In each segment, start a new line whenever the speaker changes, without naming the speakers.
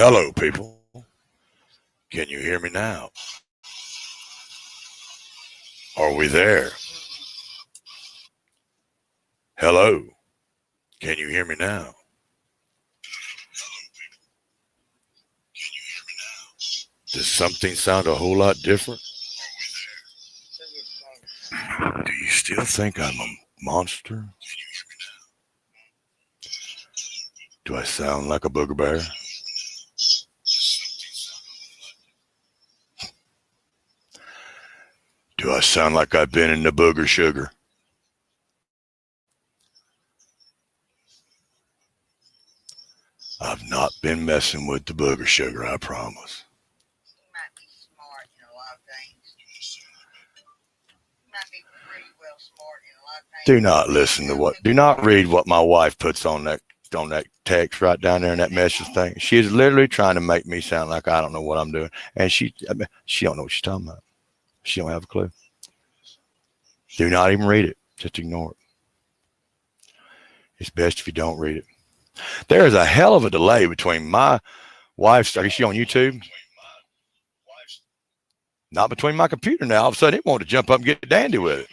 Hello, people. Can you hear me now? Are we there? Hello. Can you hear me now? Does something sound a whole lot different? Do you still think I'm a monster? Do I sound like a booger bear? Do I sound like I've been in the booger sugar? I've not been messing with the booger sugar, I promise.
You might be smart in a lot of things. You might be pretty well smart in a lot of things.
Do not listen to do not read what my wife puts on that text right down there in that message thing. She's literally trying to make me sound like I don't know what I'm doing. And she don't know what she's talking about. She don't have a clue. Do not even read it. Just ignore it. It's best if you don't read it. There is a hell of a delay between my wife's, is she on YouTube? Not between my computer now. All of a sudden it wanted to jump up and get dandy with it.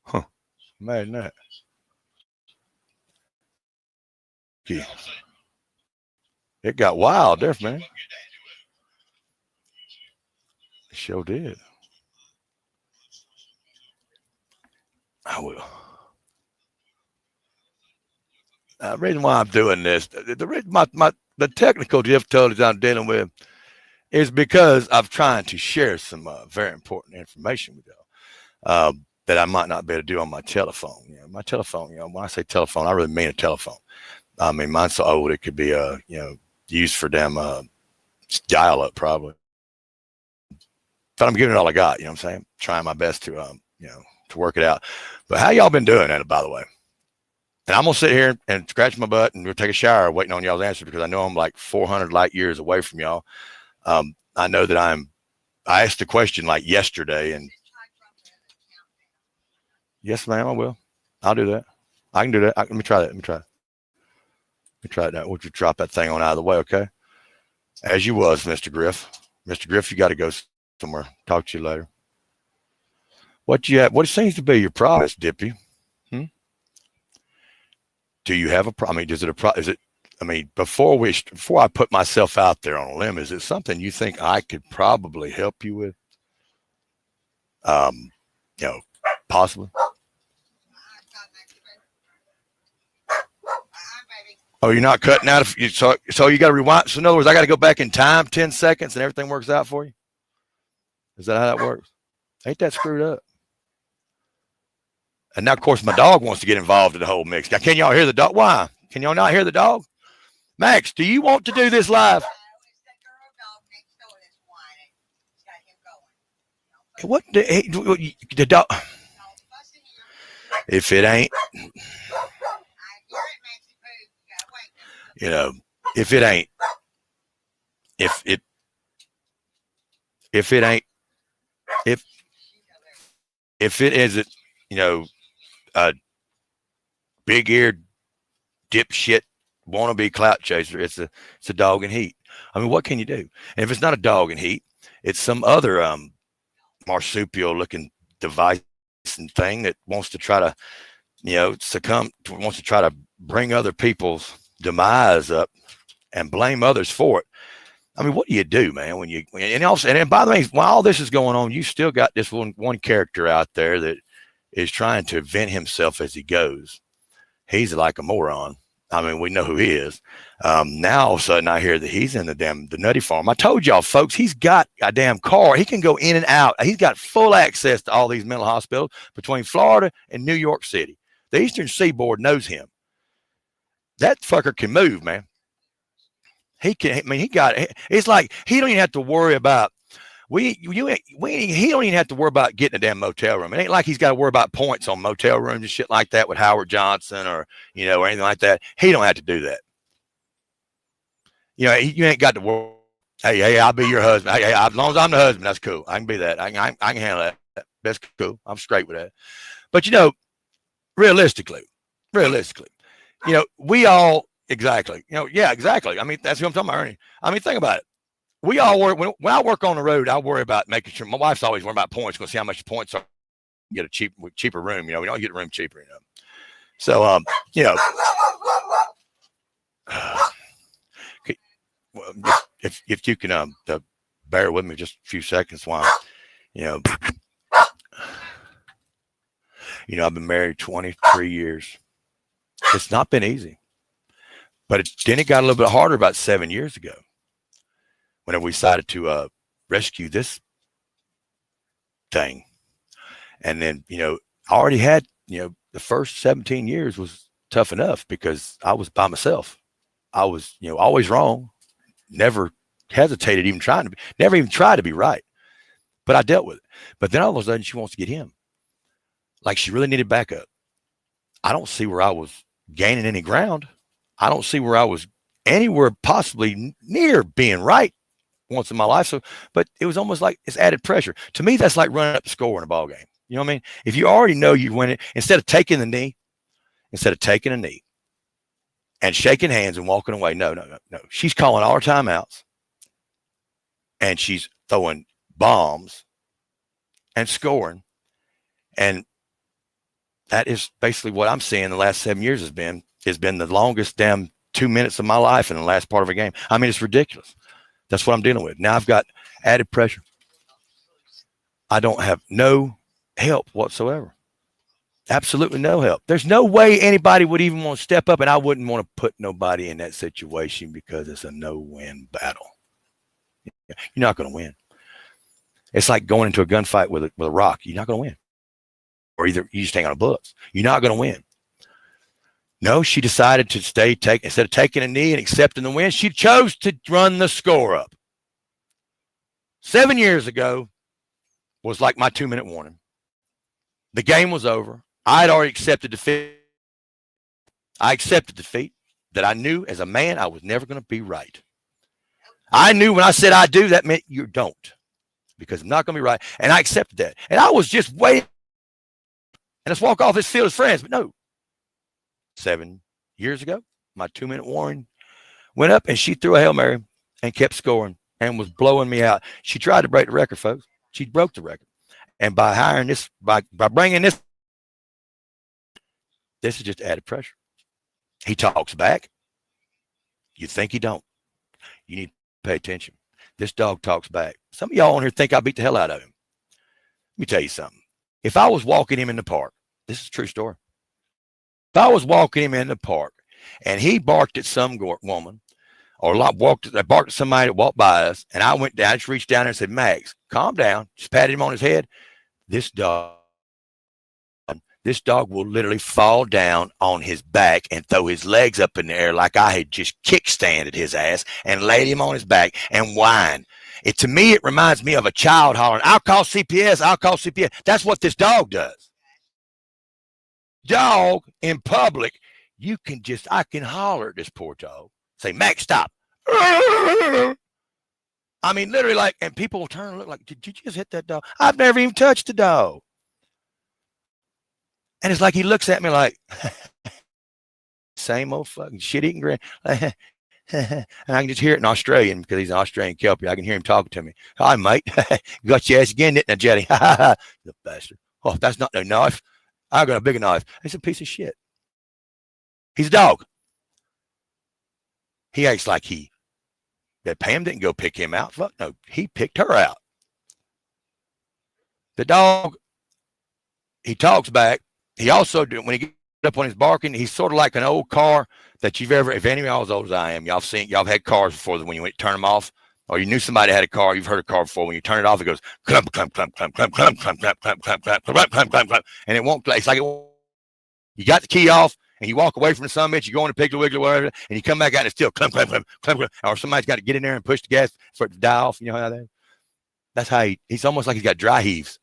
Huh. Imagine that. Yeah. It got wild there, man. It sure did. I will. The reason why I'm doing this, the technical difficulties I'm dealing with is because I'm trying to share some very important information with y'all that I might not be able to do on my telephone. You know, my telephone, when I say telephone, I really mean a telephone. I mean, mine's so old it could be used for damn dial up probably. But I'm giving it all I got, you know what I'm saying? Trying my best to to work it out. But how y'all been doing that, by the way? And I'm gonna sit here and scratch my butt and we'll take a shower waiting on y'all's answer because I know I'm like 400 light years away from y'all. I know that I asked the question like yesterday and yes, ma'am, I will. I'll do that. I can do that. Let me try that. Let me try it now. We'll just drop that thing on out of the way, okay? As you was, Mr. Griff. Mr. Griff, you got to go somewhere. Talk to you later. What seems to be your problem, Dippy? Do you have a problem? I mean, before I put myself out there on a limb, is it something you think I could probably help you with? Possibly. Oh, you're not cutting out. So you got to rewind. So in other words, I got to go back in time 10 seconds and everything works out for you. Is that how that works? Ain't that screwed up? And now, of course, my dog wants to get involved in the whole mix. Now, can y'all hear the dog? Why? Can y'all not hear the dog? Max, do you want to do this live? What the dog? If it ain't, if it ain't, if it isn't, a big-eared dipshit wannabe clout chaser, it's a dog in heat. I mean, what can you do? And if it's not a dog in heat, it's some other marsupial-looking device and thing that wants to try to, wants to try to bring other people's demise up and blame others for it. I mean, what do you do, man? And by the way, while all this is going on, you still got this one character out there that is trying to vent himself as he goes. He's like a moron. I mean, we know who he is. Now all of a sudden I hear that he's in the nutty farm. I told y'all, folks, he's got a damn car. He can go in and out. He's got full access to all these mental hospitals between Florida and New York City. The Eastern Seaboard knows him. That fucker can move, man. He can. I mean, it's like he don't even have to worry about. He don't even have to worry about getting a damn motel room. It ain't like he's got to worry about points on motel rooms and shit like that with Howard Johnson or anything like that. He don't have to do that. You ain't got to worry. Hey, I'll be your husband. Hey, as long as I'm the husband, that's cool. I can be that. I can handle that. That's cool. I'm straight with that. But realistically, we all. exactly. Yeah, exactly. I mean, that's who I'm talking about, Ernie. I mean, think about it. We all work when I work on the road. I worry about making sure my wife's always worrying about points. Going to see how much points are. Get a cheaper room. We don't get a room cheaper. So you know, well, if you can bear with me just a few seconds while you know I've been married 23 years. It's not been easy, but then it got a little bit harder about 7 years ago whenever we decided to rescue this thing. And then I already had the first 17 years was tough enough because I was by myself. I was always wrong, never hesitated even trying to be, never even tried to be right, but I dealt with it. But then all of a sudden she wants to get him, like she really needed backup. I don't see where I was gaining any ground. I don't see where I was anywhere possibly near being right once in my life. So, but it was almost like it's added pressure. To me, that's like running up the score in a ball game. You know what I mean? If you already know you win it, instead of taking a knee and shaking hands and walking away, no. She's calling all her timeouts and she's throwing bombs and scoring. And that is basically what I'm seeing the last 7 years has been the longest damn 2 minutes of my life in the last part of a game. I mean, it's ridiculous. That's what I'm dealing with. Now I've got added pressure. I don't have no help whatsoever. Absolutely no help. There's no way anybody would even want to step up, and I wouldn't want to put nobody in that situation because it's a no-win battle. You're not going to win. It's like going into a gunfight with a rock. You're not going to win. Or either you just hang on the books. You're not going to win. No, she decided to instead of taking a knee and accepting the win, she chose to run the score up. 7 years ago was like my 2-minute warning. The game was over. I had already accepted defeat. I accepted defeat that I knew as a man I was never going to be right. I knew when I said I do, that meant you don't, because I'm not going to be right. And I accepted that. And I was just waiting. And let's walk off this field as friends. But no. 7 years ago, my 2-minute warning went up and she threw a Hail Mary and kept scoring and was blowing me out. She tried to break the record, folks. She broke the record. And by hiring this, by bringing this is just added pressure. He talks back. You think he don't. You need to pay attention. This dog talks back. Some of y'all on here think I beat the hell out of him. Let me tell you something. If I was walking him in the park, this is a true story. If I was walking him in the park and he barked at some woman or barked at somebody that walked by us, and I went down, just reached down there and said, Max, calm down, just patted him on his head, this dog will literally fall down on his back and throw his legs up in the air like I had just kickstanded his ass and laid him on his back and whine. To me, it reminds me of a child hollering, I'll call CPS, I'll call CPS. That's what this dog does. Dog in public, I can holler at this poor dog. Say, Max, stop. I mean, literally and people will turn and look like, did you just hit that dog? I've never even touched the dog. And it's like he looks at me like, same old fucking shit-eating grin. And I can just hear it in Australian because he's an Australian Kelpie. I can hear him talking to me. Hi, mate. You got your ass again, didn't I, Jetty? The bastard. Oh, that's not no knife. I got a bigger knife. It's a piece of shit. He's a dog. He acts like that Pam didn't go pick him out. Fuck no. He picked her out. The dog, he talks back. He also, when he gets up on his barking, he's sort of like an old car that if any of y'all as old as I am, y'all had cars before when you went to turn them off, or you knew somebody had a car, you've heard a car before, when you turn it off, it goes clump, clump, clump, clump, clump, clump, clump, clump, clump, clump, clump, clump, clump, clump, clump, and it won't play. It's like you got the key off, and you walk away from the sun bitch, you go in the Piggly Wiggly, whatever, and you come back out and it's still clump, clump, clump, clump, clump, or somebody's got to get in there and push the gas for it to die off. You know how that is? That's how he's almost like he's got dry heaves.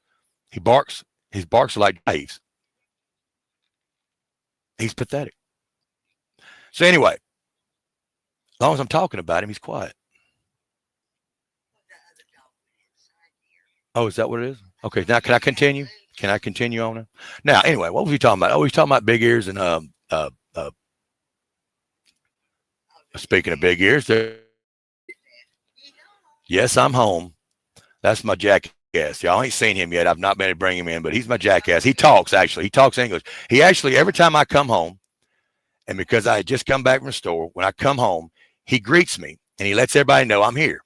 He barks. His barks are like dry heaves. He's pathetic. So anyway, as long as I'm talking about him, he's quiet. Oh, is that what it is? Okay, now can I continue? Can I continue on it? Now, anyway, what was we talking about? Oh, we talking about big ears and Speaking of big ears,
You know,
yes, I'm home. That's my jackass. Y'all ain't seen him yet. I've not been able to bring him in, but he's my jackass. He talks, actually. He talks English. He actually, every time I come home, and because I had just come back from the store, when I come home, he greets me and he lets everybody know I'm here.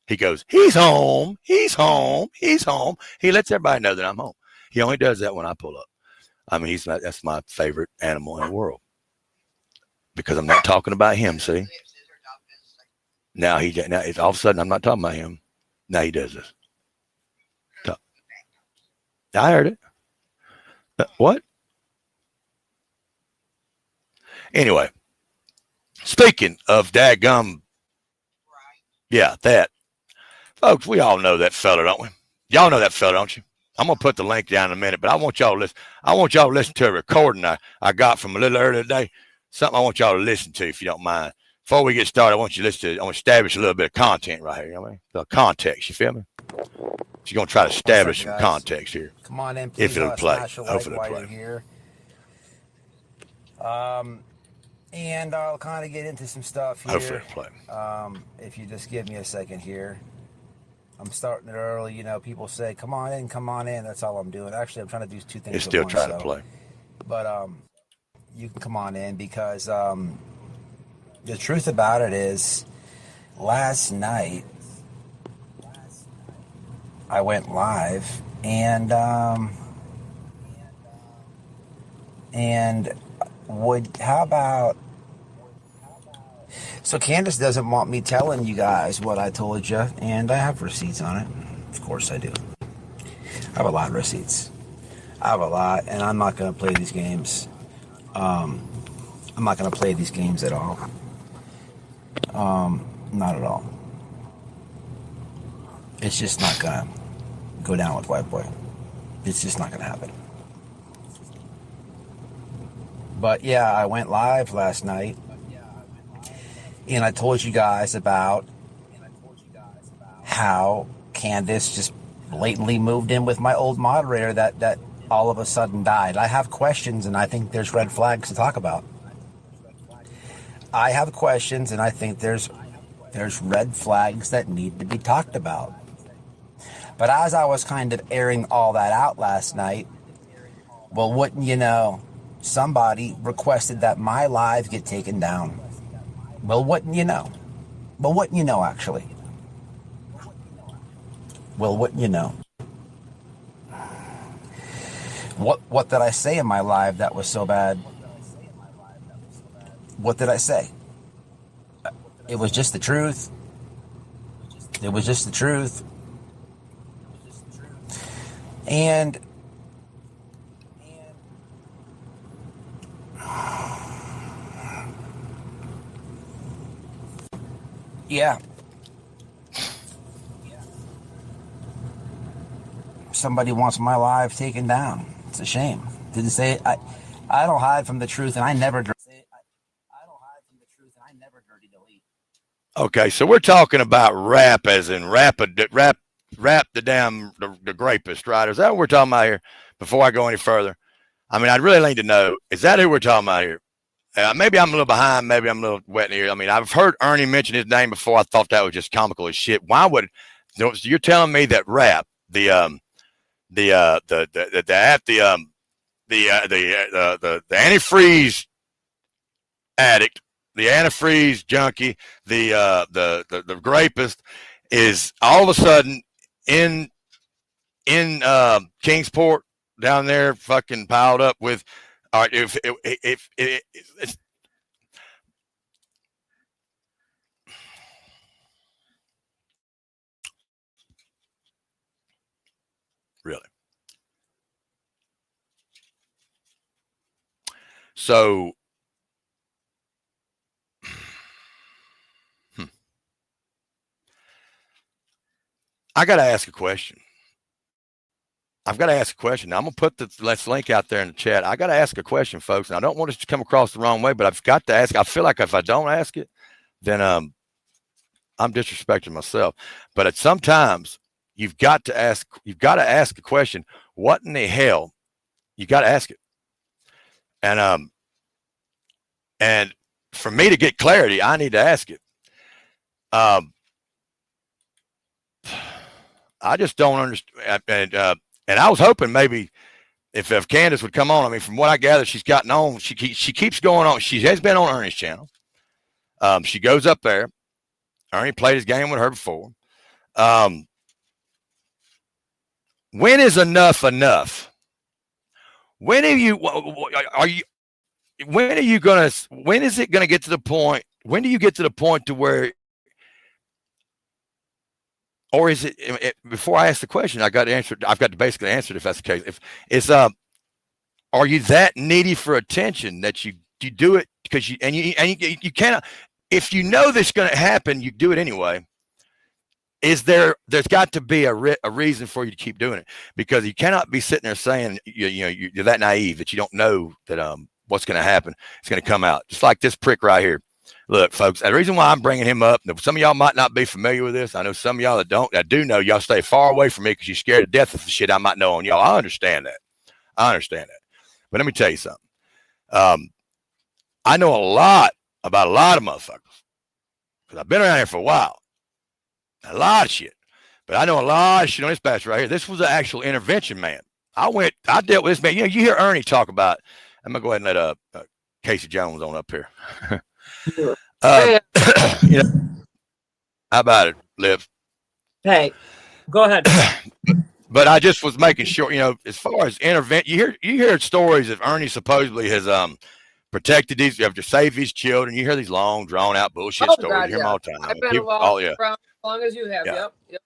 He goes, he's home, he's home, he's home. He lets everybody know that I'm home. He only does that when I pull up. I mean, that's my favorite animal in the world because I'm not talking about him. See, now it's all of a sudden I'm not talking about him. Now he does this. I heard it. What? Anyway, speaking of dadgum,
right?
yeah, that folks, we all know that fella, don't we? Y'all know that fella, don't you? I'm gonna put the link down in a minute, but I want y'all to listen. I want y'all to listen to a recording I got from a little earlier today. Something I want y'all to listen to, if you don't mind. Before we get started, I want you to listen to. I want to establish a little bit of content right here. You know what I mean? The context. You feel me? She's gonna try to establish some context here.
Come on in, please.
If it'll play.
Smash a like
Hopefully it'll
while
play.
you're here. And I'll kind of get into some stuff here.
Hopefully it'll play.
If you just give me a second here. I'm starting it early. You know, people say, come on in, come on in. That's all I'm doing. Actually, I'm trying to do two things.
It's still
once,
trying to play.
But you can come on in because the truth about it is last night I went live and how about, so Candace doesn't want me telling you guys what I told you, and I have receipts on it. Of course I do. I have a lot of receipts. I have a lot, and I'm not going to play these games. I'm not going to play these games at all. Not at all. It's just not going to go down with White Boy. It's just not going to happen. But yeah, I went live last night, and I told you guys about how Candace just blatantly moved in with my old moderator that all of a sudden died. I have questions, and I think there's red flags to talk about. I have questions, and I think there's red flags that need to be talked about. But as I was kind of airing all that out last night, well, wouldn't you know, somebody requested that my live get taken down. Well, wouldn't you know? Well, wouldn't you know, actually? Well, wouldn't you know? What did I say in my live that was so bad? What did I say? It was just the truth. It was just the truth. And yeah. Somebody wants my live taken down. It's a shame. Didn't say it. I don't hide from the truth, and I never. I don't hide from the truth, and I never dirty delete.
Okay, so we're talking about rap, as in rap the damn the grapist, right? Is that what we're talking about here? Before I go any further, I mean, I'd really need to know: is that who we're talking about here? Maybe I'm a little behind. Maybe I'm a little wet in here. I mean, I've heard Ernie mention his name before. I thought that was just comical as shit. Why would you're telling me that rap the antifreeze addict, the antifreeze junkie, the rapist is all of a sudden in Kingsport down there, fucking piled up with. All right, if it's really so. I got to ask a question. I've got to ask a question. Now, I'm going to put the link out there in the chat. I got to ask a question, folks. And I don't want it to come across the wrong way, but I've got to ask. I feel like if I don't ask it, then I'm disrespecting myself. But at sometimes you've got to ask a question. What in the hell? You got to ask it. And for me to get clarity, I need to ask it. I just don't understand. And I was hoping maybe if Candace would come on. I mean, from what I gather, she's gotten on. She keeps going on. She has been on Ernie's channel. She goes up there. Ernie played his game with her before. When is enough enough? When are you when is it gonna get to the point? When do you get to the point to where, or is it before I ask the question, I've got to basically answer it if that's the case. If it's are you that needy for attention that you do it because you cannot, if you know this is going to happen, you do it anyway. There's got to be a reason for you to keep doing it, because you cannot be sitting there saying you're that naive that you don't know that what's going to happen. It's going to come out just like this prick right here. Look, folks, the reason why I'm bringing him up, some of y'all might not be familiar with this. I know some of y'all that do know, y'all stay far away from me because you're scared to death of the shit I might know on y'all. I understand that. But let me tell you something. I know a lot about a lot of motherfuckers because I've been around here for a while. A lot of shit. But I know a lot of shit on this bastard right here. This was an actual intervention man. I dealt with this man. You hear Ernie talk about, I'm going to go ahead and let Casey Jones on up here. How about it, Liv?
Hey, go ahead.
But I just was making sure, as far as you hear stories of Ernie supposedly has protected these, you have to save his children. You hear these long, drawn out bullshit stories.
God,
you hear them all the time.
I've been involved for as long as you have.
Yeah.
Yep.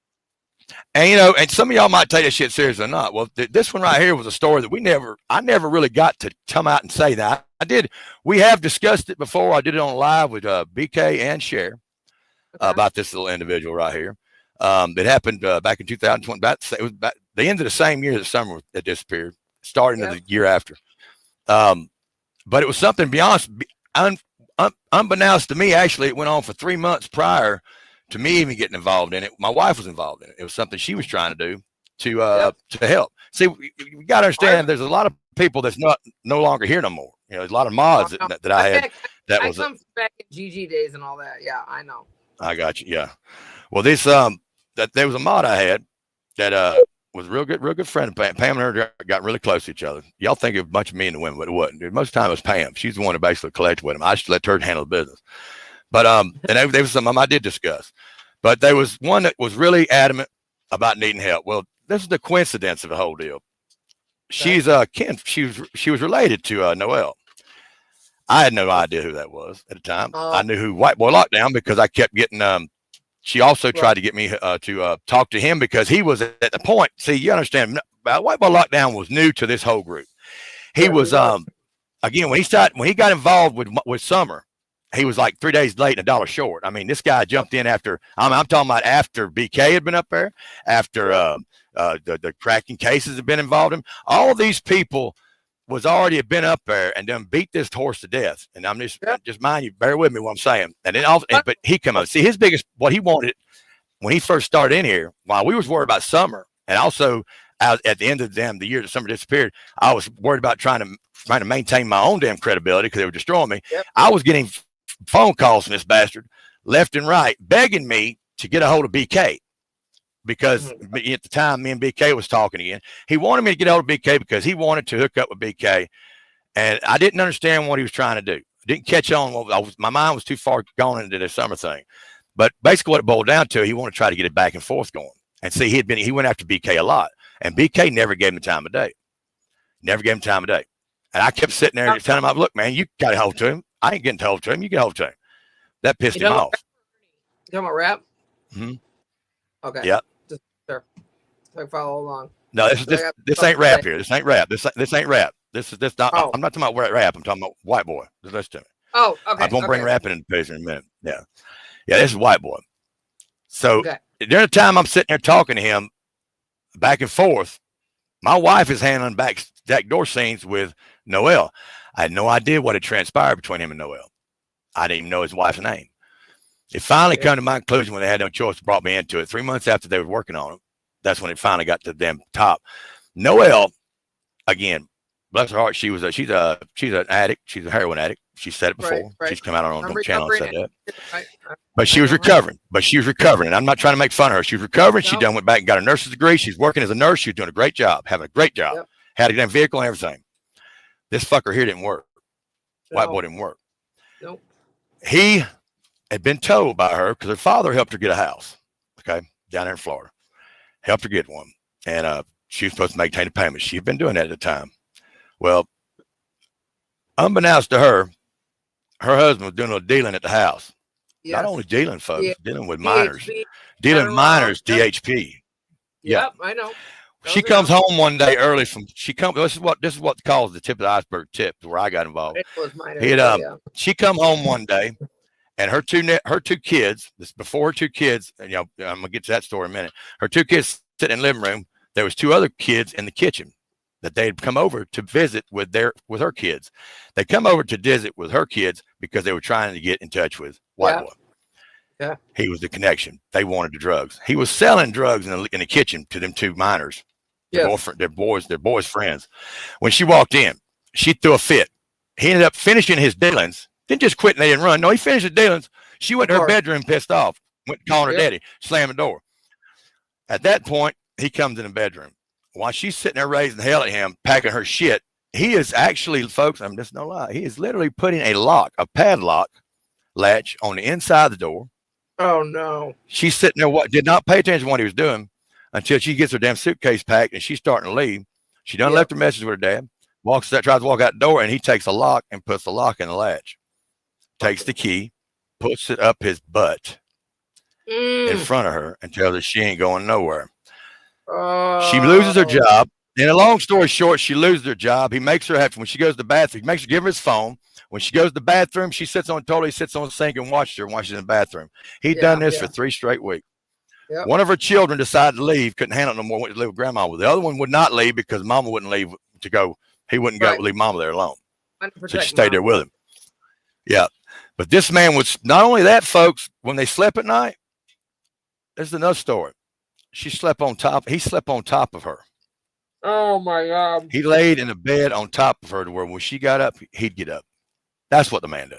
And and some of y'all might take this shit serious or not. Well, this one right here was a story that I never really got to come out and say that. I did. We have discussed it before. I did it on live with BK and Cher about this little individual right here. It happened back in 2020. It was back the end of the same year, the summer it disappeared, starting of the year after. But it was something beyond, unbeknownst to me. Actually, it went on for 3 months prior to me even getting involved in it. My wife was involved in it. It was something she was trying to do to help. See, we got to understand. There's a lot of people that's no longer here no more. There's a lot of mods that I had.
I come back in GG days and all that. Yeah, I know.
I got you. Yeah. Well, this there was a mod I had that was a real good friend of Pam. Pam and her got really close to each other. Y'all think of a bunch of men and women, but it wasn't. Most of the time it was Pam. She's the one who basically collected with them. I just let her handle the business. But and there was some of them I did discuss. But there was one that was really adamant about needing help. Well, this is the coincidence of the whole deal. She's she was related to Noel. I had no idea who that was at the time. I knew who White Boy Lockdown because I kept getting she also tried to get me to talk to him because he was at the point. See, you understand, White Boy Lockdown was new to this whole group. He was again when he got involved with Summer, he was like 3 days late and $1 short. I mean, this guy jumped in after I'm talking about after BK had been up there, after the cracking cases had been involved in. All of these people was already had been up there and done beat this horse to death. And I'm just mind you, bear with me what I'm saying. And then but he come up. See, his biggest what he wanted when he first started in here, while we was worried about Summer, and also at the end of the year that Summer disappeared, I was worried about trying to maintain my own damn credibility because they were destroying me. Yep. I was getting phone calls from this bastard left and right begging me to get a hold of BK. Because at the time, me and BK was talking again. He wanted me to get out of BK because he wanted to hook up with BK. And I didn't understand what he was trying to do. I didn't catch on. My mind was too far gone into the Summer thing. But basically what it boiled down to, he wanted to try to get it back and forth going. And see, he went after BK a lot. And BK never gave him the time of day. Never gave him time of day. And I kept sitting there telling him, look, man, you got to hold to him. I ain't getting to hold to him. You get hold to him. That pissed him off.
You talking about rap?
Mm-hmm.
Okay.
Yeah.
Sure. So follow along.
No, this ain't rap here. This ain't rap. This ain't rap. This not. Oh. I'm not talking about rap. I'm talking about White Boy. Just listen to me.
Oh, okay.
I won't bring rapping into the picture in a minute. Yeah. This is White Boy. So during the time I'm sitting there talking to him back and forth, my wife is handling backdoor scenes with Noel. I had no idea what had transpired between him and Noel. I didn't even know his wife's name. It finally come to my conclusion when they had no choice, brought me into it. 3 months after they were working on it, that's when it finally got to the damn top. Noel, again, bless her heart, she's an addict. She's a heroin addict. She said it before.
Right.
She's come out on
I'm
the channel and said
recovering.
that. But she was recovering. And I'm not trying to make fun of her. She was recovering. She done went back and got a nurse's degree. She's working as a nurse. She's doing a great job, having a great job.
Yep.
Had a damn vehicle and everything. This fucker here didn't work. White boy didn't work.
Nope.
He had been told by her because her father helped her get a house. Okay, down there in Florida, helped her get one, and she was supposed to maintain the payments. She'd been doing that at the time. Well, unbeknownst to her, her husband was doing a little dealing at the house.
Yes.
Not only dealing, folks, dealing with
DHP,
minors, dealing with minors, DHP.
Yep, I know.
She comes home one day early from. This is what calls the tip of the iceberg tip where I got involved.
It was minors,
She come home one day, and her two kids. This before her two kids. And, I'm gonna get to that story in a minute. Her two kids sitting in the living room. There was two other kids in the kitchen that they had come over to visit with her kids. They come over to visit with her kids because they were trying to get in touch with white boy.
Yeah.
He was the connection. They wanted the drugs. He was selling drugs in the kitchen to them two minors. Their boys' friends. When she walked in, she threw a fit. He ended up finishing his dealings. Didn't just quit and they didn't run. No, he finished his dealings. She went to her bedroom pissed off. Went calling her daddy, slammed the door. At that point, he comes in the bedroom. While she's sitting there raising hell at him, packing her shit, he is actually, folks, I'm just no lie. He is literally putting a padlock latch on the inside of the door.
Oh no.
She's sitting there, did not pay attention to what he was doing until she gets her damn suitcase packed and she's starting to leave. She done left her message with her dad, tries to walk out the door, and he takes a lock and puts the lock in the latch. Takes the key, puts it up his butt in front of her and tells her she ain't going nowhere. She loses her job. And a long story short, she loses her job. He makes her have, when she goes to the bathroom, he makes her give her his phone. When she goes to the bathroom, she sits on the sink and watches her while she's in the bathroom. He'd done this for 3 straight weeks. Yep. One of her children decided to leave, couldn't handle it no more, went to live with grandma. The other one would not leave because mama wouldn't leave to go. He wouldn't go leave mama there alone. So she stayed there with him. Yeah. But this man was not only that, folks, when they slept at night, there's another story. He slept on top of her.
Oh my God.
He laid in the bed on top of her to where when she got up, he'd get up. That's what the man did.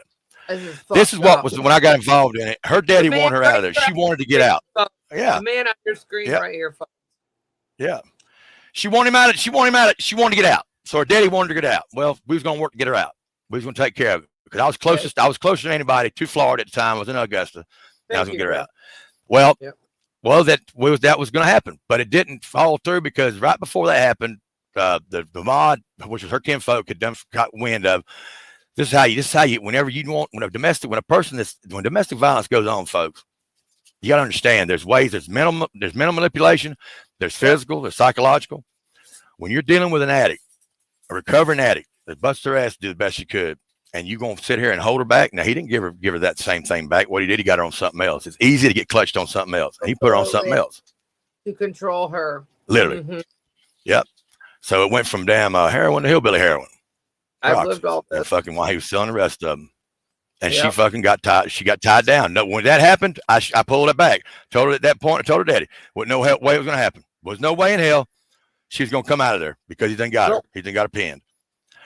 This is what was when I got involved in it. Her daddy wanted her out of there. She wanted to get out. Yeah.
The man on your screen right here.
Yeah. She wanted him out. She wanted to get out. So her daddy wanted to get out. Well, we was going to work to get her out. We was going to take care of it because I was closest. I was closer than anybody to Florida at the time. I was in Augusta. And I was going to get her out. Well, that was going to happen, but it didn't follow through because right before that happened, the mod, which was her kinfolk, had got wind of. This is how you, whenever you want, when domestic violence goes on, folks, you got to understand there's ways, there's mental manipulation, there's physical, there's psychological. When you're dealing with an addict, a recovering addict that busts her ass to do the best she could, and you going to sit here and hold her back. Now, he didn't give her that same thing back. What he did, he got her on something else. It's easy to get clutched on something else. And he put her on something else.
To control her.
Literally. Mm-hmm. Yep. So it went from damn heroin to hillbilly heroin.
I've lived all that.
Fucking while he was selling the rest of them. And she fucking got tied. She got tied down. No, when that happened, I pulled it back. Told her at that point, I told her daddy, with no way it was going to happen. Was no way in hell she was going to come out of there because he done got her. He done got her pinned.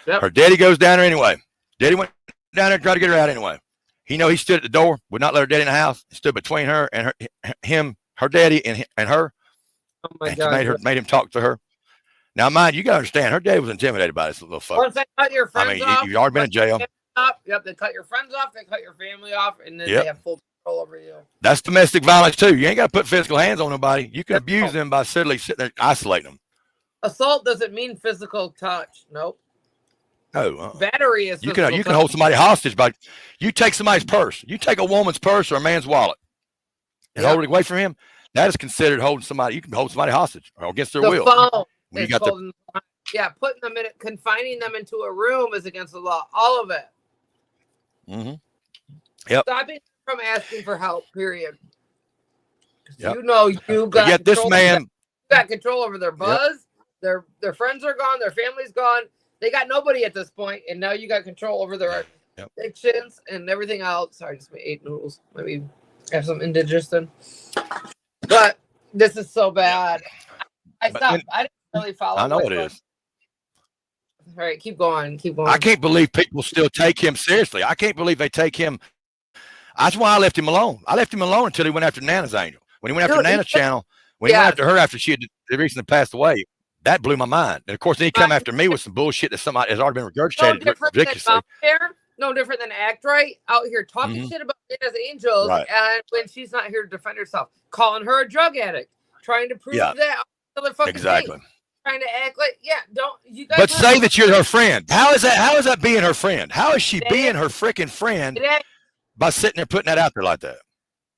Yep. Her daddy goes down there anyway. Daddy went down there and tried to get her out anyway. He stood at the door, would not let her daddy in the house. He stood between her and her daddy and her. Oh my God. Made him talk to her. Now, mind you, got to understand, her daddy was intimidated by this little fucker.
Once they cut your friends off,
you've already been in jail.
Yep, they cut your friends off, they cut your family off, and then they have full control over you.
That's domestic violence too. You ain't got to put physical hands on nobody. You can abuse them by sitting there isolating them.
Assault doesn't mean physical touch. Nope.
No.
Battery is
you can hold somebody hostage by you take somebody's purse. You take a woman's purse or a man's wallet and hold it away from him. That is considered holding somebody. You can hold somebody hostage or against their will.
Phone. Putting them in it, confining them into a room is against the law. All of it.
Mm-hmm. Yep.
Stopping from asking for help. Period.
Yep.
You got.
Yet this man
got control over their buzz. Yep. Their friends are gone. Their family's gone. They got nobody at this point, and now you got control over their addictions and everything else. Sorry, just made 8 noodles. Maybe have some indigestion. But this is so bad. I stopped. I didn't really follow.
I know it is.
All right, keep going. Keep going.
I can't believe people still take him seriously. I can't believe they take him. That's why I left him alone. I left him alone until he went after Nana's angel. When he went after Nana's channel, when he went after her after she had recently passed away, that blew my mind. And of course, then he come after me with some bullshit that somebody has already been regurgitated ridiculously.
No different than Act Right out here talking shit about Nana's angels, and when she's not here to defend herself, calling her a drug addict, trying to prove that motherfucking thing. Trying to act like, don't you guys?
But say that you're her friend. How is that? How is that being her friend? How is she being her freaking friend by sitting there putting that out there like that?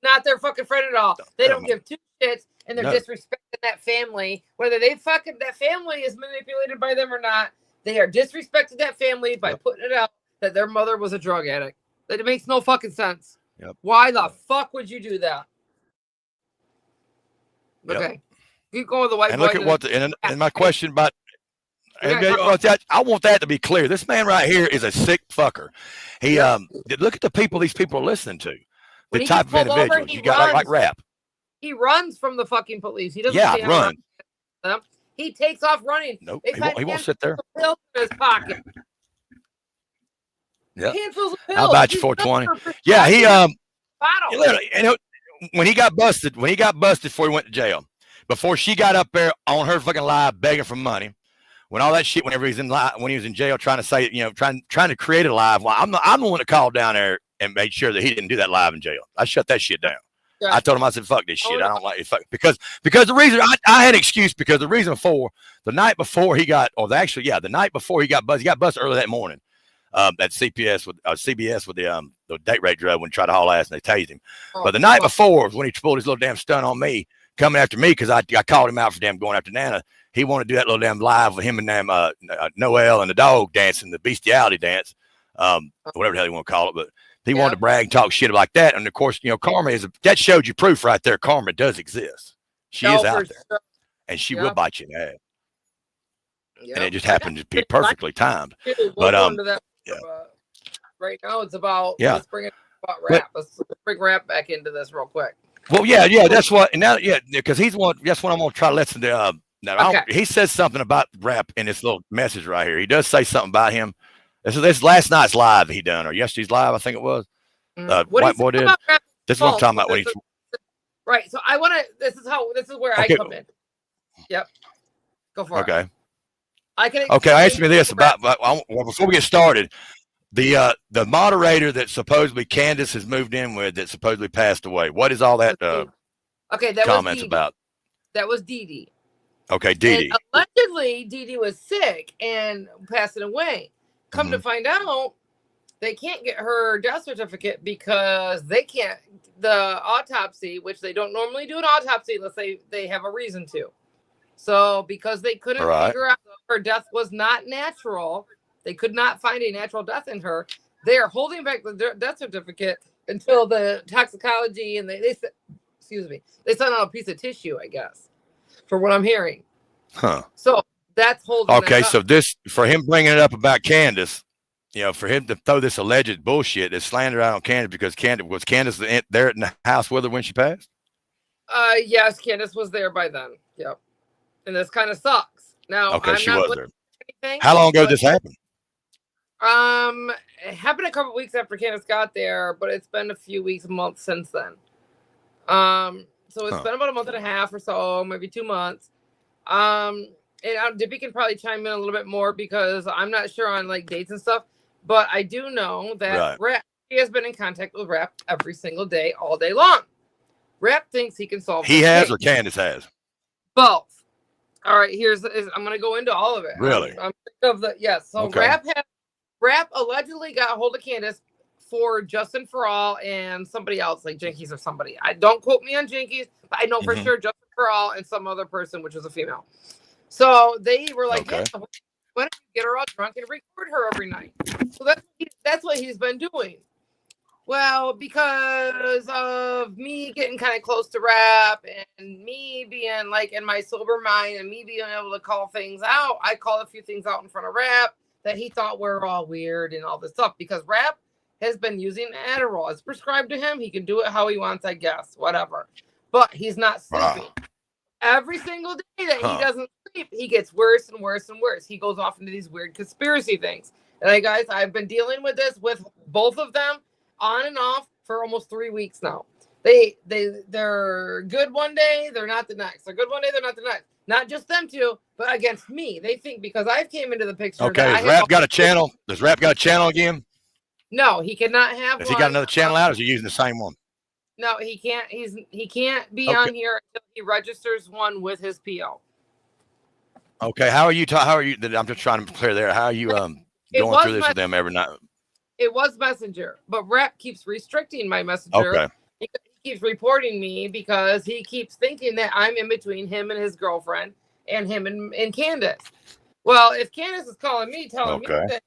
Not their fucking friend at all. They don't give two shits, and they're disrespecting that family. Whether they fucking that family is manipulated by them or not, they are disrespecting that family by putting it out that their mother was a drug addict. That it makes no fucking sense. Why the fuck would you do that? Okay. Keep going with the white
and
boy.
Look at what and my question about. I want that to be clear. This man right here is a sick fucker. He look at the people these people are listening to. The type of individuals you got like Rap.
He runs from the fucking police. He doesn't
run.
Them. He takes off running.
Nope. He won't sit there.
Pills in his pocket.
Yeah.
Handfuls of pills.
How about you, 420? Yeah, he when he got busted before he went to jail. Before she got up there on her fucking live begging for money, when all that shit, whenever he's when he was in jail, trying to say, trying to create a live. Well, I'm the one that called down there and made sure that he didn't do that live in jail. I shut that shit down. Yeah. I told him, I said, fuck this shit. I don't like it. Fuck. Because the reason I had an excuse because the reason the night before he got, the night before he got busted early that morning. At CBS with the date rate drug when he tried to haul ass and they tased him. But the night before was when he pulled his little damn stunt on me, coming after me because I called him out for damn going after Nana. He wanted to do that little damn live with him and damn Noel and the dog dancing, the bestiality dance, whatever the hell you want to call it. But he wanted to brag and talk shit like that. And of course, karma that showed you proof right there. Karma does exist. She is out there, and she will bite you in the ass. And it just happened to be perfectly timed. But
right now it's about let's bring it about Rap. Let's bring Rap back into this real quick.
Well, that's what. And now, because he's one. That's what I'm gonna try to listen to. He says something about Rap in this little message right here. He does say something about him. This is last night's live he done, or yesterday's live, I think it was. White boy did. This is what I'm talking about.
Right. So I want to. This is where I come in. Yep. Go for it.
Okay. Ask me this about before we get started. The moderator that supposedly Candace has moved in with that supposedly passed away. What is all that comments about?
That was Dee Dee.
Okay, Dee Dee.
Allegedly, Dee Dee was sick and passing away. Come to find out, they can't get her death certificate because they can't the autopsy, which they don't normally do an autopsy unless they have a reason to. So because they couldn't figure out her death was not natural, they could not find a natural death in her. They are holding back the death certificate until the toxicology and they sent out a piece of tissue, I guess, for what I'm hearing.
Huh.
So that's holding.
Okay, so this for him bringing it up about Candace, for him to throw this alleged bullshit, this slander out on Candace because Candace there in the house with her when she passed?
Yes, Candace was there by then. Yep. And this kind of sucks. Now,
okay, she was there. Anything, how long ago did this happen?
It happened a couple weeks after Candace got there, but it's been a few weeks, months since then. So it's been about a month and a half or so, maybe 2 months. And Dippy can probably chime in a little bit more because I'm not sure on like dates and stuff, but I do know that Rap, he has been in contact with Rap every single day, all day long. Rap thinks he can solve.
He has, or Candace has.
Both. All right, I'm going to go into all of it.
Really?
I'm sick of the So Rap allegedly got a hold of Candace for Justin For All and somebody else, like Jinkies or somebody. I don't quote me on Jinkies, but I know for sure Justin For All and some other person, which was a female. So they were like, why don't you get her all drunk and record her every night? So that's what he's been doing. Well, because of me getting kind of close to Rap and me being like in my sober mind and me being able to call things out, I called a few things out in front of Rap that he thought were all weird and all this stuff because Rap has been using Adderall. It's prescribed to him. He can do it how he wants, I guess, whatever. But he's not sleeping. Every single day that he doesn't creep, he gets worse and worse and worse. He goes off into these weird conspiracy things. And guys, I've been dealing with this with both of them on and off for almost 3 weeks now. They're good one day, they're not the next. They're good one day, they're not the next. Not just them two, but against me. They think because I've came into the picture.
Okay, has Rap got a channel? Does Rap got a channel again?
No, he cannot have.
Has he got another channel out? Or is he using the same one?
No, he can't. He can't be on here until he registers one with his PO.
Okay, how are you? I'm just trying to clear there. How are you going through this with them every night?
It was Messenger, but Rap keeps restricting my Messenger.
Okay.
He keeps reporting me because he keeps thinking that I'm in between him and his girlfriend and him and Candace. Well, if Candace is calling me, telling me that,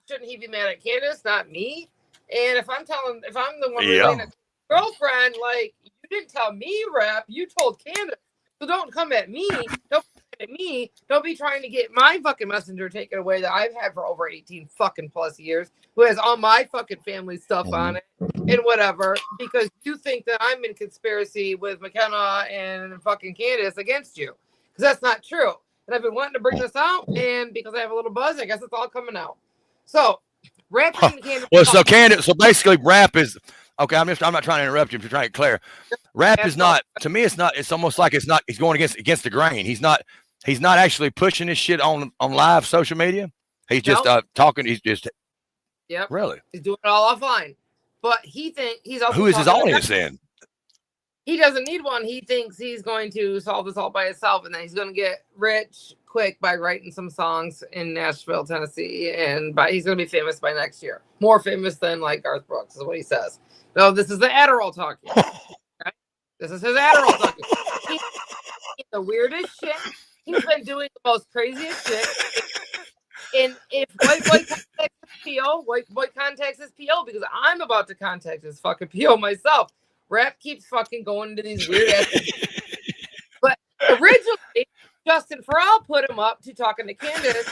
shouldn't he be mad at Candace, not me? And if I'm the one relating to girlfriend, like, you didn't tell me, Rap, you told Candace. So don't come at me. Don't come at me. Don't be trying to get my fucking Messenger taken away that I've had for over 18 fucking plus years, who has all my fucking family stuff on it and whatever, because you think that I'm in conspiracy with McKenna and fucking Candace against you. Because that's not true. And I've been wanting to bring this out, and because I have a little buzz, I guess it's all coming out. So, Rap and Candace.
Well, so Candace, so basically, Rap is okay. I'm not trying to interrupt you. I'm trying to clear. Rap is not, to me. It's not. It's almost like it's not. He's going against the grain. He's not actually pushing this shit on live social media. He's just talking. He's just.
Yep.
Really.
He's doing it all offline, but he's also.
Who is his audience then?
He doesn't need one. He thinks he's going to solve this all by himself, and then he's going to get rich quick by writing some songs in Nashville, Tennessee, and he's going to be famous by next year. More famous than like Garth Brooks is what he says. No, this is the Adderall talking. Right? This is his Adderall talking. He's the weirdest shit. He's been doing the most craziest shit. And if White Boy contacts his PO, because I'm about to contact his fucking PO myself. Rap keeps fucking going into these weird ass. But originally, Justin Farrell put him up to talking to Candace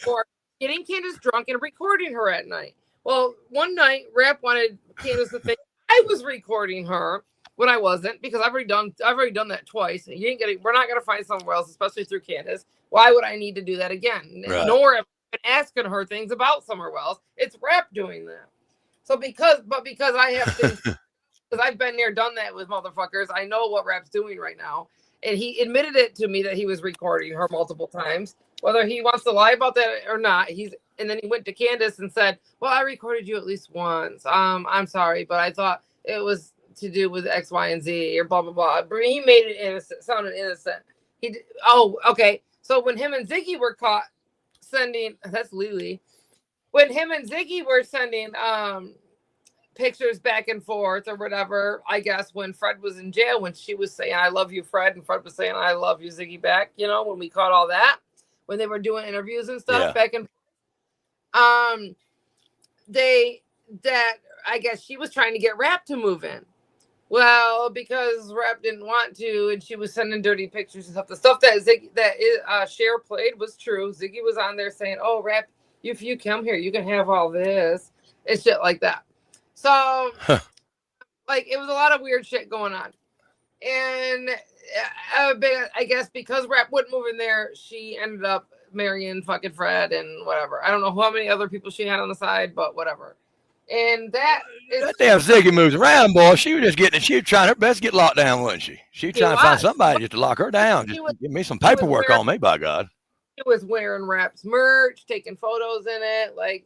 for getting Candace drunk and recording her at night. Well, one night, Rap wanted Candace to think I was recording her when I wasn't, because I've already done that twice. And we're not gonna find somewhere else, especially through Candace. Why would I need to do that again? Right. Nor am I asking her things about somewhere else. It's Rap doing that. So because I have things. Because I've been there, done that with motherfuckers. I know what Rap's doing right now. And he admitted it to me that he was recording her multiple times. Whether he wants to lie about that or not, and then he went to Candace and said, well, I recorded you at least once. I'm sorry, but I thought it was to do with X, Y, and Z or blah, blah, blah. But he made it innocent, sounded innocent. Okay. So when him and Ziggy were caught sending, that's Lily. When him and Ziggy were sending, pictures back and forth or whatever, I guess when Fred was in jail, when she was saying I love you, Fred, and Fred was saying I love you, Ziggy, back, when we caught all that, when they were doing interviews and stuff back and I guess she was trying to get Rap to move in. Well, because Rap didn't want to, and she was sending dirty pictures and stuff. The stuff that Cher played was true. Ziggy was on there saying, oh, Rap, if you come here, you can have all this and shit like that. So, like, it was a lot of weird shit going on. And I guess because Rap wouldn't move in there, she ended up marrying fucking Fred and whatever. I don't know how many other people she had on the side, but whatever. And that
damn Ziggy moves around, boy. She was trying her best to get locked down, wasn't she? She was trying to find somebody just to lock her down. Just give me some paperwork on me, by God.
She was wearing Rap's merch, taking photos in it, like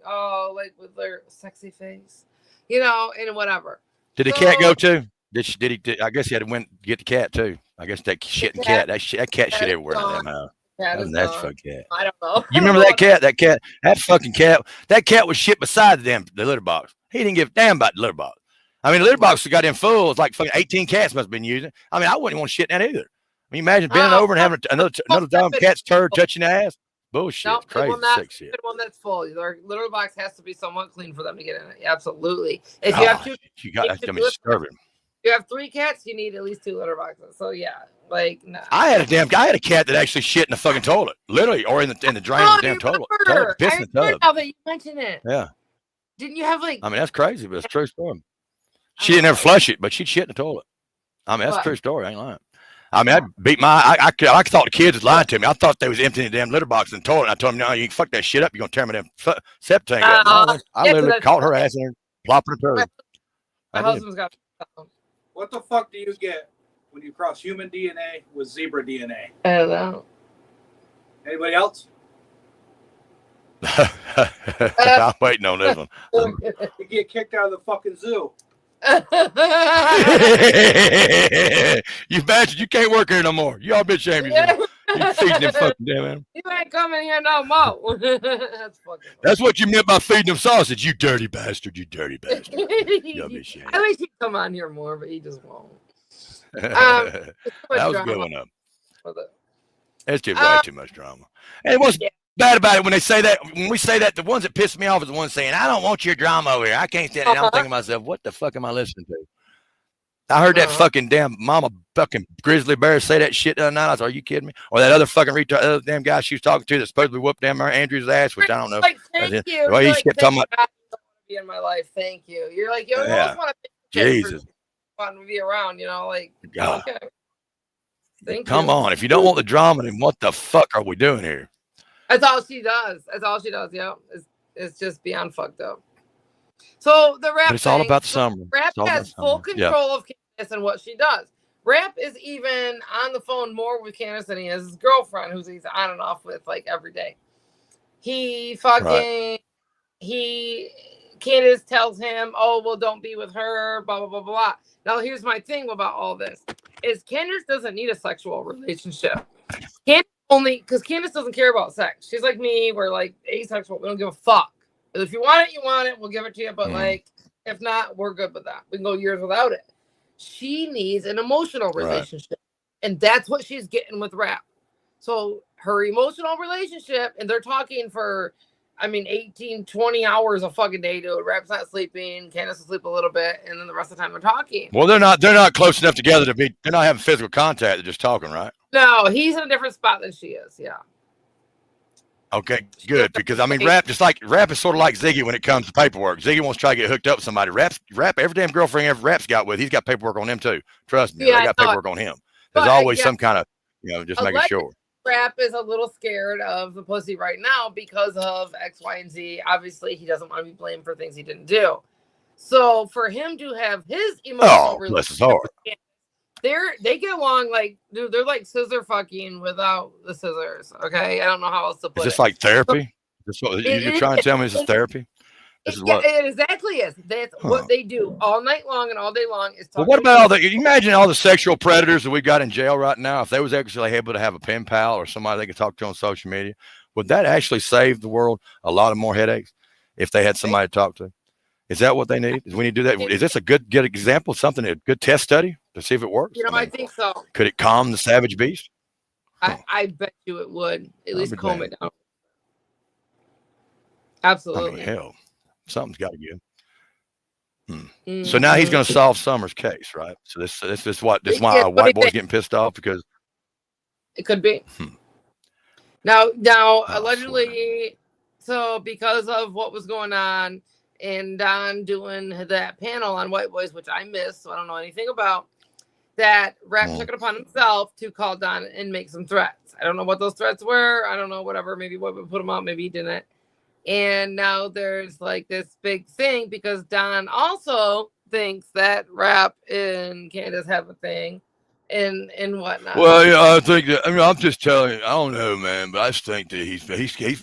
with their sexy face. And whatever.
Did the cat go too? I guess he had to went get the cat too. I guess that shit and cat. That cat shit everywhere in that house. That's fucking cat.
I don't know.
You remember that cat? That fucking cat. That cat was shit beside the litter box. He didn't give a damn about the litter box. I mean, the litter box got in full. It's like fucking 18 cats must have been using it. I mean, I wouldn't want shit in that either. I mean, imagine bending over and having another dumb cat's turd touching your ass. Bullshit.
Nope,
crazy. Sick shit.
The one that's full. Their litter box has to be somewhat clean for them to get in it. Absolutely. If you have two,
that's gonna be disturbing.
You have 3 cats, you need at least 2 litter boxes. So yeah, like no.
I had a cat that actually shit in the fucking toilet, literally, or in the drain of the damn toilet. Piss in the tub.
Now that you mention it.
Yeah.
Didn't you have like?
I mean, that's crazy, but it's a true story. She didn't ever flush it, but she'd shit in the toilet. I mean, that's a true story. I ain't lying. I mean, I beat I thought the kids was lying to me. I thought they was emptying the damn litter box in the toilet. And I told them, no, you can fuck that shit up. You're going to tear my damn septic tank up. No, I
Yeah, 'cause
literally
that's
caught her ass in there, plopping her
my,
turd.
my
I did.
husband's got.
What the fuck do you get when you cross human DNA with zebra DNA?
I don't know.
Anybody else?
I'm waiting on this one.
You get kicked out of the fucking zoo.
You bastard, you can't work here no more. You all been ashamed of yourself. You feeding them fucking damn animals.
You ain't coming here no more. That's fucking.
That's what you meant by feeding them sausage, you dirty bastard. You dirty bastard. You'll be ashamed.
I wish he'd come on here more, but he just won't.
That was a good one up. It's just way too much drama. And what's bad about it when they say that, when we say that, the ones that piss me off is the ones saying, I don't want your drama over here. I can't stand it. And I'm thinking to myself, what the fuck am I listening to? I heard that fucking damn mama fucking grizzly bear say that shit the other night. I was like, are you kidding me? Or that other fucking retard, other damn guy she was talking to that supposedly whooped damn Andrew's ass, which I don't know.
Like, thank you.
Well, he kept talking about
be in my life. Thank you. You're like, yo,
Yeah.
I just want to
Jesus.
fun to be around, you know, like
God.
okay. Thank
Come
you.
on. If you don't want the drama, then what the fuck are we doing here?
That's all she does. That's all she does. Yeah, it's just beyond fucked up. So the rap.
But it's all about the summer.
Rap
It's all
has
about
full
summer.
control of Candace and what she does. Rap is even on the phone more with Candace than he is his girlfriend, who's he's on and off with like every day. He fucking Candace tells him, "Oh well, don't be with her." Blah blah blah blah. Now here's my thing about all this: is Candace doesn't need a sexual relationship. Candace only because Candace doesn't care about sex. She's like me. We're like asexual. We don't give a fuck. If you want it, you want it. We'll give it to you. But like, if not, we're good with that. We can go years without it. She needs an emotional relationship, and that's what she's getting with rap. So her emotional relationship, and they're talking for, 18, 20 hours a fucking day, dude. Rap's not sleeping. Candace will sleep a little bit, and then the rest of the time they're talking.
Well, they're not close enough together to be. They're not having physical contact. They're just talking, right?
No, he's in a different spot than she is. Yeah.
Okay, good. Because rap is sort of like Ziggy when it comes to paperwork. Ziggy wants to try to get hooked up with somebody. Rap. Every damn girlfriend Rap's got with, he's got paperwork on him too. Trust me, they got paperwork on him. There's always some kind of, just making sure.
Rap is a little scared of the pussy right now because of X, Y, and Z. Obviously, he doesn't want to be blamed for things he didn't do. So for him to have his emotional relationship, they get along like, dude, they're like scissor fucking without the scissors. Okay, I don't know how else to put it.
Is this like therapy? You're trying to tell me this is therapy?
It exactly is. That's what they do all night long and all day long is talk.
Well, what about you imagine all the sexual predators that we got in jail right now? If they was actually able to have a pen pal or somebody they could talk to on social media, would that actually save the world a lot of more headaches if they had somebody to talk to? Is that what they need? Is we need to do that? Is this a good example of something, a good test study to see if it works?
I think so.
Could it calm the savage beast?
I bet you it would at least calm it down. Absolutely.
Hell. Something's got to give. So now he's going to solve Summer's case, right? So this is why a white boy's getting pissed off because
it could be. Now, allegedly, so because of what was going on and Don doing that panel on white boys, which I missed, so I don't know anything about, that Rap took it upon himself to call Don and make some threats. I don't know what those threats were. I don't know, whatever. Maybe what would put them out. Maybe he didn't. And now there's like this big thing because Don also thinks that Rap and Candace have a thing and whatnot.
Well, yeah, I think that. I'm just telling you. I don't know, man, but I just think that he's.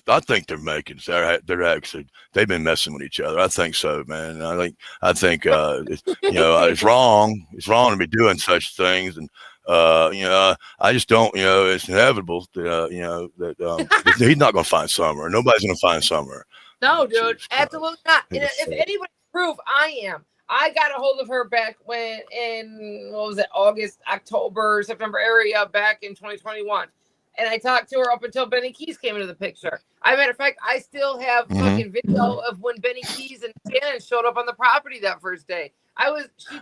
I think they're making. They're actually. They've been messing with each other. I think so, man. I think. It's wrong. It's wrong to be doing such things, and I just don't. It's inevitable. That he's not going to find Summer. Nobody's going to find Summer.
No, dude, absolutely not. And if anybody prove, I am. I got a hold of her back when in August, October, September area back in 2021. And I talked to her up until Benny Keys came into the picture. Matter of fact, I still have fucking video of when Benny Keys and Shannon showed up on the property that first day.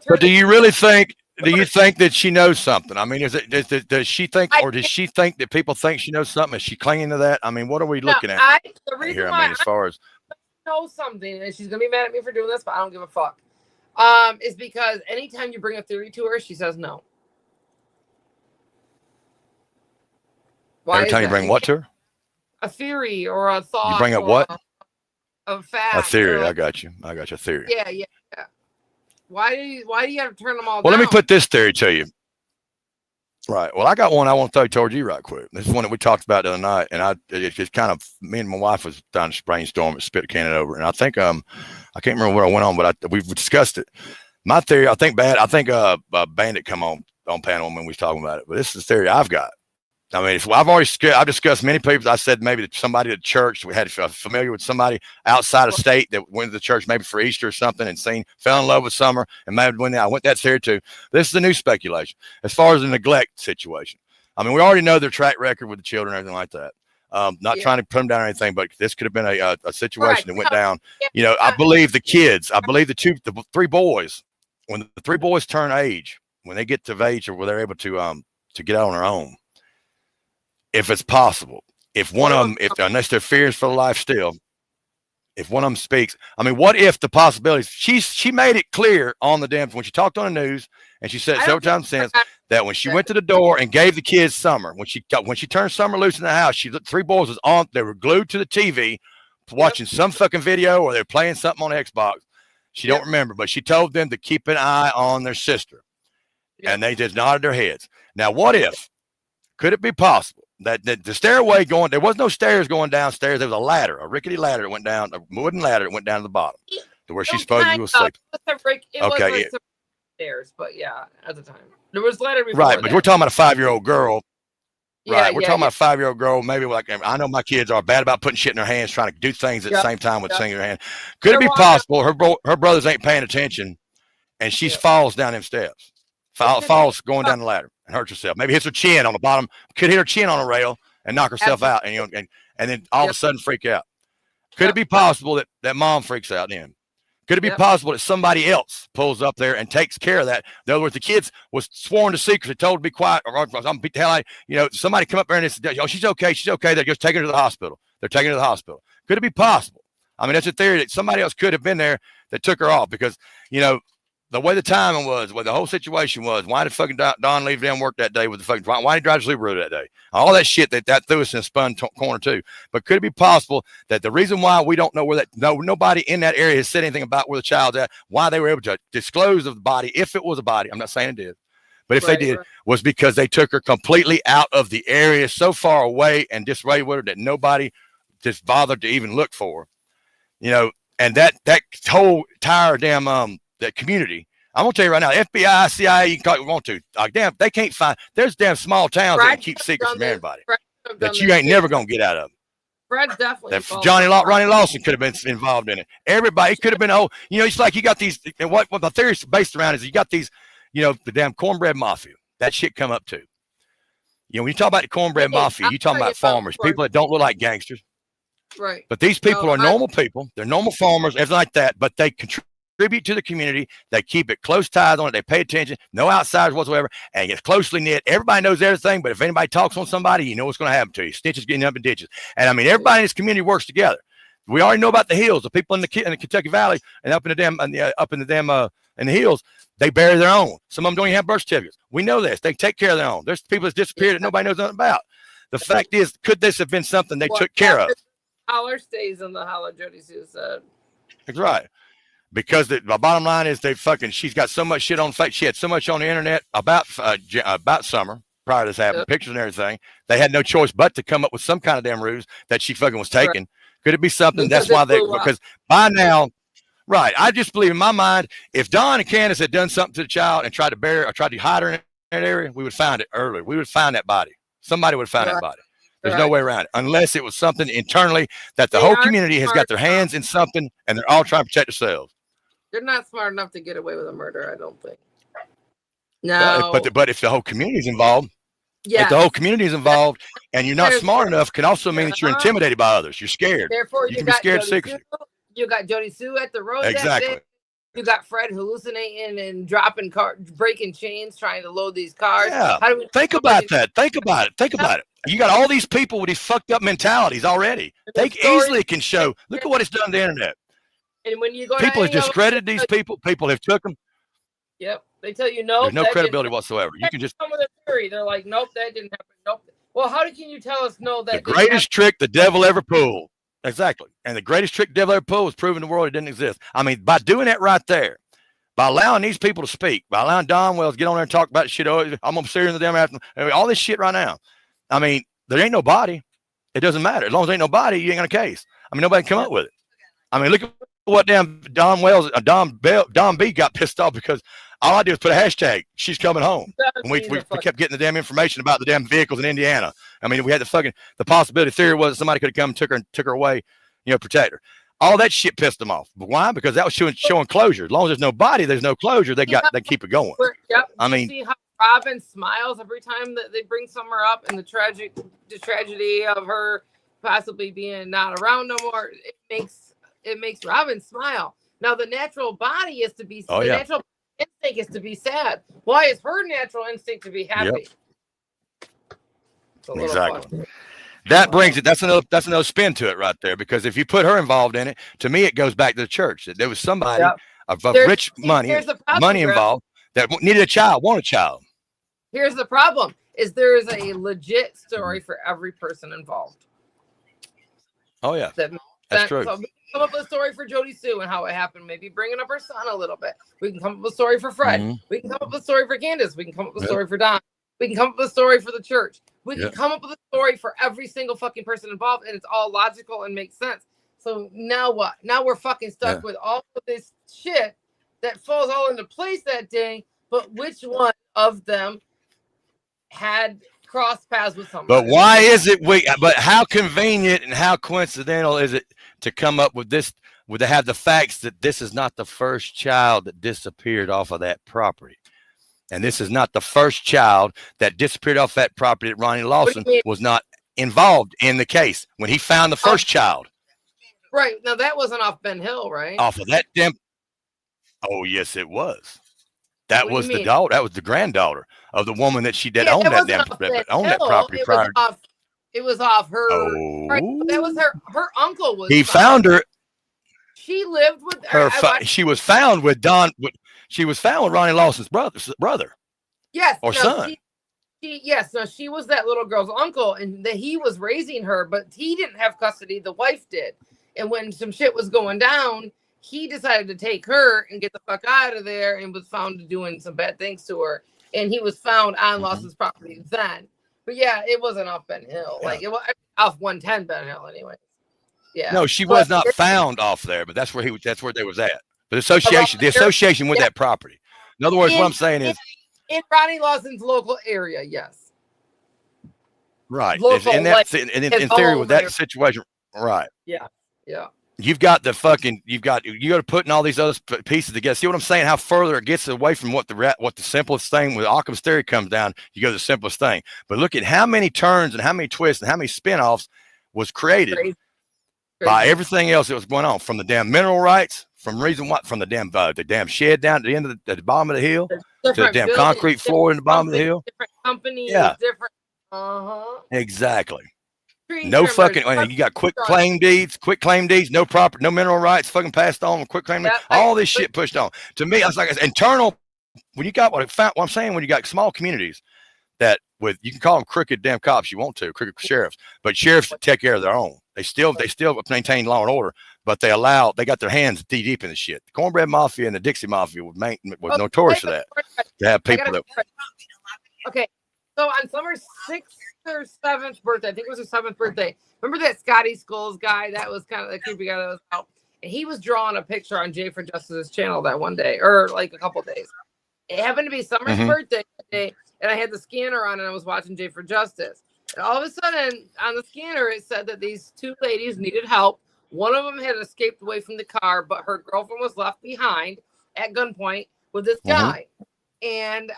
But do you really think? Do you think that she knows something? Does she think, or does she think that people think she knows something? Is she clinging to that? What are we looking at?
The reason why as far as know something, and she's gonna be mad at me for doing this, but I don't give a fuck. Is because anytime you bring a theory to her, she says no. Why
Every
is
time you
that?
bring what to her?
A theory or a thought.
You bring up
or
what?
A fact.
A theory.
Like,
I got you. I got your theory.
yeah. Why do you have to turn them all
Well,
down?
let me put this theory to you. Right. Well, I got one I want to throw towards you right quick. This is one that we talked about the other night, and it's just kind of me and my wife was down to brainstorm and spit a cannon over, and I think I can't remember where I went on, but we've discussed it. My theory, I think Bandit come on panel when we was talking about it, but this is the theory I've got. I mean, I've discussed many people. I said maybe that somebody at church, we had familiar with somebody outside of state that went to the church maybe for Easter or something and fell in love with Summer, and maybe when I went that theory too. This is a new speculation as far as the neglect situation. I mean, we already know their track record with the children and everything like that. Not trying to put them down or anything, but this could have been a situation that went down. You know, I believe the three boys, when the three boys turn age, when they get to age or where they're able to get out on their own. If it's possible, if one of them, unless they're fears for life still, if one of them speaks, I mean, what if the possibilities? She made it clear on the damn when she talked on the news, and she said several times since that when she went to the door and gave the kids Summer, when she turned Summer loose in the house, three boys was on. They were glued to the TV, watching some fucking video or they're playing something on Xbox. She don't remember, but she told them to keep an eye on their sister, and they just nodded their heads. Now, what if? Could it be possible that the stairway there was no stairs going downstairs. There was a ladder, a rickety ladder that went down, a wooden ladder that went down to the bottom to where she's supposed to be asleep.
Okay. Stairs, but yeah, at the time. There was ladder before.
Right, but we're talking about a 5-year-old girl.
Yeah,
right, we're talking about a 5-year-old girl. Maybe like I know my kids are bad about putting shit in their hands, trying to do things at the same time with singing their hand. Could it be possible her brothers ain't paying attention, and she falls down them steps, falls going down the ladder and hurts herself? Maybe hits her chin on the bottom. Could hit her chin on a rail and knock herself out, and then all of a sudden freak out. Could it be possible that mom freaks out then? Could it be possible that somebody else pulls up there and takes care of that? In other words, the kids was sworn to secrecy, told to be quiet, or I'm beat the hell out. Somebody come up there and said, "Oh, she's okay. They're just taking her to the hospital. Could it be possible? I mean, that's a theory that somebody else could have been there that took her off because, the way the timing was, where the whole situation was, why did fucking Don leave damn work that day with the fucking, why did he drive the Subaru that day? All that shit that threw us in a spun corner too. But could it be possible that the reason why we don't know where nobody in that area has said anything about where the child's at, why they were able to disclose of the body, if it was a body, I'm not saying it did, but if they did, was because they took her completely out of the area so far away and disarrayed with her that nobody just bothered to even look for her. And that whole entire damn, that community. I'm gonna tell you right now, FBI, CIA, you can call it you want to. Damn, they can't find. There's damn small towns that can keep secrets from everybody that you ain't never gonna get out of them.
Fred's definitely.
Ronnie Lawson could have been involved in it. Everybody could have been. It's like you got these. And what the theory is based around is you got these. The damn cornbread mafia. That shit come up too. When you talk about the cornbread mafia, you talking about farmers, people that don't look like gangsters.
Right.
But these people are normal people. They're normal farmers, everything like that. But they contribute to the community. They keep it close ties on it. They pay attention. No outsiders whatsoever. And it's closely knit. Everybody knows everything. But if anybody talks on somebody, you know what's going to happen to you. Stitches getting up in ditches. And I mean, everybody in this community works together. We already know about the hills. The people in the Kentucky Valley and up in the hills, they bury their own. Some of them don't even have birth certificates. We know this. They take care of their own. There's people that's disappeared that nobody knows nothing about. The fact is, could this have been something they took care of?
Holler stays in the holler, Jody Sue said.
That's right. Because the bottom line is she's got so much shit on fake. She had so much on the internet about Summer prior to this happening, pictures and everything. They had no choice but to come up with some kind of damn ruse that she fucking was taking. Right. Could it be something? That's why because by now, right. I just believe in my mind, if Don and Candace had done something to the child and tried to bury her or tried to hide her in that area, we would find it earlier. We would find that body. Somebody would find that body. There's no way around it, unless it was something internally that the whole community has got their hands in something and they're all trying to protect themselves.
They're not smart enough to get away with a murder, I don't think. No.
But if the whole community is involved, if the whole community is involved and you're not smart enough, can also mean that you're intimidated by others. You're scared.
Therefore,
you can be scared of secrecy.
You got Jody Sue at the road.
Exactly.
You got Fred hallucinating and dropping breaking chains, trying to load these cars.
Yeah. Think about that. Think about it. You got all these people with these fucked up mentalities already. They easily can show. Look at what it's done to the internet.
And when you go,
people have discredited these people. People have took them.
Yep, they tell you no.
There's no credibility whatsoever. You can just
come with a theory. They're like, nope, that didn't happen. Nope. Well, how can you tell us no that
the greatest trick the devil ever pulled? Exactly. And the greatest trick the devil ever pulled was proving the world it didn't exist. I mean, by doing that right there, by allowing these people to speak, by allowing Don Wells to get on there and talk about shit. Oh, I'm going to sit in the damn afternoon. All this shit right now. I mean, there ain't nobody. It doesn't matter. As long as there ain't nobody, you ain't got a case. I mean, nobody can come up with it. I mean, look at what damn Don Wells, Don B got pissed off because all I did was put a hashtag, she's coming home. And we kept getting the damn information about the damn vehicles in Indiana. I mean, we had the possibility theory was that somebody could have come and took her away, protect her. All that shit pissed them off. But why? Because that was showing closure. As long as there's no body, there's no closure. They keep it going.
Yep.
I mean,
see how Robin smiles every time that they bring somewhere up, and the tragedy of her possibly being not around no more. It makes Robin smile. Now the natural body is to be. Natural instinct is to be sad. Why is her natural instinct to be happy?
Yep. Exactly. Fun. That brings it. That's another spin to it right there. Because if you put her involved in it, to me, it goes back to the church. That there was somebody of rich money involved that needed a child, wanted a child.
Here's the problem: is there is a legit story for every person involved.
Oh yeah, that's true.
So we can come up with a story for Jody Sue and how it happened. Maybe bringing up her son a little bit. We can come up with a story for Fred. Mm-hmm. We can come up with a story for Candace. We can come up with a story for Don. We can come up with a story for the church. We can come up with a story for every single fucking person involved, and it's all logical and makes sense. So now what? Now we're fucking stuck with all of this shit that falls all into place that day. But which one of them had crossed paths with somebody?
But why is it but how convenient and how coincidental is it to come up with this, to have the facts that this is not the first child that disappeared off of that property? And this is not the first child that disappeared off that property that Ronnie Lawson was not involved in the case when he found the first child.
Right. Now, that wasn't off Ben Hill, right?
Off of that damn. Oh, yes, it was. That was the daughter. That was the granddaughter of the woman that owned that damn property prior.
It was off her. Oh. Right, that was her uncle was.
He found her.
She lived with
her. She was found with Don. She was found with Ronnie Lawson's brother.
Yes.
Or son.
She was that little girl's uncle, and he was raising her, but he didn't have custody. The wife did. And when some shit was going down, he decided to take her and get the fuck out of there, and was found doing some bad things to her. And he was found on Lawson's property then. But yeah, it wasn't off Ben Hill. Yeah. Like it was off 110 Ben Hill anyway. Yeah.
No, she was not found off there, but that's where they was at. The association with that property. In other words, what I'm saying is
in Ronnie Lawson's local area, yes.
Right. In theory with that situation, right.
Yeah. Yeah.
You got to put in all these other pieces together. See what I'm saying? How further it gets away from what the simplest thing with Occam's theory comes down, you go to the simplest thing. But look at how many turns and how many twists and how many spinoffs was created by everything else that was going on, from the damn mineral rights, from the damn shed down at the end of the bottom of the hill, to the damn concrete floor in the bottom of the hill.
Different companies, different.
Exactly. No fucking. You got quick claim deeds, no mineral rights, fucking passed on, quick claim deeds, all this shit pushed on. To me, I was like, it's internal. When you got what I'm saying, when you got small communities that you can call them crooked damn cops you want to, crooked sheriffs, but sheriffs take care of their own. They still maintain law and order, but they got their hands deep in the shit. The Cornbread Mafia and the Dixie Mafia was notorious for that. To have people that.
Okay, so on Summer's 6th or 7th birthday, I think it was her 7th birthday. Remember that Scotty Skulls guy? That was kind of the creepy guy that was out. And he was drawing a picture on Jay for Justice's channel that one day, or like a couple days. It happened to be Summer's birthday that day, and I had the scanner on and I was watching Jay for Justice. And all of a sudden, on the scanner, it said that these two ladies needed help. One of them had escaped away from the car, but her girlfriend was left behind at gunpoint with this guy. And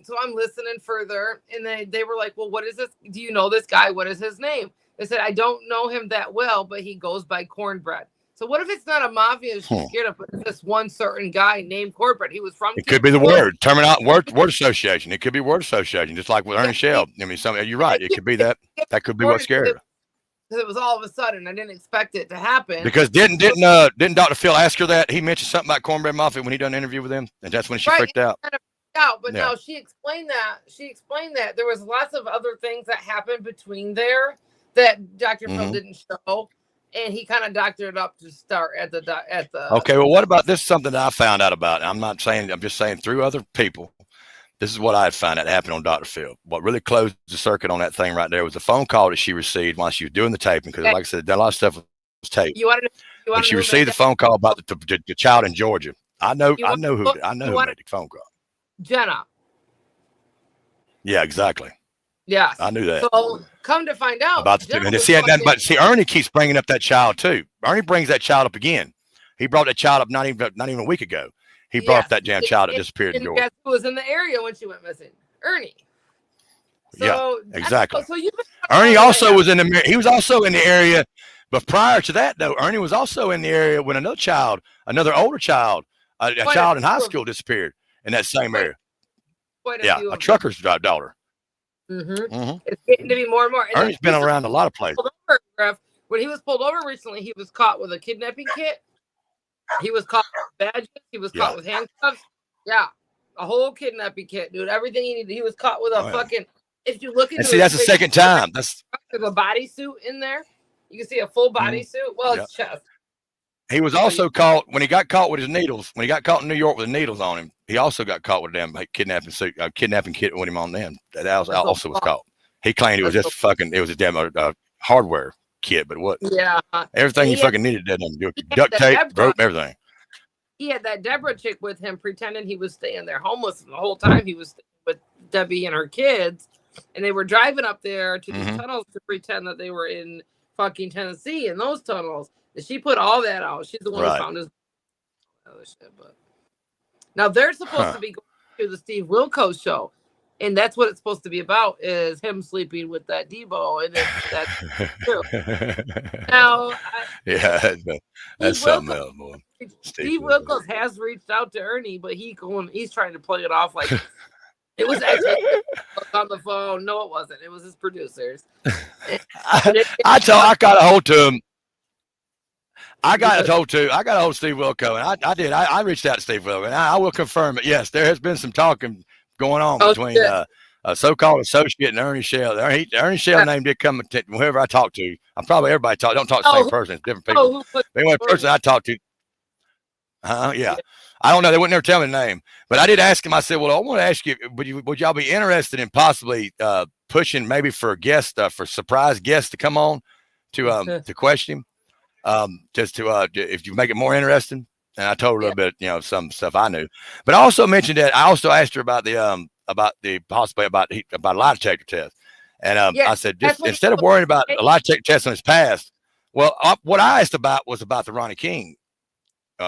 so I'm listening further, and they were like, well, what is this? Do you know this guy? What is his name? They said, I don't know him that well, but he goes by Cornbread. So what if it's not a mafia she's scared of, but this one certain guy named Cornbread? He was from.
It could be the word association. It could be word association, just like with Ernie Shell. I mean, you're right. It could be that. That could be what scared her.
Because it was all of a sudden. I didn't expect it to happen.
Because didn't Dr. Phil ask her that? He mentioned something about Cornbread Mafia when he done an interview with him, and that's when she freaked out.
Yeah, but
Yeah.
no, she explained that. She explained that there was lots of other things that happened between there that Dr. Phil
Mhm.
didn't show, and he kind of doctored it up to start at the
Okay, well, what about this? Something that I found out about. I'm not saying. I'm just saying through other people. This is what I found out happened on Dr. Phil. What really closed the circuit on that thing right there was a phone call that she received while she was doing the taping. Because,
Okay.
like I said, a lot of stuff was taped.
You want to?
But she received the phone call about the child in Georgia. I know who made the phone call.
Jenna.
Yeah, exactly.
Yes.
I knew that.
So come to find out
About the Ernie keeps bringing up that child too. Ernie brings that child up again. He brought that child up not even a week ago. He brought up that damn child that disappeared in Georgia.
Guess who was in the area when she went missing? Ernie.
So, yeah, exactly.
So
Ernie also was in the. He was also in the area, but prior to that, though, Ernie was also in the area when another older child, a child in high school disappeared in that same area. Yeah, a trucker's daughter.
Mm-hmm. It's getting to be more and more. And
Ernie's been around a lot of places.
When he was pulled over recently, he was caught with a kidnapping kit. He was caught with badges. He was caught with handcuffs. Yeah, a whole kidnapping kit, dude. Everything he needed. He was caught with a fucking. If you look into
that's the second time. There's
a bodysuit in there. You can see a full bodysuit. Well, it's chest.
He was also caught when he got caught with his needles. When he got caught in New York with the needles on him, he also got caught with them kidnapping kit with him on them. That also was caught. He claimed it was just fucking. It was a damn hardware kit, but what?
Yeah,
everything he fucking needed to do. Duct tape, rope, everything.
He had that Deborah chick with him, pretending he was staying there homeless, and the whole time he was staying with Debbie and her kids, and they were driving up there to these tunnels to pretend that they were in fucking Tennessee in those tunnels. And she put all that out. She's the one who found his other shit. But now they're supposed to be going to the Steve Wilkos show, and that's what it's supposed to be about: is him sleeping with that Debo, and that's true. Now,
that's something else, boy.
Steve Wilkos has reached out to Ernie, but he's trying to play it off like it was actually on the phone. No, it wasn't. It was his producers.
I got a hold to him. I got a hold of Steve Wilco, and I did. I reached out to Steve Wilco, and I will confirm it. Yes, there has been some talking going on between a so-called associate and Ernie Shell. Ernie Shell name did come to whoever I talked to. I'm probably everybody don't talk to the same person. It's different people. But anyway, the person I talked to. Yeah. I don't know. They wouldn't never tell me the name, but I did ask him. I said, "Well, I want to ask you, would y'all be interested in possibly pushing maybe for a guest, for surprise guests to come on to question him?" Just to if you make it more interesting. And I told her a little bit, some stuff I knew, but I also mentioned that I also asked her about possibly about a lie detector test, and I said just instead of worrying about a lie detector test on his past, well, what I asked about was about the Ronnie King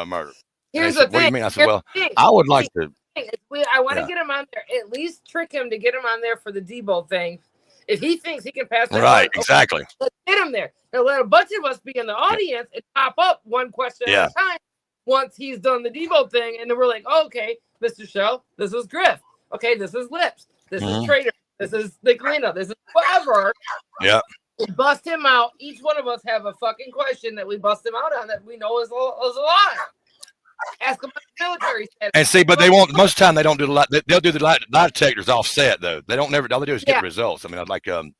murder.
Here's the thing.
What do you mean? I said, well, I would like to.
I want to get him on there, at least trick him to get him on there for the Debo thing. If he thinks he can pass that
right, exactly.
Let's get him there. And let a bunch of us be in the audience and pop up one question at a time once he's done the Debo thing. And then we're like, oh, okay, Mr. Shell, this is Griff. Okay, this is Lips. This is Trader. This is Nicolina. This is whatever.
Yeah.
And bust him out. Each one of us have a fucking question that we bust him out on that we know is a lie. Ask them about the military status.
And see, but they won't. Most of the time, they don't do the lie. They'll do the lie detectors offset though. They don't never. All they do is get the results. I mean, like you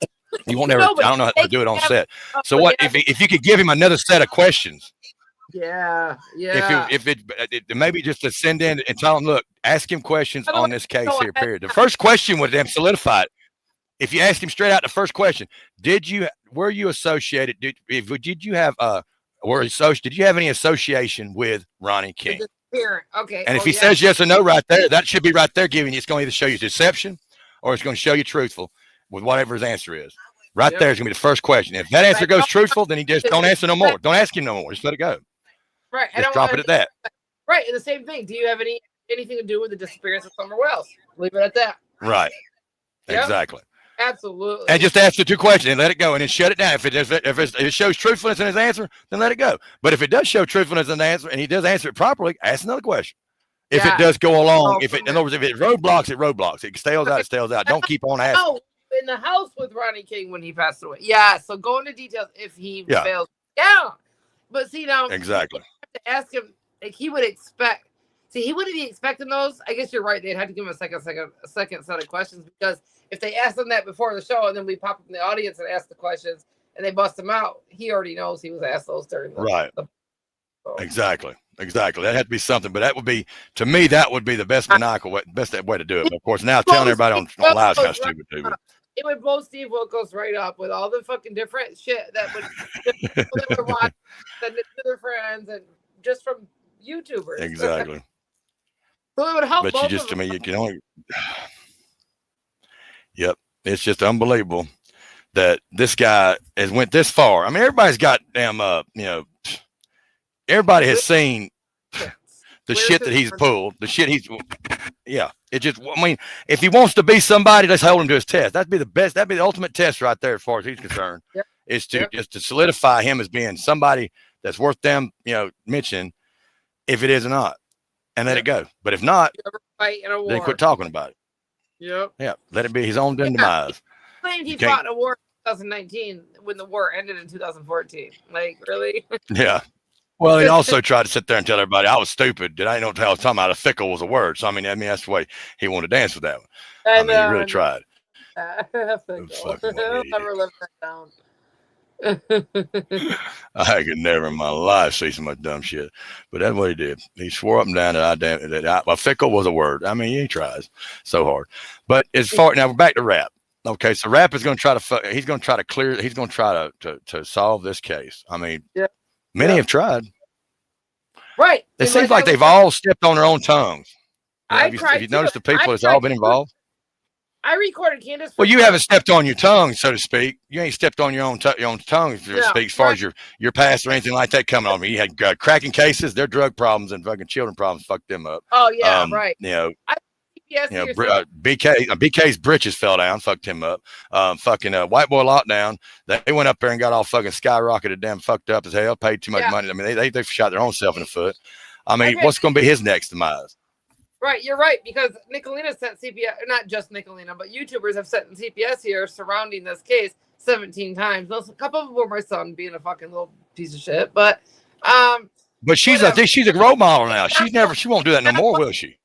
won't never. I don't know how to do it on set. So what if you could give him another set of questions?
Yeah.
If it maybe just to send in and tell him, look, ask him questions on this case here. Period. The first question would then solidify it. If you ask him straight out the first question, were you associated? Did you have did you have any association with Ronnie King?
Okay.
And if he says yes or no right there, that should be right there giving you, it's going to either show you deception or it's going to show you truthful with whatever his answer is. Right there is going to be the first question. If that answer goes truthful, then he just don't answer no more. Don't ask him no more. Just let it go.
Right.
Just drop it at that.
Right. And the same thing. Do you have anything to do with the disappearance of Summer Wells? Leave it at that.
Right. Yep. Exactly.
Absolutely.
And just ask the two questions and let it go and then shut it down. If it shows truthfulness in his answer, then let it go. But if it does show truthfulness in the answer and he does answer it properly, ask another question. If it does go along, in other words, if it roadblocks, it roadblocks. It stales out, it stales out. Don't keep on asking.
In the house with Ronnie King when he passed away. Yeah. So go into details if he fails. Yeah. But see now,
exactly.
To ask him, like he would expect. See, he wouldn't be expecting those. I guess you're right. They'd have to give him a second set of questions, because if they asked him that before the show and then we pop up in the audience and ask the questions and they bust him out, he already knows he was asked those during the
right.
So.
Exactly. That had to be something, but that would be, to me, that would be the best maniacal way, best way to do it. But of course, now telling everybody on live is kind of stupid too. But.
It would blow Steve Wilkos right up with all the fucking different shit that would people that would watch, send it to their friends, and just from YouTubers.
Exactly.
So it would help.
But you just, to me, you can only. Yep, it's just unbelievable that this guy has went this far. I mean, everybody's got damn, everybody has seen the shit that he's pulled, the shit he's. Yeah, it just. I mean, if he wants to be somebody, let's hold him to his test. That'd be the best. That'd be the ultimate test right there, as far as he's concerned.
Yep.
Is to just to solidify him as being somebody that's worth them, mentioning, if it is or not, and let it go. But if not, then quit talking about it.
Yep.
Yeah, let it be his own demise.
Claimed he fought in a war in 2019 when the war ended in 2014. Like, really?
Yeah. Well, he also tried to sit there and tell everybody I was stupid. That I didn't know what the hell I was talking about. A fickle was a word. So I mean, that's the way he wanted to dance with that one. I mean, he really tried.
I'll never live that down.
I could never in my life see so much dumb shit, but that's what he did. He swore up and down that a fickle was a word. I mean, he tries so hard. But as far now, we're back to rap. Okay, so rap is going to try to. He's going to try to clear. He's going to try to solve this case. I mean, many have tried.
Right.
It seems like they've all stepped on their own tongues. Have you noticed the people that's all been involved?
I recorded Candace.
Well, you haven't stepped on your tongue, so to speak. You ain't stepped on your own tongue, so to speak, as far as your past or anything like that coming on me. You had cracking cases, their drug problems and fucking children problems fucked them up.
Oh yeah, right.
BK's britches fell down, fucked him up. Fucking white boy lockdown. They went up there and got all fucking skyrocketed, damn fucked up as hell, paid too much money. I mean, they shot their own self in the foot. I mean, what's going to be his next demise?
Right, you're right, because Nicolina sent CPS, not just Nicolina, but YouTubers have sent CPS here surrounding this case 17 times. A couple of them were my son being a fucking little piece of shit, but
she's a role model now. She won't do that no more, will she?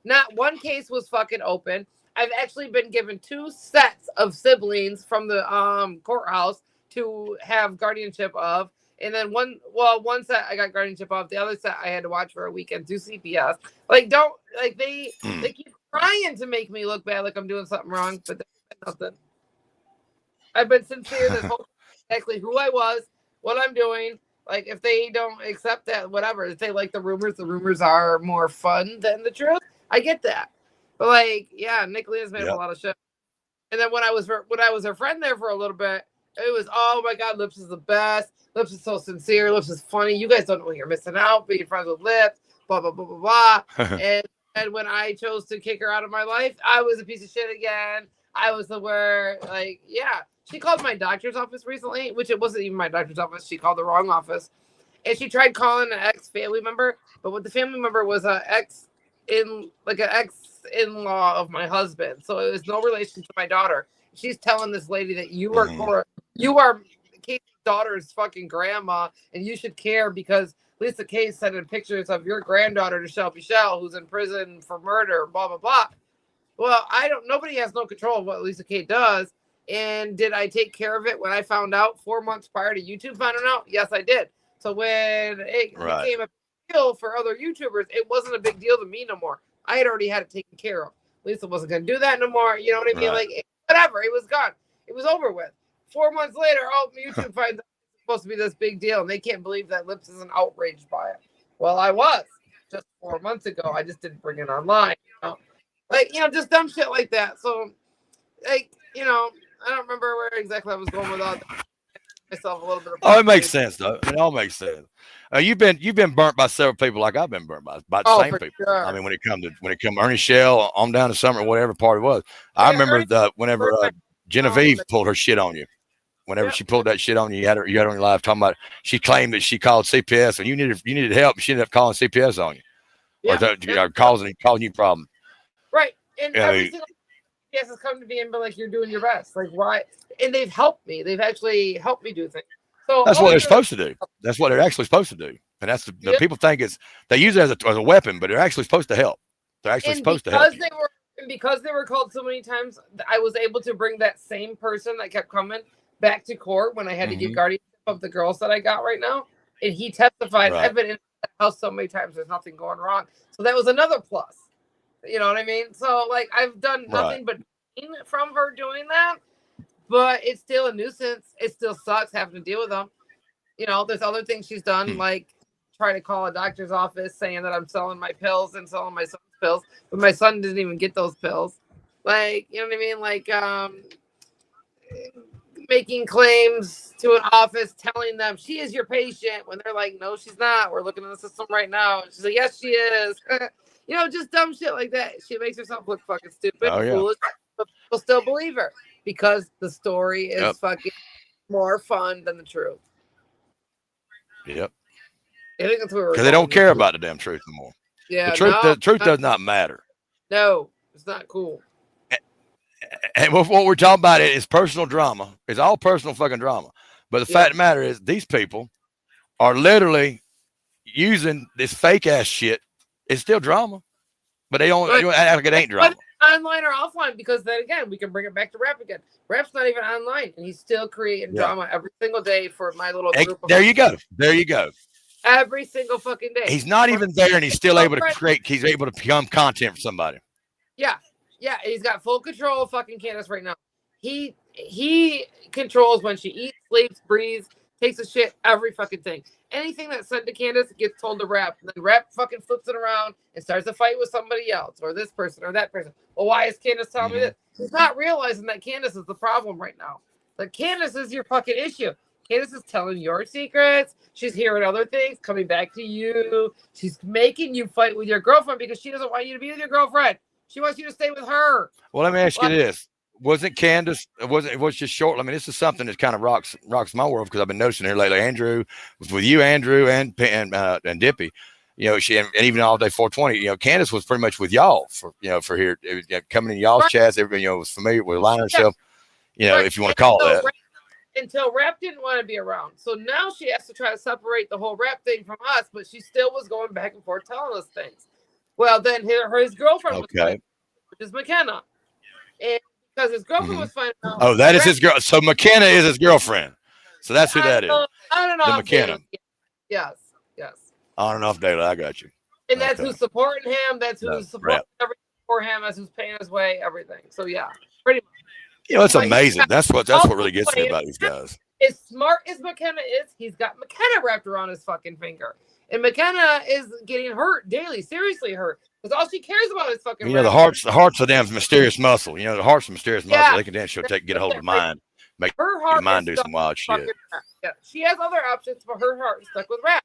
Not one case was fucking open. I've actually been given 2 sets of siblings from the courthouse to have guardianship of. And then one set I got guardianship of. The other set I had to watch for a weekend through CPS. Like, they keep trying to make me look bad, like I'm doing something wrong, but there's nothing. I've been sincere this whole exactly who I was, what I'm doing. Like, if they don't accept that, whatever. If they like the rumors are more fun than the truth. I get that. But like, yeah, Nicolina's made up a lot of shit. And then when I was her friend there for a little bit, it was, oh my God, Lips is the best. Lips is so sincere. Lips is funny. You guys don't know what you're missing out. Being friends with Lips, blah, blah, blah, blah, blah. and when I chose to kick her out of my life, I was a piece of shit again. I was she called my doctor's office recently, which it wasn't even my doctor's office. She called the wrong office. And she tried calling an ex-family member. But what the family member was an ex-in-law of my husband. So it was no relation to my daughter. She's telling this lady that you are Casey's daughter's fucking grandma, and you should care because Lisa Case sending pictures of your granddaughter to Shelby Shell, who's in prison for murder, blah, blah, blah. Well, nobody has no control of what Lisa Kate does. And did I take care of it when I found out 4 months prior to YouTube finding out? Yes, I did. So when it became a big deal for other YouTubers, it wasn't a big deal to me no more. I had already had it taken care of. Lisa wasn't going to do that no more. You know what I mean? Like, whatever. It was gone. It was over with. 4 months later, YouTube finds out it's supposed to be this big deal, and they can't believe that Lips isn't outraged by it. Well, I was just 4 months ago. I just didn't bring it online. Just dumb shit like that. So, I don't remember where exactly I was going with all that. Myself a little bit.
It makes sense though. It all makes sense. You've been burnt by several people, like I've been burnt by the same people.
Sure.
I mean, when it come Ernie Shell on down to Summer, whatever part it was. I remember whenever Genevieve pulled her shit on you. Whenever she pulled that shit on you, you had her on your live talking about. She claimed that she called CPS and you needed help. She ended up calling CPS on you, or causing you problems.
Right, and every single CPS has come to me and been like, "You're doing your best." Like, why? And they've helped me. They've actually helped me do things. So
that's what they're supposed to do. That's what they're actually supposed to do. And that's the people think they use it as a weapon, but they're actually supposed to help. They're actually supposed to help.
Because they were called so many times, I was able to bring that same person that kept coming back to court when I had to give guardianship of the girls that I got right now. And he testified, I've been in the house so many times, there's nothing going wrong. So that was another plus. You know what I mean? So, like, I've done nothing but gain from her doing that. But it's still a nuisance. It still sucks having to deal with them. You know, there's other things she's done, like try to call a doctor's office saying that I'm selling my pills and selling my son's pills, but my son didn't even get those pills. Like, you know what I mean? Like, making claims to an office, telling them she is your patient when they're like, no, she's not. We're looking in the system right now. And she's like, yes, she is. You know, just dumb shit like that. She makes herself look fucking stupid, foolish, but people still believe her because the story is fucking more fun than the truth.
Yep.
I think that's where
because they don't care about the damn truth anymore.
Yeah,
the truth does not matter.
No, it's not cool.
And what we're talking about is personal drama. It's all personal fucking drama. But the fact of the matter is, these people are literally using this fake ass shit. It's still drama, but they don't act like it ain't drama.
Online or offline, because then again, we can bring it back to Rap again. Rap's not even online, and he's still creating drama every single day for my little group.
There you go. There you go.
Every single fucking day.
He's not even there, and he's still able to create. He's able to become content for somebody.
Yeah, yeah. He's got full control of fucking Candace right now. He controls when she eats, sleeps, breathes, takes a shit, every fucking thing. Anything that's said to Candace gets told to Rap. And then Rap fucking flips it around and starts a fight with somebody else, or this person, or that person. Well, why is Candace telling me this? He's not realizing that Candace is the problem right now. Like, Candace is your fucking issue. Candace is telling your secrets. She's hearing other things, coming back to you. She's making you fight with your girlfriend because she doesn't want you to be with your girlfriend. She wants you to stay with her.
Well, let me ask you this. Wasn't Candace, it was just short. I mean, this is something that kind of rocks my world, because I've been noticing here lately. Andrew, with you, Andrew, and Dippy, you know, she, and even all day 420, you know, Candace was pretty much with y'all for here, coming in y'all's chats. Everybody, you know, was familiar with lining herself, you know, if you want to call it that.
Until Rap didn't want to be around. So now she has to try to separate the whole Rap thing from us, but she still was going back and forth telling us things. Well, then his girlfriend was finding out, which is McKenna. And because his girlfriend was finding out.
Oh, that is his girl. So McKenna is his girlfriend. So that's who that is.
I don't know.
The McKenna.
Yes.
On and off daily. I got you.
And that's who's supporting him. That's who's supporting everything for him. That's who's paying his way, everything. So yeah, pretty much.
You know, it's amazing. That's what really gets me about these guys.
As smart as McKenna is, he's got McKenna wrapped around his fucking finger. And McKenna is getting hurt daily, seriously hurt. Because all she cares about is fucking.
You know, the heart's a damn mysterious muscle. You know, the heart's a mysterious muscle. They can damn sure get a hold of the mind. Make
her heart
mind do some wild shit.
Yeah. She has other options, but her heart is stuck with Rap.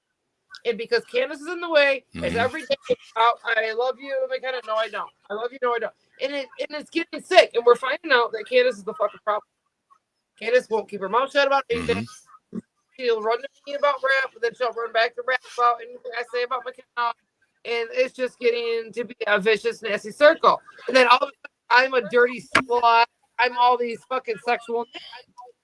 And because Candace is in the way, it's every day, I love you, McKenna. No, I don't. I love you. No, I don't. And it's getting sick. And we're finding out that Candace is the fucking problem. Candace won't keep her mouth shut about anything. She'll run to me about Rap, but then she'll run back to Rap about anything I say about McKenna. And it's just getting to be a vicious, nasty circle. And then all of a sudden, I'm a dirty slut. I'm all these fucking sexual.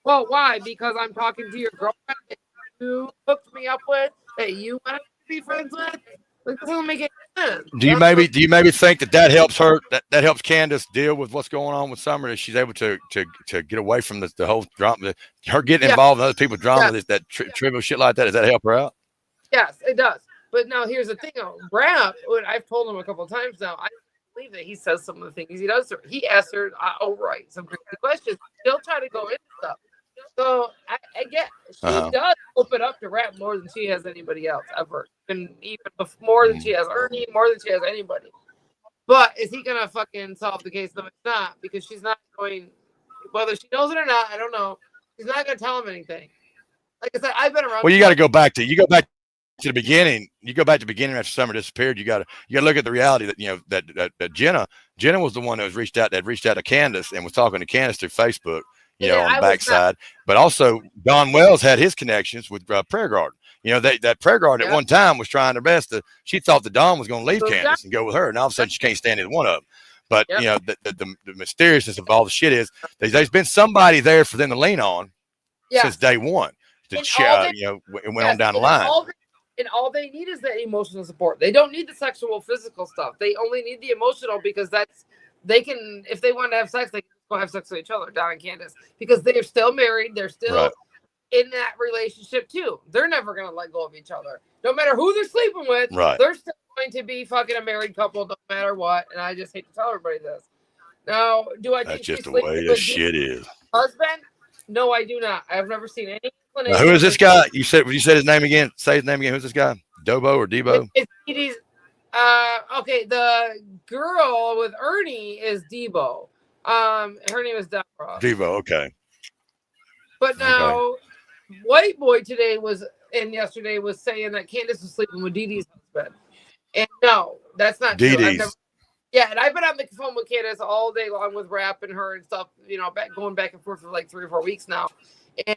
Well, why? Because I'm talking to your girlfriend that you hooked me up with, that you wanted to be friends with. Like, this doesn't make any sense.
Do you maybe think that helps her? That helps Candace deal with what's going on with Summer? That she's able to get away from the whole drama, her getting involved in other people's drama, that trivial shit like that. Does that help her out?
Yes, it does. But now here's the thing: Rap. I've told him a couple of times now. I believe that he says some of the things he does. He asks her outright some crazy questions. He'll try to go into stuff. So I get she does open up to Rap more than she has anybody else ever, and even more than she has Ernie, more than she has anybody. But is he gonna fucking solve the case? No, it's not, because she's not going. Whether she knows it or not, I don't know. She's not gonna tell him anything. Like I said, I've been around.
Well, you got to go back to the beginning. You go back to the beginning after Summer disappeared. You got to look at the reality that, you know, that Jenna was the one that was reached out to Candace and was talking to Candace through Facebook. You know, on the backside, but also Don Wells had his connections with Prayer Garden. You know, that Prayer Garden at one time was trying their best to. She thought that Don was going to leave Candace and go with her, and all of a sudden she can't stand either one of them. But you know, the mysteriousness of all the shit is there's been somebody there for them to lean on since day one. You know, it went on down the line.
And all they need is that emotional support. They don't need the sexual, physical stuff. They only need the emotional because they can, if they want to have sex, they can go have sex with each other, Don and Candace, because they're still married. They're still in that relationship too. They're never going to let go of each other. No matter who they're sleeping with, they're still going to be fucking a married couple no matter what. And I just hate to tell everybody this. Now, do I think
That's just
she's
the
sleeping
way
with
this shit is.
husband? No, I do not. I've never seen any
Now, who is this guy? You said his name again. Say his name again. Who's this guy? Dobo or Debo?
It's okay, the girl with Ernie is Debo. Her name is Deborah.
Debo, okay.
But now, White Boy today yesterday was saying that Candace was sleeping with Dee Dee's husband. And no, that's not true. And I've been on the phone with Candace all day long with Rap and her and stuff, going back and forth for like 3 or 4 weeks now.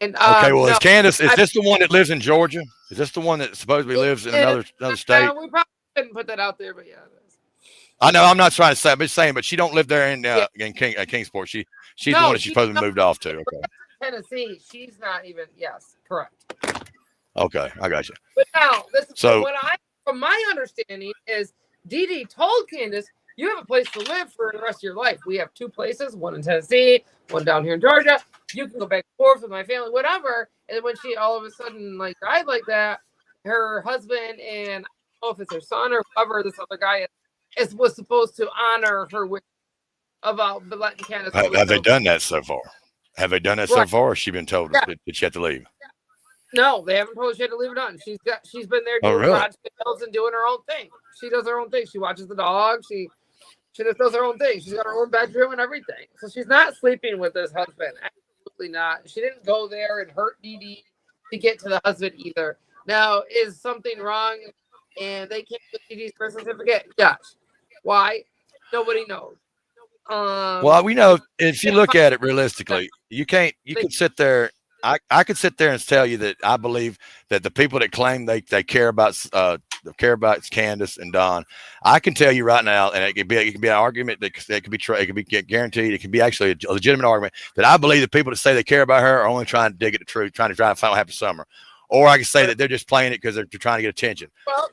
And
is Candace, is this the one that lives in Georgia? Is this the one that supposedly lives in another state?
We probably couldn't put that out there, but yeah, it is.
I know, I'm not trying to say, I'm just saying, but she don't live there in Kingsport. She's the one that she's supposed to moved off to. Okay.
Tennessee. She's not even. Yes, correct.
Okay, I got you.
But now, from my understanding is Dee Dee told Candace, you have a place to live for the rest of your life. We have 2 places, one in Tennessee, one down here in Georgia. You can go back and forth with my family, whatever. And when she all of a sudden died like that, her husband and I don't know if it's her son or whoever this other guy was supposed to honor her wish about letting Candace.
Have they done that so far? Have they done that so far? Or has she been told that she had to leave?
No, they haven't told her she had to leave it on. She's been there doing garage sales and doing her own thing. She does her own thing. She watches the dog. She just does her own thing. She's got her own bedroom and everything. So she's not sleeping with this husband. Absolutely not. She didn't go there and hurt Dee Dee to get to the husband either. Now, is something wrong and they can't get Dee Dee's birth certificate? Yes. Why? Nobody knows.
Well, we know if you look at it realistically, you could sit there. I could sit there and tell you that I believe that the people that claim they care about Candace and Don, I can tell you right now, and it could be an argument that could be true. It could be guaranteed. It can be actually a legitimate argument that I believe the people that say they care about her are only trying to dig at the truth, trying to find out what happened summer. Or I can say that they're just playing it because they're trying to get attention.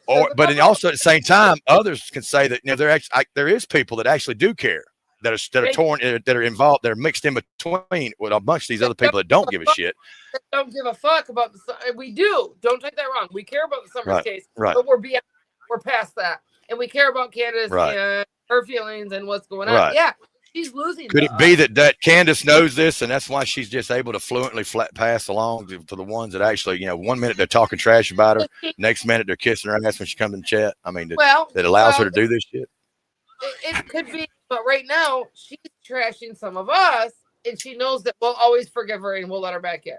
But then also at the same time, others can say that there is people that actually do care, that are torn, that are involved, that are mixed in between with a bunch of these other people that don't give a shit.
Don't give a fuck about we do. Don't take that wrong. We care about the Summers case, but we're past that, and we care about Candace and her feelings and what's going on. Yeah, she's losing.
Could it be that Candace knows this, and that's why she's just able to fluently pass along to the ones that actually, 1 minute they're talking trash about her, next minute they're kissing her ass when she comes in chat. I mean, that allows her to do this shit.
It could be, but right now she's trashing some of us, and she knows that we'll always forgive her and we'll let her back in.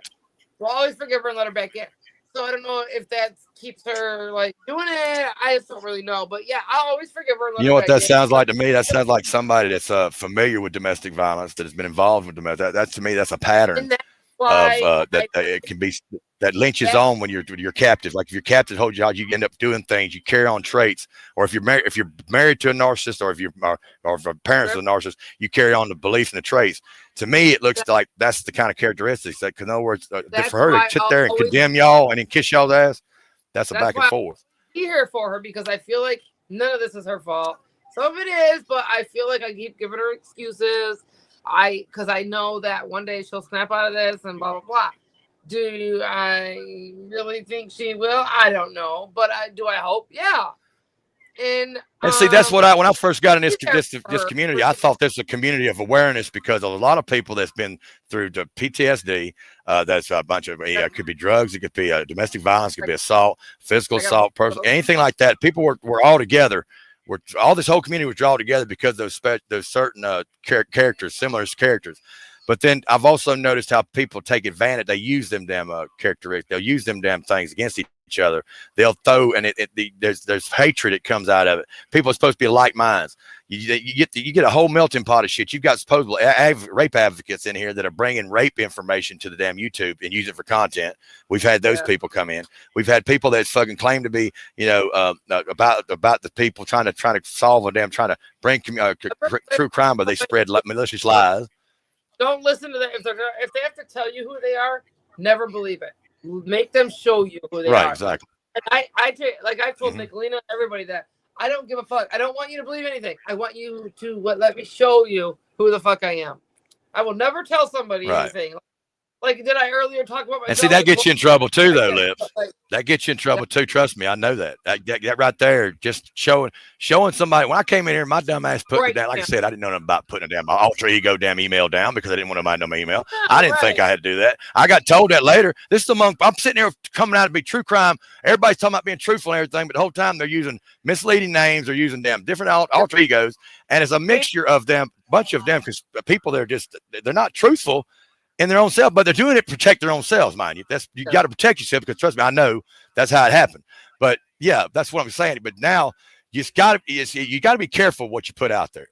We'll always forgive her and let her back in. So I don't know if that keeps her doing it. I just don't really know. But yeah, I'll always forgive her. And let
you know
her
what
back
that sounds like to me? That sounds like somebody that's familiar with domestic violence, that has been involved with domestic. That to me, that's a pattern it can be that lynches on when you're captive. Like if you're captive, hold you, you end up doing things. You carry on traits, or if you're married to a narcissist, or if parents of a narcissist, you carry on the beliefs and the traits. To me, it looks like that's the kind of characteristics that, in other words, for her to sit there and condemn y'all and then kiss y'all's ass, that's a back and forth.
I'm here for her because I feel like none of this is her fault. Some of it is, but I feel like I keep giving her excuses. Because I know that one day she'll snap out of this and blah, blah, blah. Do I really think she will? I don't know. But do I hope? Yeah. And
see, that's what when I first got in this community, I thought this was a community of awareness, because a lot of people that's been through the PTSD, that's a bunch of, it could be drugs, it could be domestic violence, it could be assault, physical assault, anything like that. People were all together. All this whole community was drawn together because those certain characters, similar characters. But then I've also noticed how people take advantage. They use them damn characteristics. They'll use them damn things against each other. They'll throw, and there's hatred that comes out of it. People are supposed to be like minds. You get a whole melting pot of shit. You've got supposedly rape advocates in here that are bringing rape information to the damn YouTube and use it for content. We've had those people come in. We've had people that fucking claim to be, about the people trying to solve a damn, trying to bring true crime, but they spread malicious lies.
Don't listen to that. If they have to tell you who they are, never believe it. Make them show you who they are.
Right, exactly.
And I've told Nicolina, everybody that I don't give a fuck. I don't want you to believe anything. I want you to let me show you who the fuck I am. I will never tell somebody anything. Like, did I earlier talk about my
And see, that gets you in trouble too, though, Lips. That gets you in trouble too. Trust me, I know that. That right there, just showing somebody. When I came in here, my dumb ass put it down. Like I said, I didn't know nothing about putting it down. My alter ego damn email down because I didn't want nobody to know my email. I didn't think I had to do that. I got told that later. This is I'm sitting here coming out to be true crime. Everybody's talking about being truthful and everything, but the whole time they're using misleading names. They're using damn different alter egos, and it's a mixture of them, bunch of them, because people they're not truthful in their own self, but they're doing it to protect their own selves, mind you. You got to protect yourself because trust me, I know that's how it happened. But yeah, that's what I'm saying. But now you got to be careful what you put out there.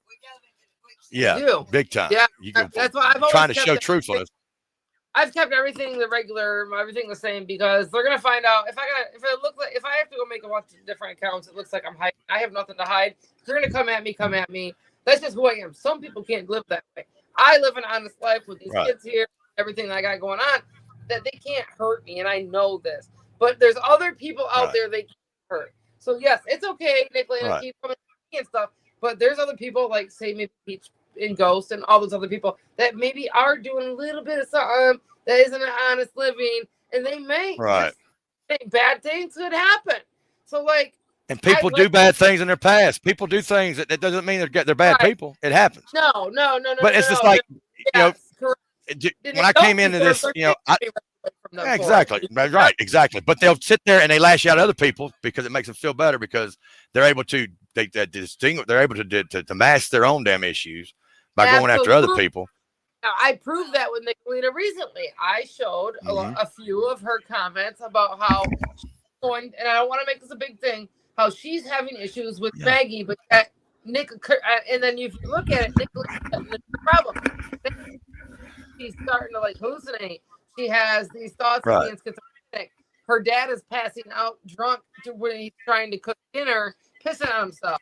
Yeah, big time.
Yeah, that's why I've always
trying to show truthfulness.
I've kept everything everything the same because they're gonna find out if I have to go make a bunch of different accounts, it looks like I'm hiding. I have nothing to hide. If they're gonna come at me. That's just who I am. Some people can't live that way. I live an honest life with these kids here, everything that I got going on, that they can't hurt me, and I know this. But there's other people out there they can't hurt. So yes, it's okay, Nicolina, keep coming and stuff. But there's other people like say maybe Peach and Ghost and all those other people that maybe are doing a little bit of something that isn't an honest living, and they may think bad things could happen. So like.
And people do bad things in their past. People do things that doesn't mean they're bad people. It happens.
No.
But it's just like, when I came into this, exactly. Right. Exactly. But they'll sit there and they lash out at other people because it makes them feel better because they're able to, they're able to mask their own damn issues by going after other people.
Now, I proved that with Nicolina recently. I showed a few of her comments about how she's going, and I don't want to make this a big thing, how she's having issues with Maggie, but Nick, and then if you look at it, Nicolina's the problem. She's starting to like hallucinate. She has these thoughts of being schizophrenic. Her dad is passing out drunk when he's trying to cook dinner, pissing on himself.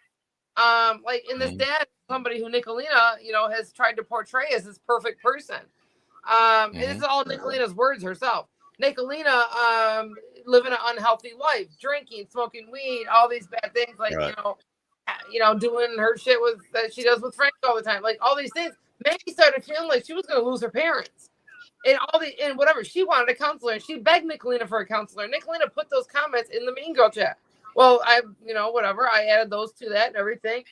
And this dad, somebody who Nicolina, has tried to portray as this perfect person. And this is all Nicolina's words herself. Nicolina living an unhealthy life, drinking, smoking weed, all these bad things, like doing her shit that she does with Frank all the time, like all these things. Maggie started feeling like she was going to lose her parents, and whatever. She wanted a counselor, and she begged Nicolina for a counselor. Nicolina put those comments in the Mean Girl chat. Well, whatever. I added those to that and everything.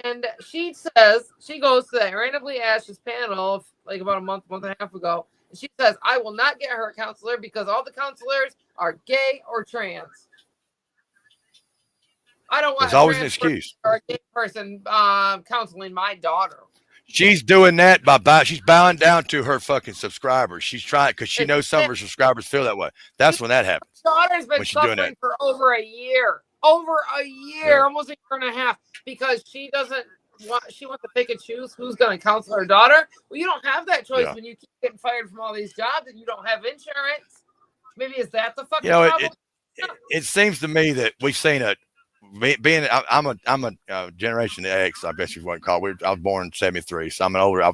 And she says she goes to that randomly Ash's panel like about a month and a half ago. She says, I will not get her a counselor because all the counselors are gay or trans. I don't want
There's always an excuse.
Or a gay person counseling my daughter.
She's doing that she's bowing down to her fucking subscribers. She's trying because she knows some of her subscribers feel that way. That's when that happens.
My daughter's been suffering for over a year, almost a year and a half, because she wants to pick and choose who's going to counsel her daughter. Well, you don't have that choice when you keep getting fired from all these jobs and you don't have insurance. Maybe is that the fucking problem?
It seems to me that we've seen I'm a Generation X, I guess you want to call it. I was born in '73, so I'm an older. I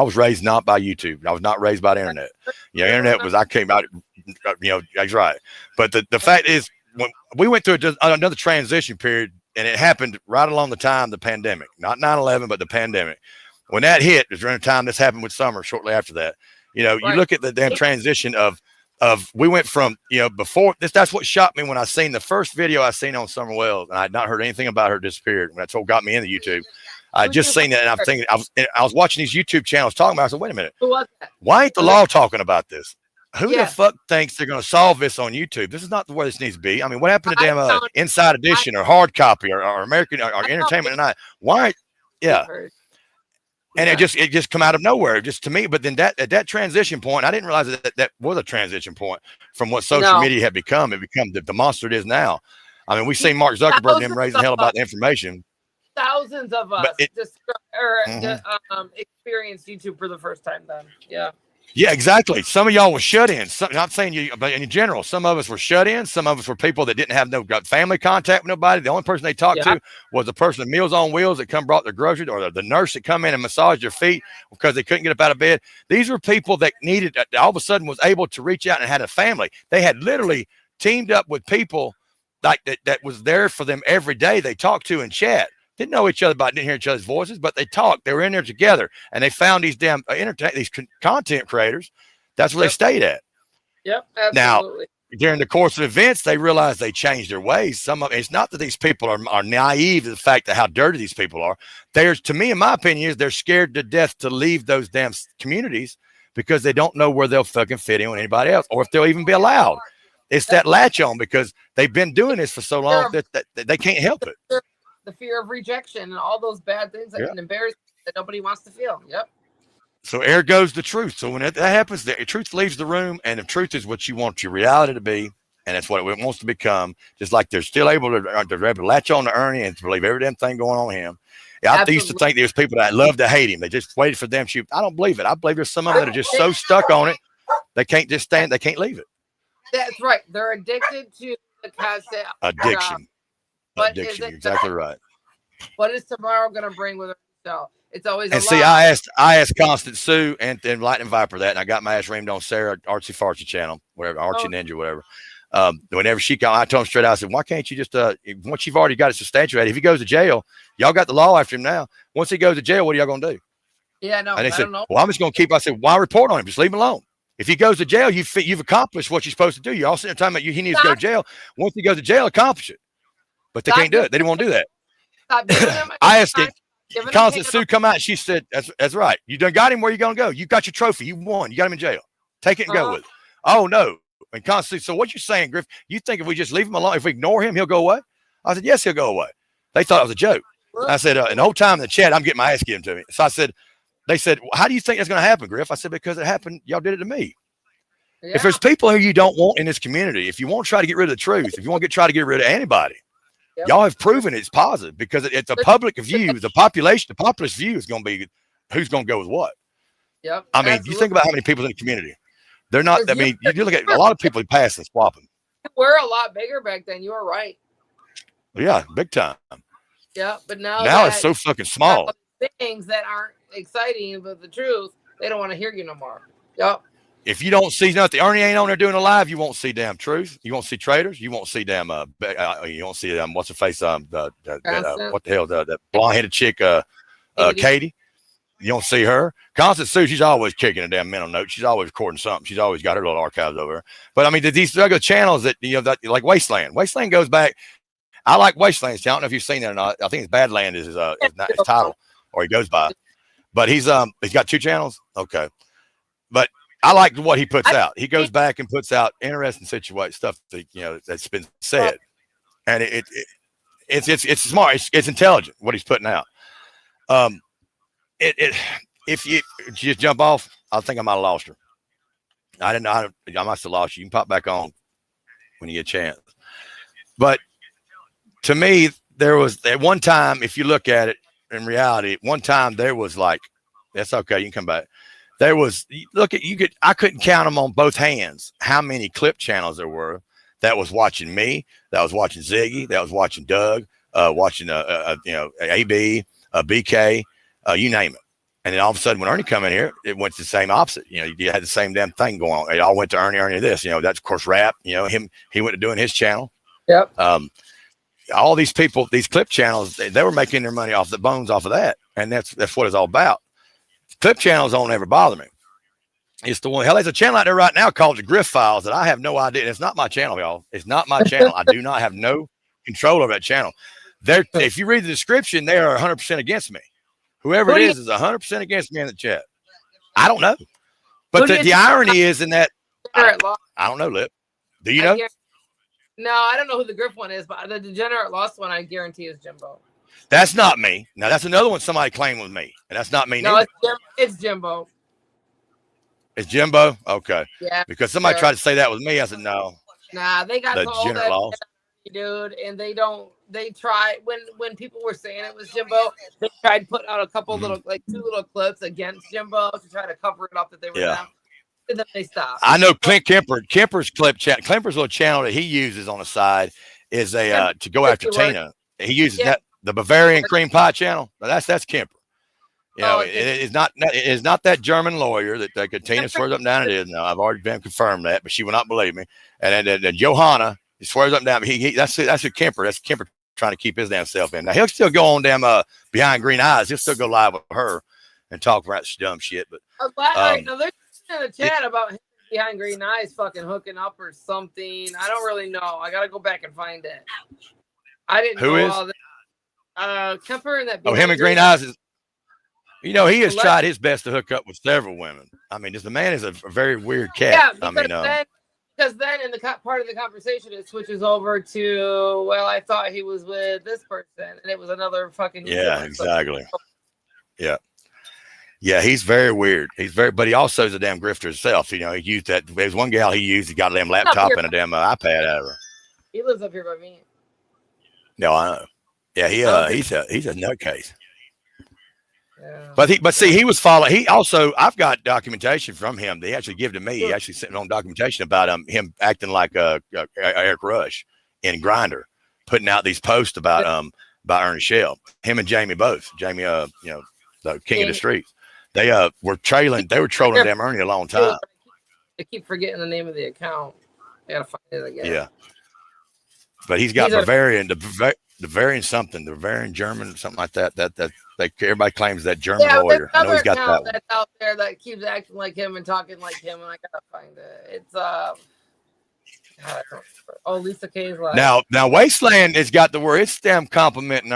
was raised not by YouTube. I was not raised by the internet. Internet was I came out. That's right. But the fact is, when we went through another transition period, and it happened right along the time the pandemic, not 9/11, but the pandemic. When that hit, was during the time this happened with Summer. Shortly after that, you look at the damn transition of we went from before this. That's what shocked me when I seen the first video I seen on Summer Wells, and I had not heard anything about her disappeared. When that's what got me into YouTube. I just seen that, and I'm thinking I was watching these YouTube channels talking about it. I said, wait a minute,
who was that?
Why ain't the law talking about this? Who the fuck thinks they're going to solve this on YouTube? This is not the way this needs to be. I mean, what happened to damn Inside Edition or Hard Copy or American or Entertainment Tonight? Why? Yeah. And it just come out of nowhere, just to me. But then at that transition point, I didn't realize that was a transition point from what social media had become. It became the monster it is now. I mean, we've seen Mark Zuckerberg and them raising hell about the information.
Thousands of us experienced YouTube for the first time then. Yeah.
Yeah, exactly. Some of y'all were shut in. I'm saying you, but in general, some of us were shut in. Some of us were people that didn't have no family contact with nobody. The only person they talked to was the person at Meals on Wheels that come brought their groceries, or the nurse that come in and massaged their feet because they couldn't get up out of bed. These were people that all of a sudden was able to reach out and had a family. They had literally teamed up with people like that was there for them every day. They talked to and chat. Didn't know each other, but didn't hear each other's voices, but they talked. They were in there together, and they found these damn content creators. That's where they stayed at.
Yep,
Now,
absolutely.
during the course of events, they realized they changed their ways. Some of it's not that these people are naive to the fact that how dirty these people are. To me, in my opinion, they're scared to death to leave those damn communities because they don't know where they'll fucking fit in with anybody else, or if they'll even be allowed. It's that latch on because they've been doing this for so long that they can't help it.
The fear of rejection and all those bad things and embarrassment that nobody wants to feel. Yep.
So there goes the truth. So when that happens, the truth leaves the room, and the truth is what you want your reality to be, and that's what it wants to become. Just like they're still able to latch on to Ernie and to believe every damn thing going on with him. I used to think there's people that love to hate him. They just waited for them to. I don't believe it. I believe there's some of them that are just so stuck on it, they can't just stand. They can't leave it.
That's right. They're addicted to the concept.
Addiction. Addiction. You're exactly right.
What is tomorrow going to bring with itself? It's always.
And see, I asked Constant Sue and Lightning Viper that, and I got my ass reamed on Sarah Artsy Fartsy channel, whatever, Archie Ninja, whatever. Whenever she came, I told him straight out, I said, why can't you just once you've already got it substantiated, if he goes to jail, y'all got the law after him now. Once he goes to jail, what are y'all gonna do?
Yeah, no.
And they said, well, I'm just gonna keep. I said, why report on him? Just leave him alone. If he goes to jail, you've accomplished what you're supposed to do. You're all sitting there talking about he needs to go to jail. Once he goes to jail, accomplish it. But they can't do it. They didn't want to do that. I asked him. Constant Sue come out. She said, "That's right. You done got him. Where you gonna go? You got your trophy. You won. You got him in jail. Take it and go with it." Oh no! And Constant Sue. So what you're saying, Griff? You think if we just leave him alone, if we ignore him, he'll go away? I said, yes, he'll go away. They thought it was a joke. I said, and the whole time in the chat, I'm getting my ass given to me. So I said, they said, well, how do you think that's going to happen, Griff? I said, because it happened. Y'all did it to me. Yeah. If there's people who you don't want in this community, if you want to try to get rid of the truth, if you want to try to get rid of anybody, y'all have proven it's positive because it's a public view. The populist view is going to be who's going to go with what.
Yep.
I mean, you think about how many people in the community. They're not. I mean, you look at a lot of people who pass and swap them.
We're a lot bigger back then. You were right.
Yeah, big time.
Yeah, but now
it's so fucking small.
Things that aren't exciting, but the truth, they don't want to hear you no more. Yep.
If you don't see nothing, Ernie ain't on there doing a live. You won't see damn truth. You won't see traders. You won't see damn. You won't see what's her face? What the hell? That blonde headed chick, Katie. You don't see her. Constant Sue, she's always kicking a damn mental note. She's always recording something. She's always got her little archives over her. But I mean, these regular channels that that like Wasteland. Wasteland goes back. I like Wasteland's channel. I don't know if you've seen that or not. I think it's Badland is his title, or he goes by. But he's got 2 channels. Okay. But I like what he puts out. He goes back and puts out interesting situation stuff that that's been said, and it's smart. It's intelligent what he's putting out. If you just jump off, I think I might have lost her. I didn't know. I must have lost you. You can pop back on when you get a chance. But to me, there was at one time, if you look at it in reality, one time there was like, that's okay. You can come back. There was, I couldn't count them on both hands how many clip channels there were that was watching me, that was watching Ziggy, that was watching Doug, watching, AB, BK, you name it. And then all of a sudden when Ernie come in here, it went to the same opposite. You had the same damn thing going on. It all went to Ernie this, that's of course rap, he went to doing his channel.
Yep.
All these people, these clip channels, they were making their money off the bones off of that. And that's what it's all about. Clip channels don't ever bother me. It's the one. Hell, there's a channel out there right now called the Griff Files that I have no idea. And it's not my channel, y'all. It's not my channel. I do not have no control over that channel. If you read the description, they are 100% against me. Whoever it is 100% against me in the chat. I don't know. But the irony is in that I don't know, Lip. Do you know?
No, I don't know who the Griff one is, but the Degenerate Lost one, I guarantee is Jimbo.
That's not me. Now, that's another one somebody claimed was me. And that's not me.
No, it's Jimbo.
It's Jimbo? Okay.
Yeah.
Because somebody tried to say that was me. I said, no.
Nah, they got
told that,
dude, and they tried, when people were saying it was Jimbo, they tried to put out a couple little, 2 little clips against Jimbo to try to cover it up that they were down. And then they stopped.
I know Clint Kemper's clip chat. Kemper's little channel that he uses on the side is to go after Tina. He uses the Bavarian cream pie channel. That's Kemper. It is not that German lawyer that Tina swears up and down. It is. No, I've already been confirmed that, but she will not believe me. And then Johanna He swears up and down. That's a Kemper. That's Kemper trying to keep his damn self in. Now he'll still go on damn Behind Green Eyes. He'll still go live with her and talk about dumb shit. But
all right, now there's in the chat about him Behind Green Eyes fucking hooking up or something. I don't really know. I gotta go back and find it. I didn't know all that. Kemper and that.
Him and Green Eyes is. You know, he has tried his best to hook up with several women. I mean, the man is a very weird cat.
Yeah, because then in the part of the conversation, it switches over to, well, I thought he was with this person, and it was another fucking.
Yeah, exactly. Yeah. Yeah, he's very weird. But he also is a damn grifter himself. You know, he used that. There's one gal he got a damn laptop and a damn iPad out of her.
He lives up here by me.
No, I know. Yeah, he's a nutcase.
Yeah.
But see, he was following. He also, I've got documentation from him. They actually give to me. He actually sent me on documentation about him acting like Eric Rush in Grindr, putting out these posts about Ernie Shell. Him and Jamie both. Jamie, the king of the streets. They were trolling. They were trolling damn Ernie a long time.
I keep forgetting the name of the account. I gotta find it again.
Yeah. But he's got Bavarian, the Bavarian something, the Bavarian German, something like that. Everybody claims that German lawyer. I know he's got that one.
That's out there that keeps acting like him and talking like him, and I gotta find it. It's Lisa K's live.
Now Wasteland has got the word. It's damn complimenting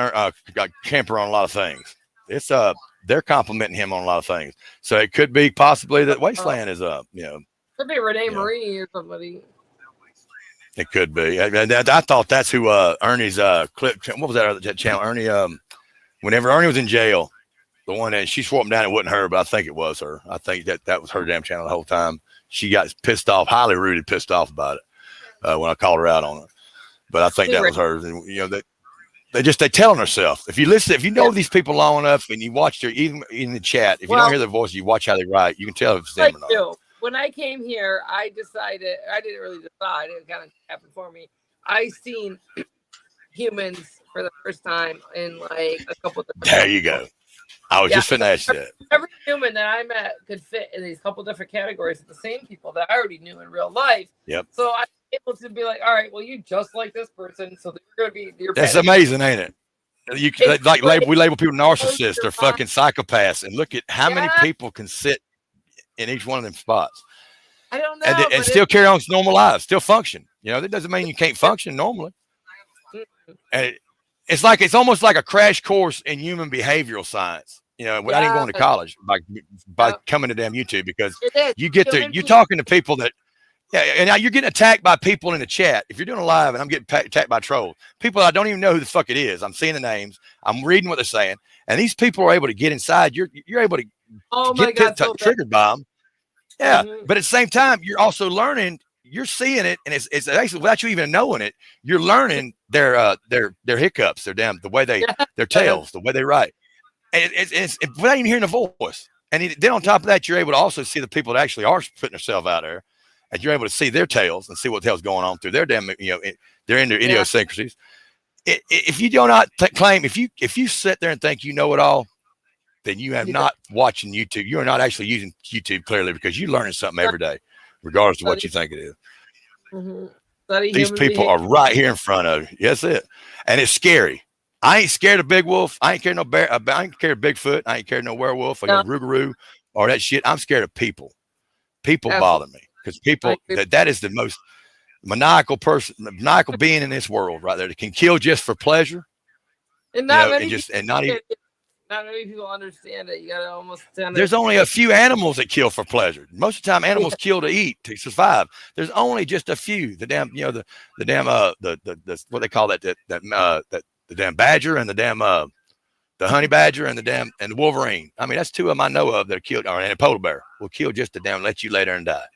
Kemper on a lot of things. It's they're complimenting him on a lot of things. So it could be possibly that Wasteland is
could be Renee Marie or somebody.
It could be. I thought that's who Ernie's clip. What was that channel? Ernie. Whenever Ernie was in jail, the one that she swore him down, it wasn't her, but I think it was her. I think that was her damn channel the whole time. She got pissed off, highly rooted, pissed off about it when I called her out on it. But I think that was hers. And you know they telling herself. If you know these people long enough, and you watch their even in the chat, if you don't hear their voice, you watch how they write. You can tell if it's them or not.
When I came here, I decided, I didn't really decide, it kind of happened for me. I seen humans for the first time in like a couple of different
There you go. I was just finna ask you that.
Every human that I met could fit in these couple different categories of the same people that I already knew in real life.
Yep.
So I was able to be like, all right, well, you just like this person, so you're going to be your
That's amazing, ain't it? You we label people narcissists or fucking psychopaths, and look at how many people can sit in each one of them spots.
I don't know.
And still carry on normal lives, still function. You know, that doesn't mean you can't function normally. And it's almost like a crash course in human behavioral science, you know, without even going to college by coming to damn YouTube, because you get to, you're talking to people that, and now you're getting attacked by people in the chat. If you're doing a live and I'm getting attacked by trolls, people I don't even know who the fuck it is. I'm seeing the names, I'm reading what they're saying, and these people are able to get inside. You're able to get triggered by them. Yeah. But at the same time, you're also learning, you're seeing it, and it's actually without you even knowing it, you're learning their hiccups, their tails, the way they write. And it's without even hearing the voice. And then on top of that, you're able to also see the people that actually are putting themselves out there, and you're able to see their tails and see what the hell's going on through their damn, they're in their idiosyncrasies. If you do not claim, if you sit there and think you know it all, then you have not watching YouTube. You are not actually using YouTube clearly, because you're learning something every day, regardless of what you think it is. These people are right here in front of you. That's it. And it's scary. I ain't scared of Big Wolf. I ain't scared of no bear. I ain't scared of Bigfoot. I ain't scared of no werewolf or no Rougarou or that shit. I'm scared of people. People bother me, because people, that is the most maniacal being in this world right there, that can kill just for pleasure.
And not many people understand it. You gotta almost.
There's only a few animals that kill for pleasure. Most of the time, animals kill to eat, to survive. There's only just a few. The damn, the what they call the damn badger and the damn the honey badger and the wolverine. I mean, that's two of them I know of that are killed. Or and a polar bear will kill just to damn let you lay there and die.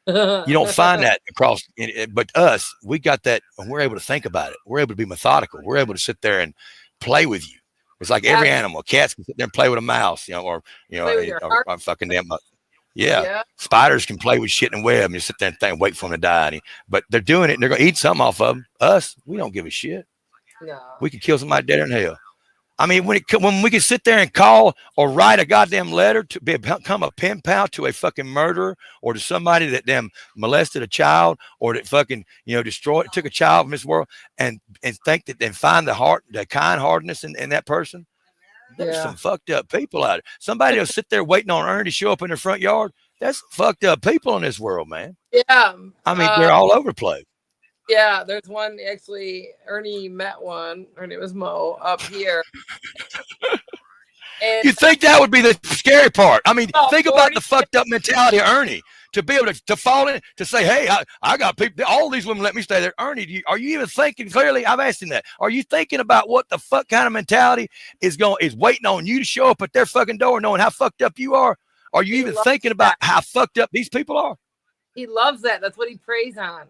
You don't find that across. But us, we got that, and we're able to think about it. We're able to be methodical. We're able to sit there and play with you. It's like every animal. Cats can sit there and play with a mouse, or fucking damn. Spiders can play with shit in a web, and you sit there and think, wait for them to die. But they're doing it, and they're gonna eat something off of them. Us, we don't give a shit.
No.
We can kill somebody dead in hell. I mean, when we can sit there and call or write a goddamn letter to become a pen pal to a fucking murderer or to somebody that them molested a child or that fucking took a child from this world and think that and find the kind heartedness in that person. There's some fucked up people out there. Somebody will sit there waiting on Ernie to show up in their front yard. That's fucked up people in this world, man.
Yeah.
I mean, they're all over the place.
Yeah, there's one actually. Ernie met one. Her name was Mo up here. And
you think that would be the scary part? I mean, think about the fucked up mentality of Ernie to be able to fall in to say, "Hey, I got people. All these women let me stay there." Ernie, are you even thinking clearly? I've asked him that. Are you thinking about what the fuck kind of mentality is waiting on you to show up at their fucking door, knowing how fucked up you are? Are you even thinking about how fucked up these people are?
He loves that. That's what he preys on.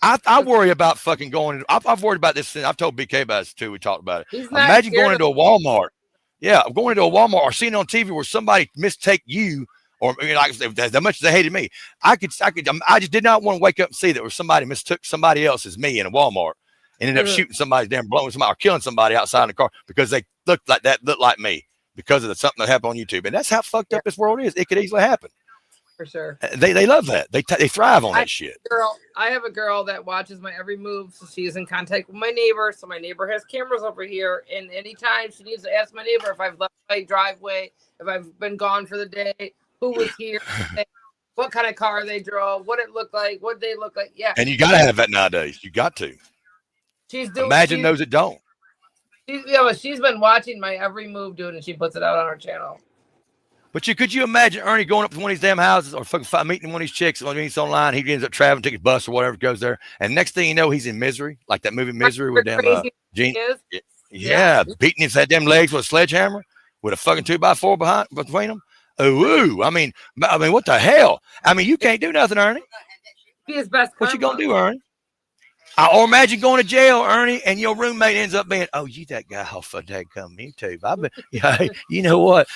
I worry about fucking going. I've worried about this. I've told BK about this too. We talked about it. Imagine going into a Walmart. Yeah, I'm going into a Walmart or seeing on TV where somebody mistake you, or like as much as they hated me, I just did not want to wake up and see that somebody mistook somebody else as me in a Walmart and ended up shooting somebody, blowing somebody, or killing somebody outside in the car because they looked like me because of something that happened on YouTube. And that's how fucked up this world is. It could easily happen.
For sure.
They love that. They thrive on that shit.
I have a girl that watches my every move, so she's in contact with my neighbor. So my neighbor has cameras over here, and anytime she needs to ask my neighbor if I've left my driveway, if I've been gone for the day, who was here, what kind of car they drove, what it looked like, what they look like. Yeah.
And you gotta have that nowadays. You got to. Imagine those that don't.
She's been watching my every move, dude, and she puts it out on her channel.
But could you imagine Ernie going up to one of these damn houses or fucking meeting one of these chicks when he's online? He ends up traveling, take his bus or whatever, goes there, and next thing you know, he's in Misery, like that movie Misery with damn Gene. Yeah, beating his damn legs with a sledgehammer with a fucking 2x4 between them. Ooh, I mean, what the hell? I mean, you can't do nothing, Ernie.
Be his best.
What you gonna do, Ernie? Or imagine going to jail, Ernie, and your roommate ends up being, "Oh, you that guy off of that come YouTube." You know what?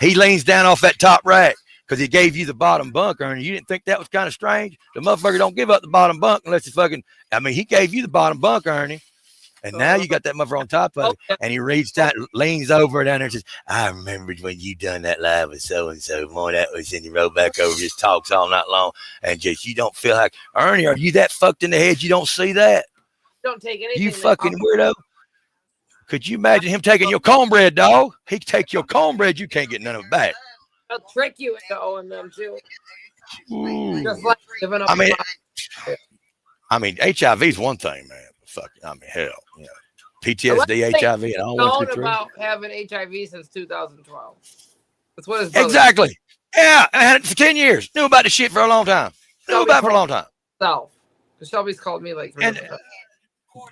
He leans down off that top rack because he gave you the bottom bunk, Ernie. You didn't think that was kind of strange? The motherfucker don't give up the bottom bunk unless he he gave you the bottom bunk, Ernie. And now you got that motherfucker on top of it, and he reaches down, leans over down there and says, "I remembered when you done that live with so-and-so. More that was in the road back over, just talks all night long. And just, you don't feel like, Ernie, are you that fucked in the head? You don't see that?
Don't take anything.
You fucking weirdo." Could you imagine him taking your cornbread, dog? He take your cornbread, you can't get none of it back.
I'll trick you into owing them too.
Ooh.
Just like giving up.
I mean, HIV is one thing, man. Fuck, I mean, hell, PTSD, HIV, and all
known about having HIV since 2012. That's what his
exactly. Yeah, I had it for 10 years. Knew about the shit for a long time. Knew about it for a long time.
So, Shelby's called me like.
And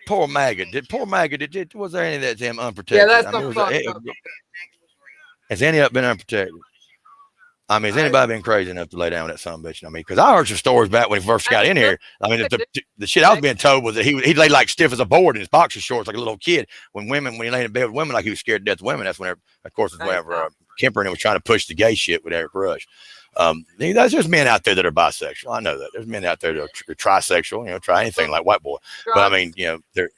poor maggot. Was there any of that damn unprotected?
Yeah, that's
has any of it been unprotected? I mean, has anybody been crazy enough to lay down with that son of a bitch? I mean, because I heard some stories back when he first got in here. I mean, the shit I was being told was that he laid like stiff as a board in his boxer shorts like a little kid. When he laid in bed with women like he was scared to death of women, that's whenever, of course, whenever Kemper and him was trying to push the gay shit with Eric Rush. There's men out there that are bisexual. I know that. There's men out there that are trisexual, try anything like white boy. Drugs, but I mean, they're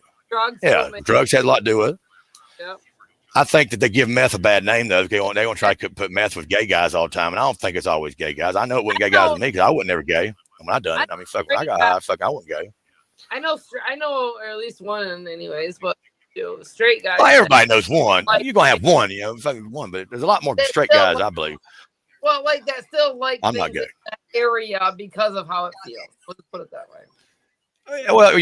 drugs has a lot to do with it. Yep. I think that they give meth a bad name, though. They want to try to put meth with gay guys all the time, and I don't think it's always gay guys. I know it wasn't gay guys with me because I wasn't ever gay when I done it. I mean, fuck, when I got high, I wasn't gay.
I know, or at least one, anyways. But straight guys.
Well, everybody knows one. You're gonna have one, fucking one. But there's a lot more straight guys, I believe.
Well, like that, still like
I'm not gay.
That area because of how it feels. Let's put it that way.
Well,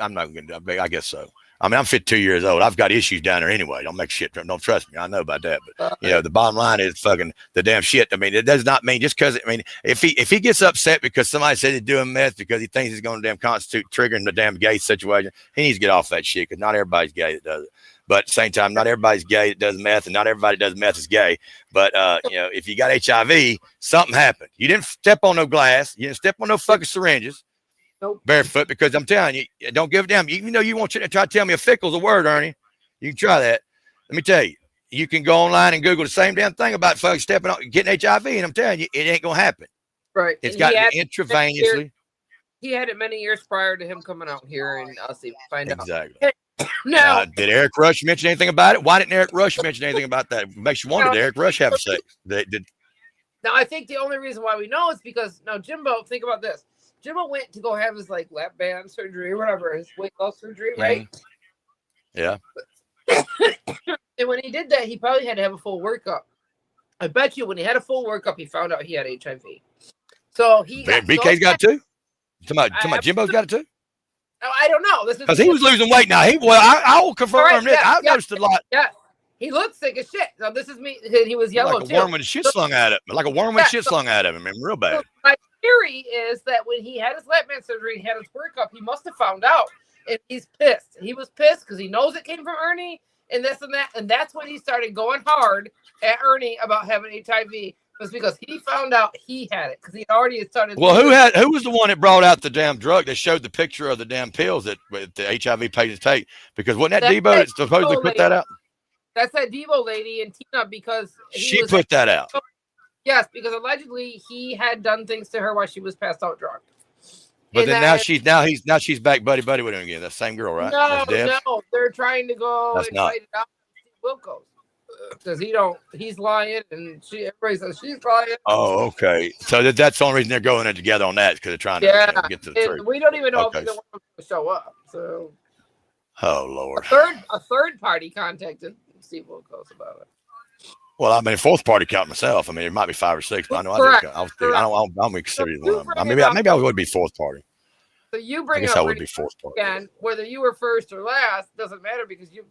I'm not gonna. I guess so. I mean, I'm 52 years old. I've got issues down there anyway. Don't make shit. Don't trust me. I know about that. But the bottom line is fucking the damn shit. I mean, it does not mean just because. I mean, if he gets upset because somebody said he's doing meth because he thinks he's going to damn constitute triggering the damn gay situation, he needs to get off that shit because not everybody's gay that does it. But at the same time, not everybody's gay that does meth, and not everybody that does meth is gay. But if you got HIV, something happened. You didn't step on no glass. You didn't step on no fucking syringes.
Nope.
Barefoot, because I'm telling you, don't give a damn. Even though you want to try to tell me a fickle's a word, Ernie, you can try that. Let me tell you, you can go online and Google the same damn thing about fucking stepping on, getting HIV, and I'm telling you, it ain't gonna happen.
Right.
It's got to be intravenously.
He had it many years prior to him coming out here and us even find out.
Exactly.
Now,
did Eric Rush mention anything about it? Why didn't Eric Rush mention anything about that? Makes you wonder, did Eric Rush have sex?
Now, I think the only reason why we know is because now Jimbo, think about this. Jimbo went to go have his like lap band surgery or whatever, his weight loss surgery, right?
Yeah.
And when he did that, he probably had to have a full workup. I bet you when he had a full workup, he found out he had HIV. So
BK's got it too? Somebody Jimbo's got it too?
I don't know. This is
because he was losing weight now. I will confirm this. I've noticed a lot.
Yeah. He looks sick as shit. So this is me. He was yellow
like a worm with shit slung at him. Like a worm with shit slung at him. I mean, real bad.
So my theory is that when he had his lap band surgery and had his workup, he must have found out. And he's pissed. He was pissed because he knows it came from Ernie and this and that. And that's when he started going hard at Ernie about having HIV. Was because he found out he had it because he already started.
Well, who was the one that brought out the damn drug that showed the picture of the damn pills that the HIV patients take? Because wasn't that Debo that supposedly put that out?
That's that Devo lady and Tina because
she put that out.
Yes, because allegedly he had done things to her while she was passed out drunk.
But and then now she's back buddy with him again. That same girl, right?
No, they're trying to go and fight it out with Wilco's. Because he's lying, and everybody says she's lying.
Oh, okay. So that's the only reason they're going in together on that because they're trying to get to the truth.
We don't even know if either one of them will show up. So,
oh Lord,
a third party contacted Steve Wilkos about it.
Well, I mean, fourth party count myself. I mean, it might be 5 or 6, but I know I'm considered one. Maybe I would be fourth party.
So you bring
I
up
I would be fourth party
again. Whether you were first or last doesn't matter because you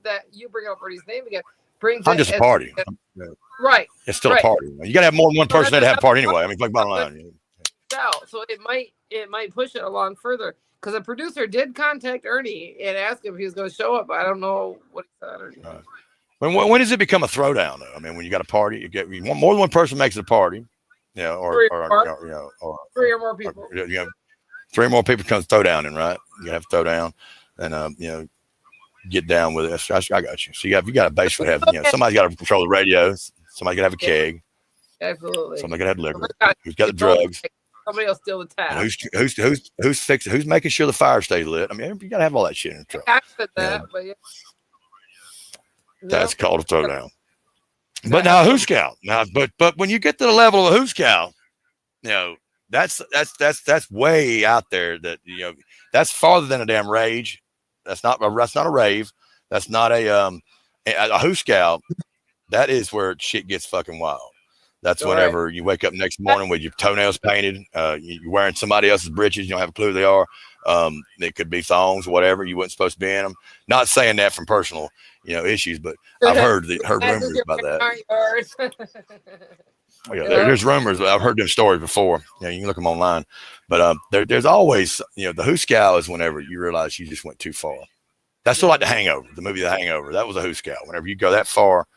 bring up Ernie's name again.
I'm just a party.
Right.
It's still a party. You got to have more than one person there to have a party anyway. I mean, like bottom line.
So it might push it along further because the producer did contact Ernie and ask him if he was going to show up. I don't know what he said.
When does it become a throwdown though? I mean, when you got a party, you want more than one person makes it a party. Or
3 or more people.
3 or more people comes throwdown in, right? You have to throw down and get down with it. I got you. So you got to basically have, somebody's got to control the radios. Somebody's got to have a keg.
Absolutely.
Somebody's got to have liquor. Who's got the drugs?
Somebody will steal the tap.
Who's fixing? Who's making sure the fire stays lit? I mean, you got to have all that shit in the truck.
I said that, but
that's called a throwdown. But now a Who's Cow. Now, but when you get to the level of a Who's Cow, that's way out there. That that's farther than a damn rage. That's not a rave. That's not a Who's Cow. That is where shit gets fucking wild. That's whenever you wake up next morning with your toenails painted, you're wearing somebody else's britches, you don't have a clue who they are. It could be thongs, whatever. You weren't supposed to be in them. Not saying that from personal, issues, but I've heard rumors about that. Oh, yeah, there's rumors. I've heard them stories before. You can look them online. But there's always, the Who's Cow is whenever you realize you just went too far. That's sort of like The Hangover, the movie The Hangover. That was a Who's Cow. Whenever you go that far,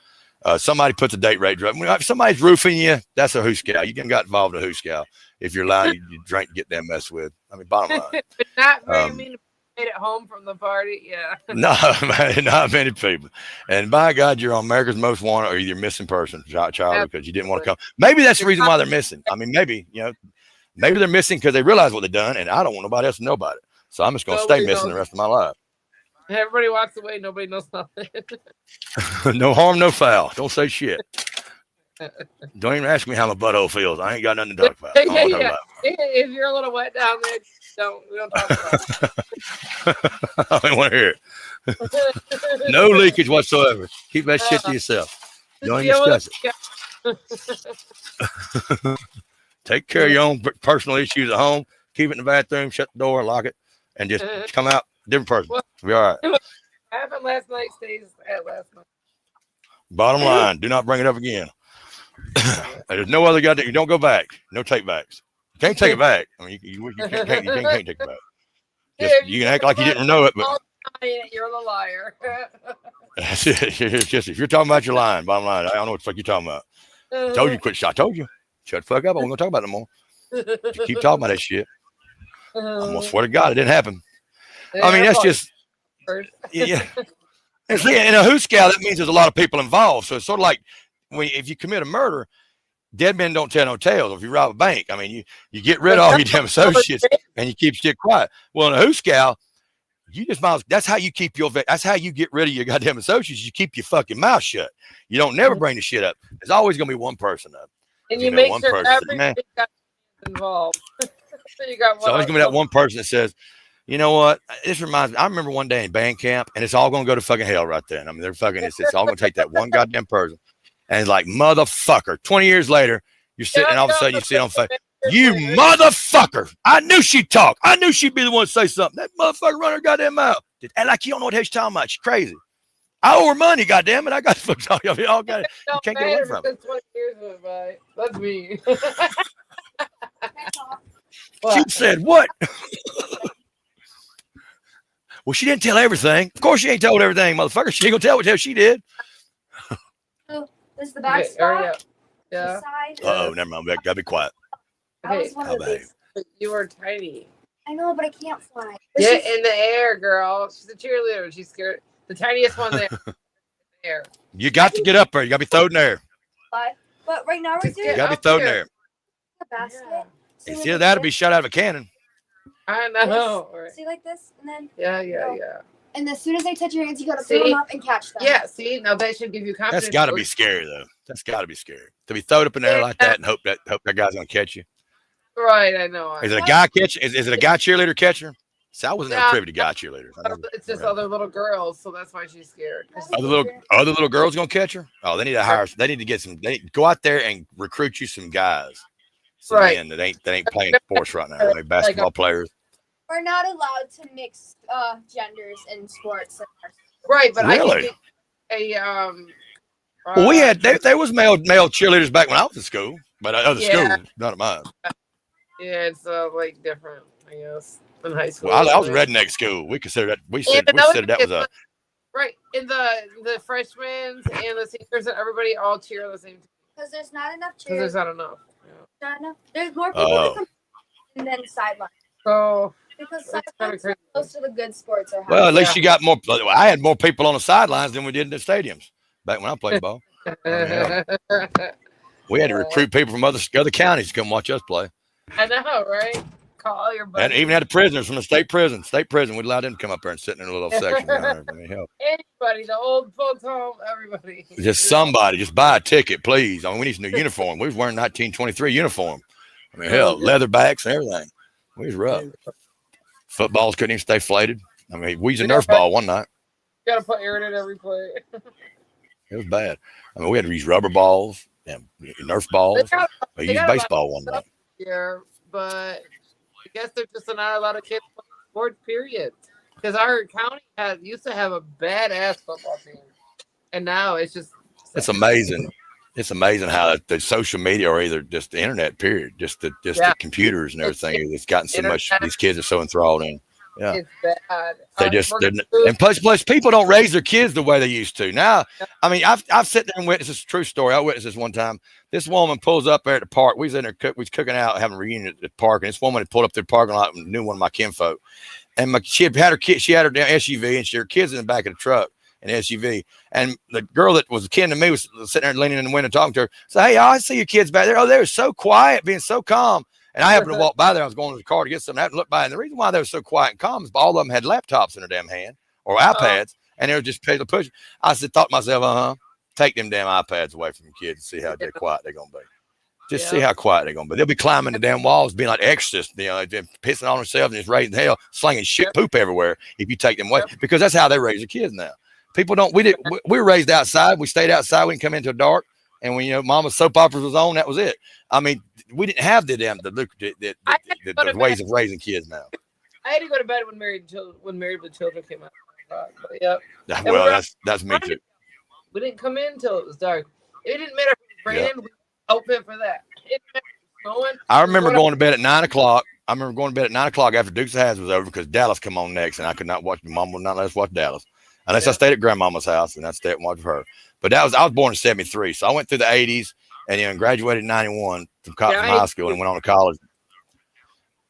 somebody puts a date rate drug. If somebody's roofing you, that's a Who's Cow. You can got involved in a Who's Cow. If you're lying, you drink, get that messed with. I mean, bottom line.
But not very many made it home from the party. Yeah.
No, man, not many people. And by God, you're on America's Most Wanted, or you're missing person, child, because you didn't want to come. Maybe that's the reason why they're missing. I mean, maybe they're missing because they realize what they've done, and I don't want nobody else to know about it. So I'm just going to stay missing the rest of my life.
Everybody walks away. Nobody knows nothing.
No harm, no foul. Don't say shit. Don't even ask me how my butthole feels. I ain't got nothing to talk about.
If you're a little wet down there, we don't talk about it.
I don't want to hear it. No leakage whatsoever. Keep that shit to yourself. Don't discuss it. Take care of your own personal issues at home. Keep it in the bathroom. Shut the door. Lock it. And just come out different person. Be all right.
What happened last night stays at last night.
Bottom line, do not bring it up again. There's no other goddamn. You don't go back. No take backs. You can't take it back. I mean, you can't take it back. You can act like you didn't know it, but
you're the liar.
It's just if you're talking about your line, bottom line, I don't know what the fuck you're talking about. I told you quit. I told you. Shut the fuck up. I wasn't gonna talk about it no more. You keep talking about that shit. I'm gonna swear to God, it didn't happen. I mean, that's just yeah. And see, in a Who's Cow, that means there's a lot of people involved. So it's sort of like if you commit a murder, dead men don't tell no tales. If you rob a bank, I mean, you get rid of all your damn associates and you keep shit quiet. Well, in a Who's Cow, You just might. That's how you keep your. That's how you get rid of your goddamn associates. You keep your fucking mouth shut. You don't never bring the shit up. There's always gonna be one person up.
And you make
one
sure
person,
everybody got involved. So you got
it's always gonna be that one person that says, you know what? This reminds me. I remember one day in band camp, and it's all gonna go to fucking hell right then. I mean, they're fucking. It's all gonna take that one goddamn person, and it's like motherfucker. 20 years later, you're sitting, and all of a sudden you see on Facebook. You motherfucker! I knew she'd talk. I knew she'd be the one to say something. That motherfucker run her goddamn mouth. And like you don't know what the hell she's talking about. She's crazy. I owe her money, goddamn it. I got to fuck talk. Y'all got it. You can't get away from it.
20 years went by. That's me.
She said what? Well, she didn't tell everything. Of course, she ain't told everything, motherfucker. She ain't gonna tell what the hell she did.
Oh, this is the back spot.
Yeah.
Oh, never mind. Gotta be quiet.
Hey,
Oh,
you are tiny.
I know, but I can't fly.
Get in the air, girl. She's a cheerleader. She's scared. The tiniest one there. In the air.
You got to get up there. You gotta be thrown there.
Fly. But right now we're
You
doing
gotta be thrown there.
the basket.
Yeah.
So
It's
like
either that or
this,
be shot out of a cannon.
I know.
this, See, like this, and then
Yeah.
and as soon as they touch your hands, you gotta
See?
pull them up and catch them.
Yeah, see, now that should give you confidence.
That's gotta be scary though. That's gotta be scary. To be thrown up in the air like that and hope that guy's gonna catch you.
Right, I know.
Is it a guy catching? Is it a guy cheerleader catcher? See, I wasn't ever privy to guy cheerleaders.
It's just other little girls, so that's why she's scared.
Other little girls gonna catch her? Oh, they need to hire. They need to get some. They need to go out there and recruit you some guys. Some
Right.
men that ain't playing sports right now. Like basketball players.
We're not allowed to mix genders in sports.
Right, but
Really?
I think
Well, we had there was male cheerleaders back when I was in school, but other schools, none of mine.
Yeah, it's like different, I guess, in high school.
Well, I was redneck school. We considered that. We said that was a
right. In the freshmen and the seniors and everybody all cheer on the same team.
Because there's not enough
Because
cheers.
there's not enough.
Not enough. There's more people that come and then sideline.
So
Because
That's kinda
sidelines
crazy.
most of the good sports are
well. At least
Yeah.
you got more. I had more people on the sidelines than we did in the stadiums back when I played ball. We had to recruit people from other counties to come watch us play.
I know, right? Call your buddy.
And even had the prisoners from the state prison. We'd allow them to come up there and sit in a little section down there. I mean, hell,
Anybody, the old folks home, everybody.
just somebody, just buy a ticket, please. I mean, we need some new uniform. We was wearing 1923 uniform. I mean, hell, leatherbacks and everything. We was rough. Footballs couldn't even stay flated. I mean, we used a Nerf ball one night.
You gotta put air in it every play.
It was bad. I mean, we had to use rubber balls and Nerf balls. We used baseball one night.
Here, but I guess there's just not a lot of kids playing sports, period. Because our county used to have a badass football team, and now it's just.
It's amazing. It's amazing how the social media or either just the internet, period, just the computers and everything. It's gotten so much. These kids are so enthralled in. Yeah,
it's bad.
And plus people don't raise their kids the way they used to. Now, I mean, I've sat there and witnessed this true story. I witnessed this one time. This woman pulls up there at the park. We was in there, we was cooking out, having a reunion at the park, and this woman had pulled up to the parking lot and knew one of my kinfolk. And she had her damn SUV, and her kids in the back of the truck, an SUV. And the girl that was kin to me was sitting there leaning in the window talking to her. So, hey, I see your kids back there. Oh, they were so quiet, being so calm. And I happened to walk by there. I was going to the car to get something. I happened to look by, and the reason why they were so quiet and calm is all of them had laptops in their damn hand or iPads, and they were just pushing. I thought to myself, take them damn iPads away from your kids and see how quiet they're going to be. Just see how quiet they're going to be. They'll be climbing the damn walls, being like exorcists, pissing on themselves and just raising hell, slinging shit poop everywhere if you take them away, because that's how they raise their kids now. People don't. We were raised outside. We stayed outside. We didn't come into the dark. And when Mama's soap operas was on, that was it. I mean, we didn't have the ways of raising kids now.
I had to go to bed when Married with Children came out. But, yeah.
Well, that's me too.
We didn't come in until it was dark. It didn't matter if it was raining. We open for that.
I remember going to bed at 9 o'clock. After Dukes of Hazzard was over because Dallas come on next, and I could not watch. Mom would not let us watch Dallas unless I stayed at Grandmama's house, and I'd stay and watch her. But I was born in '73, so I went through the '80s and graduated in '91 from high school and went on to college.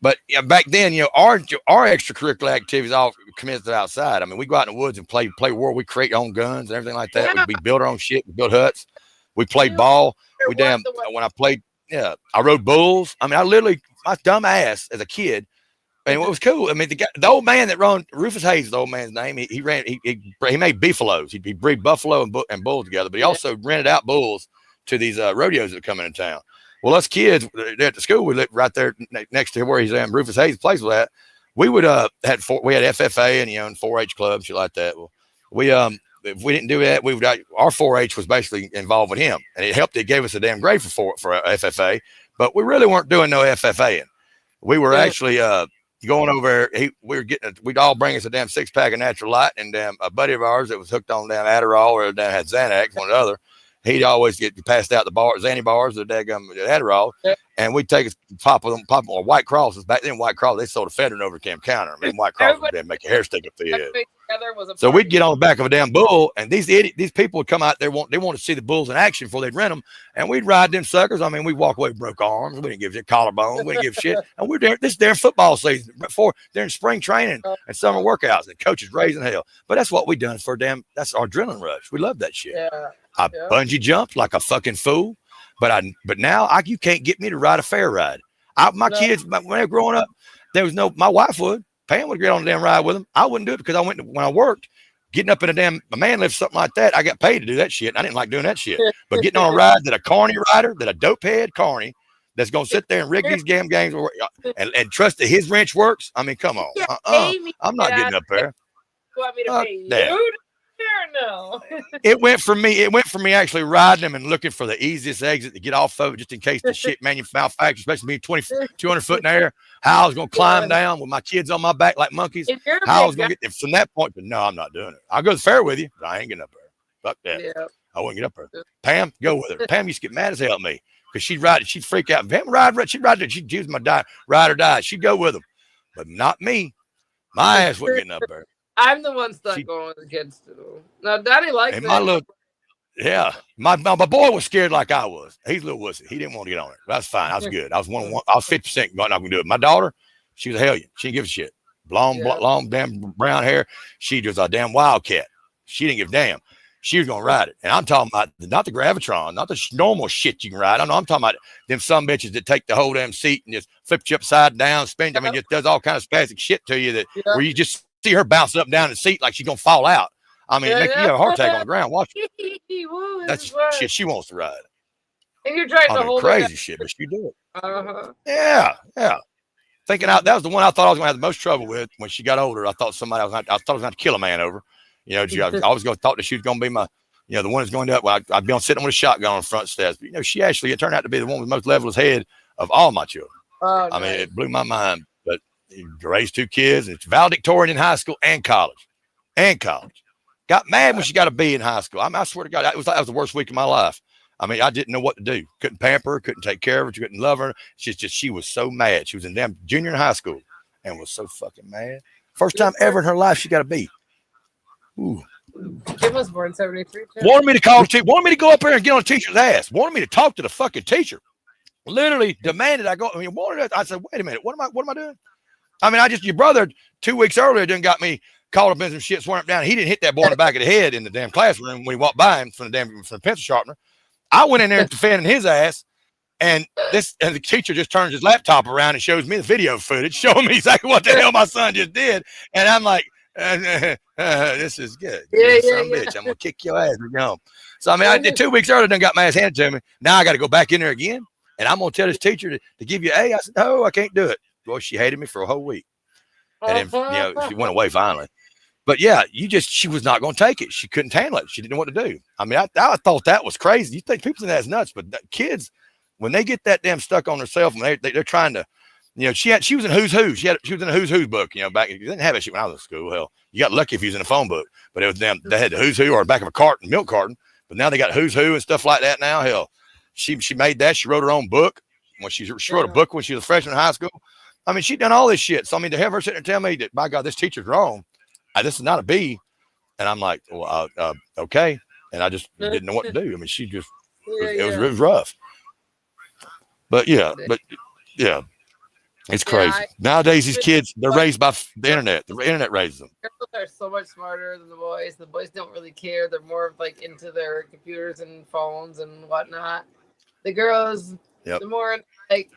But back then, our extracurricular activities all commenced outside. I mean, we go out in the woods and play war. We create our own guns and everything like that. We build our own shit. We build huts. We played ball. When I played, I rode bulls. I mean, my dumb ass as a kid, And what was cool, I mean, the old man that run Rufus Hayes, is the old man's name. He made beefaloes. He'd breed buffalo and bull together, but he also rented out bulls to these rodeos that are coming in town. Well, us kids at the school, we lived right there next to where he's at. Rufus Hayes' place was at. We would we had FFA and 4-H clubs, shit like that. Well, we if we didn't do that, we would our 4-H was basically involved with him, and it helped. It gave us a damn grade for FFA, but we really weren't doing no FFAing. We were actually going over there. We'd all bring us a damn 6-pack of Natural Light, and a buddy of ours that was hooked on damn Adderall or damn had Xanax, one or the other. He'd always get passed out the Xanny bars or Adderall, and we'd take pop them or White Crosses. Back then, White Cross, they sold ephedrine over the camp counter. I mean, White Cross would make your hair stick up the head. So we'd get on the back of a damn bull, and these people would come out there. They want to see the bulls in action before they'd rent them, and we'd ride them suckers. I mean, we'd walk away with broke arms. We didn't give a collarbone. We didn't give a shit. And we're there. This is their football season. Before they're in spring training and summer workouts, and coaches raising hell. But that's what we done for them. That's our adrenaline rush. We love that shit.
Yeah.
I bungee jumped like a fucking fool, but now you can't get me to ride a fair ride. My kids, when they were growing up, my wife would. Pam would get on the damn ride with them. I wouldn't do it because when I worked, getting up in a man lift, something like that, I got paid to do that shit. And I didn't like doing that shit. But getting on a ride that a carny rider, that a dopehead carny, that's going to sit there and rig these damn games and trust that his wrench works. I mean, come on. I'm not getting up there.
You want me to pay you? No.
It went for me actually riding them and looking for the easiest exit to get off of it, just in case the shit malfunctions, especially being 200 foot in the air. How I was going to climb down with my kids on my back like monkeys. How I was going to get from that point, but no, I'm not doing it. I'll go to the fair with you, but I ain't getting up there. Fuck that. Yeah. I wouldn't get up there. Pam, go with her. Pam used to get mad as hell at me because she'd freak out. Pam she'd ride it. She'd use my ride or die. She'd go with them, but not me. My ass wasn't getting up there.
I'm the one stuck going with the kids too. Now, Daddy likes it.
My boy was scared like I was. He's a little wussy. He didn't want to get on it. That's fine. I was good. I was 50% not gonna do it. My daughter, she was a hellion. She didn't give a shit. Long, damn brown hair. She was a damn wildcat. She didn't give a damn. She was gonna ride it. And I'm talking about not the Gravitron, not the normal shit you can ride. I'm talking about them some bitches that take the whole damn seat and just flip you upside down, spin. I mean, just does all kinds of spastic shit to you where you just see her bouncing up and down in the seat like she's gonna fall out. I mean, make you have a heart attack on the ground. Watch it. That's shit she wants to ride.
And you're trying to hold
crazy shit, but she do it.
Uh-huh.
Yeah. Thinking out, that was the one I thought I was gonna have the most trouble with when she got older. I thought I was gonna kill a man over. I was gonna thought that she was gonna be my, the one that's going to. Well, I'd be on sitting with a shotgun on the front steps. But it turned out to be the one with the most levelest head of all my children. I mean, it blew my mind. But he raised 2 kids, and it's valedictorian in high school and college. Got mad when she got a B in high school. I mean, I swear to God, that was the worst week of my life. I mean, I didn't know what to do. Couldn't pamper her, couldn't take care of her, couldn't love her. She was so mad. She was in damn junior in high school and was so fucking mad. First time ever in her life she got a B. Ooh.
Kim was born 73.
Wanted me to call the teacher. Wanted me to go up there and get on the teacher's ass. Wanted me to talk to the fucking teacher. Literally demanded I go. I mean, I said, wait a minute. What am I doing? I mean, your brother 2 weeks earlier done got me called up in some shit, swearing up down. He didn't hit that boy in the back of the head in the damn classroom when he walked by him from the pencil sharpener. I went in there defending his ass, and the teacher just turns his laptop around and shows me the video footage, showing me exactly what the hell my son just did. And I'm like, this is good. Bitch. I'm gonna kick your ass. We're gone. So I mean, I did 2 weeks earlier, done got my ass handed to me. Now I got to go back in there again, and I'm gonna tell this teacher to give you A. I said, no, I can't do it. Well, she hated me for a whole week, and then she went away finally. But yeah, she was not going to take it. She couldn't handle it. She didn't know what to do. I mean, I thought that was crazy. You think people think that's nuts, but kids, when they get that damn stuck on themselves, when they're trying to, she was in Who's Who. She was in a Who's Who book. Back you didn't have that shit when I was in school. Hell, you got lucky if you was in a phone book, but it was damn. They had the Who's Who or the back of a milk carton. But now they got Who's Who and stuff like that. Now, hell, she made that. She wrote her own book when she wrote a book when she was a freshman in high school. I mean, she done all this shit. So I mean, to have her sit there and tell me that, by God, this teacher's wrong. This is not a B. And I'm like, well, okay. And I just didn't know what to do. I mean, she just, it was rough. But yeah, it's crazy. Nowadays, these kids, they're raised by the internet. The internet raises them.
Girls are so much smarter than the boys. The boys don't really care. They're more like into their computers and phones and whatnot. The girls, the more like,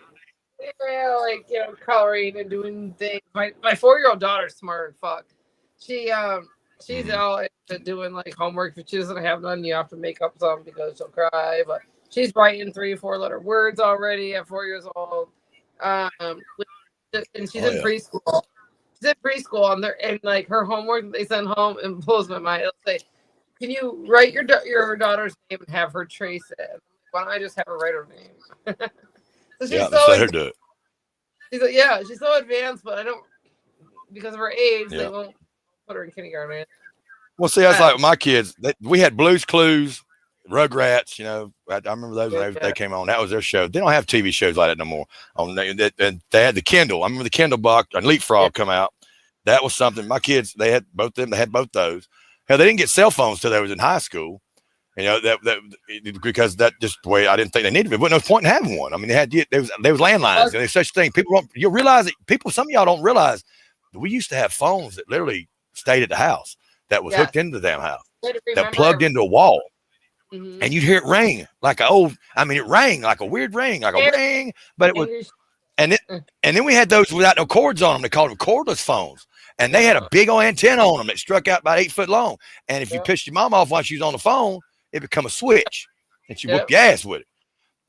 Yeah, like coloring and doing things. My 4-year-old daughter's smart as fuck. She's all into doing like homework. If she doesn't have none, you have to make up some because she'll cry. But she's writing 3-4 letter words already at 4 years old. And she's in preschool. She's in preschool, and like her homework they send home and blows my mind. It'll say, "Can you write your daughter's name and have her trace it? Why don't I just have her write her name?" So she's
let her do it.
She's like, she's so advanced, but I don't because of her age. They won't put her in kindergarten.
Well, see, that's like my kids. We had Blue's Clues, Rugrats. I remember those when they came on. That was their show. They don't have TV shows like that no more. And they had the Kindle. I remember the Kindle box and Leapfrog come out. That was something. My kids, they had both them. They had both those. Hell, they didn't get cell phones till they was in high school. Because that just the way I didn't think they needed it. But no point in having one. I mean, there was landlines. There's such thing. You'll realize that some of y'all don't realize that we used to have phones that literally stayed at the house that was hooked into the damn house that plugged into a wall. Mm-hmm. And you'd hear it ring like it rang like a weird ring, like a ring, but it was, and then we had those without no cords on them. They called them cordless phones. And they had a big old antenna on them that struck out about 8 foot long. And if you pissed your mom off while she was on the phone, it become a switch, and she whooped your ass with it.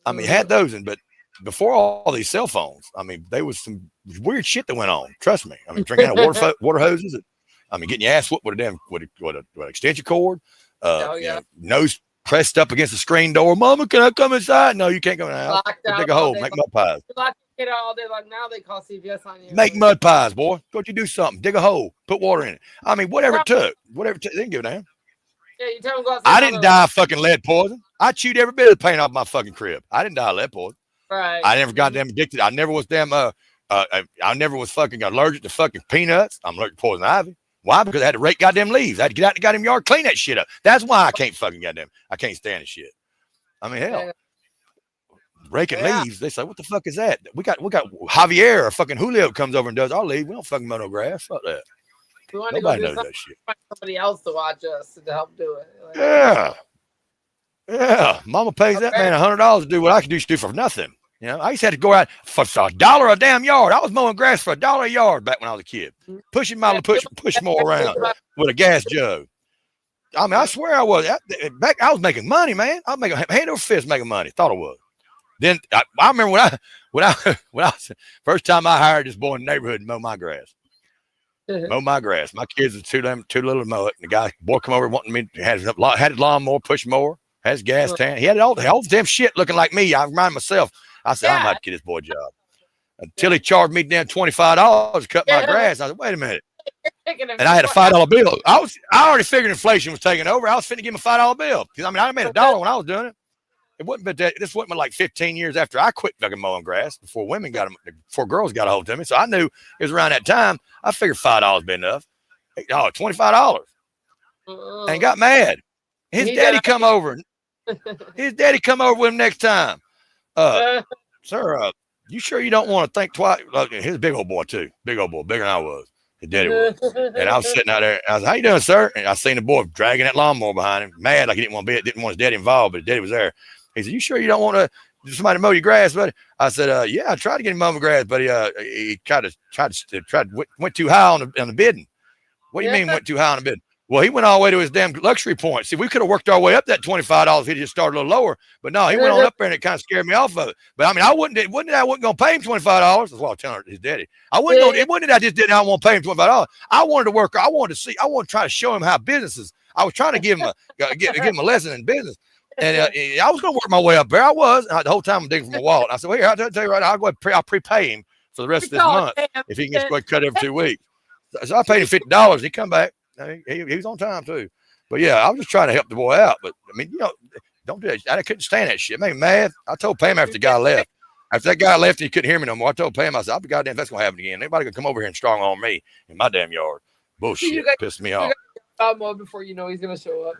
I mean, had those, but before all these cell phones, I mean, there was some weird shit that went on. Trust me. I mean, drinking out of water hoses. Getting your ass whooped with a damn with an extension cord. Nose pressed up against the screen door. Mama, can I come inside? No, you can't go in the house. Dig a hole, make mud pies.
Lock your kid all day long. Now they call CVS on you.
Make mud pies, boy. Go you do something. Dig a hole. Put water in it. I mean, whatever it took. They didn't give a damn.
Yeah, you tell them go
I didn't die of fucking lead poison. I chewed every bit of the paint off my fucking crib. I didn't die of lead poison.
Right.
I never got damn addicted. I never was I never was fucking allergic to fucking peanuts. I'm allergic to poison ivy. Why? Because I had to rake goddamn leaves. I had to get out the goddamn yard, clean that shit up. That's why I can't fucking I can't stand the shit. I mean, hell. Raking leaves. They say, what the fuck is that? We got Javier or fucking Julio comes over and does our leave. We don't fucking mow no grass. Fuck that. Nobody knows that shit.
Find somebody else to watch us to help do it.
Yeah. Mama pays that man $100 to do what I can do for nothing. I used to have to go out for $1 a damn yard. I was mowing grass for $1 a yard back when I was a kid, push more around with a gas jug. I mean, I swear I was. I was making money, man. I was making hand over fist making money. Thought I was. Then I remember when I was first time I hired this boy in the neighborhood to mow my grass. Mow my grass. My kids are too little to mow it. And the boy come over wanting me to had his lawnmower, push mower, had his gas tank. He had all the damn shit looking like me. I reminded myself. I said, I'm about to get this boy a job. Until he charged me down $25 to cut my grass. I said, wait a minute. And I had a $5 bill. I already figured inflation was taking over. I was finna give him a $5 bill. Because I made $1 when I was doing it. It wasn't, but this wasn't like 15 years after I quit fucking mowing grass before before girls got a hold of me. So I knew it was around that time. I figured $5 be enough. $25. And got mad. His daddy come over. His daddy come over with him next time. Sir, you sure you don't want to think twice? He's a big old boy too. Big old boy, bigger than I was. His daddy was. And I was sitting out there. I was, how you doing, sir? And I seen the boy dragging that lawnmower behind him, mad like he didn't want his daddy involved, but his daddy was there. He said, you sure you don't want somebody to mow your grass, buddy? I said, yeah, I tried to get him mow my grass, but he went too high on the bidding. What do you mean went too high on the bidding? Well, he went all the way to his damn luxury point. See, we could have worked our way up that $25 if he just started a little lower. But no, he went on up there and it kind of scared me off of it. But I mean, I wasn't going to pay him $25. That's what I was telling his daddy. It wasn't that I just didn't want to pay him $25. I wanted to work. I wanted to try to show him how business is. I was trying to give him a lesson in business. And I was going to work my way up there. I was. The whole time I'm digging for my wallet. I said, well, here, I'll tell you right now, I'll prepay him for the rest of this month if he can just go cut every 2 weeks. So I paid him $50. He come back. He was on time too. But yeah, I was just trying to help the boy out. But I mean, don't do that. I couldn't stand that shit. It made me mad. I told Pam after the guy left. After that guy left and he couldn't hear me no more, I told Pam, I said, I'll be goddamn if that's gonna happen again. Anybody gonna come over here and strong on me in my damn yard. Bullshit. Pissed me off.
Before you know he's gonna show up.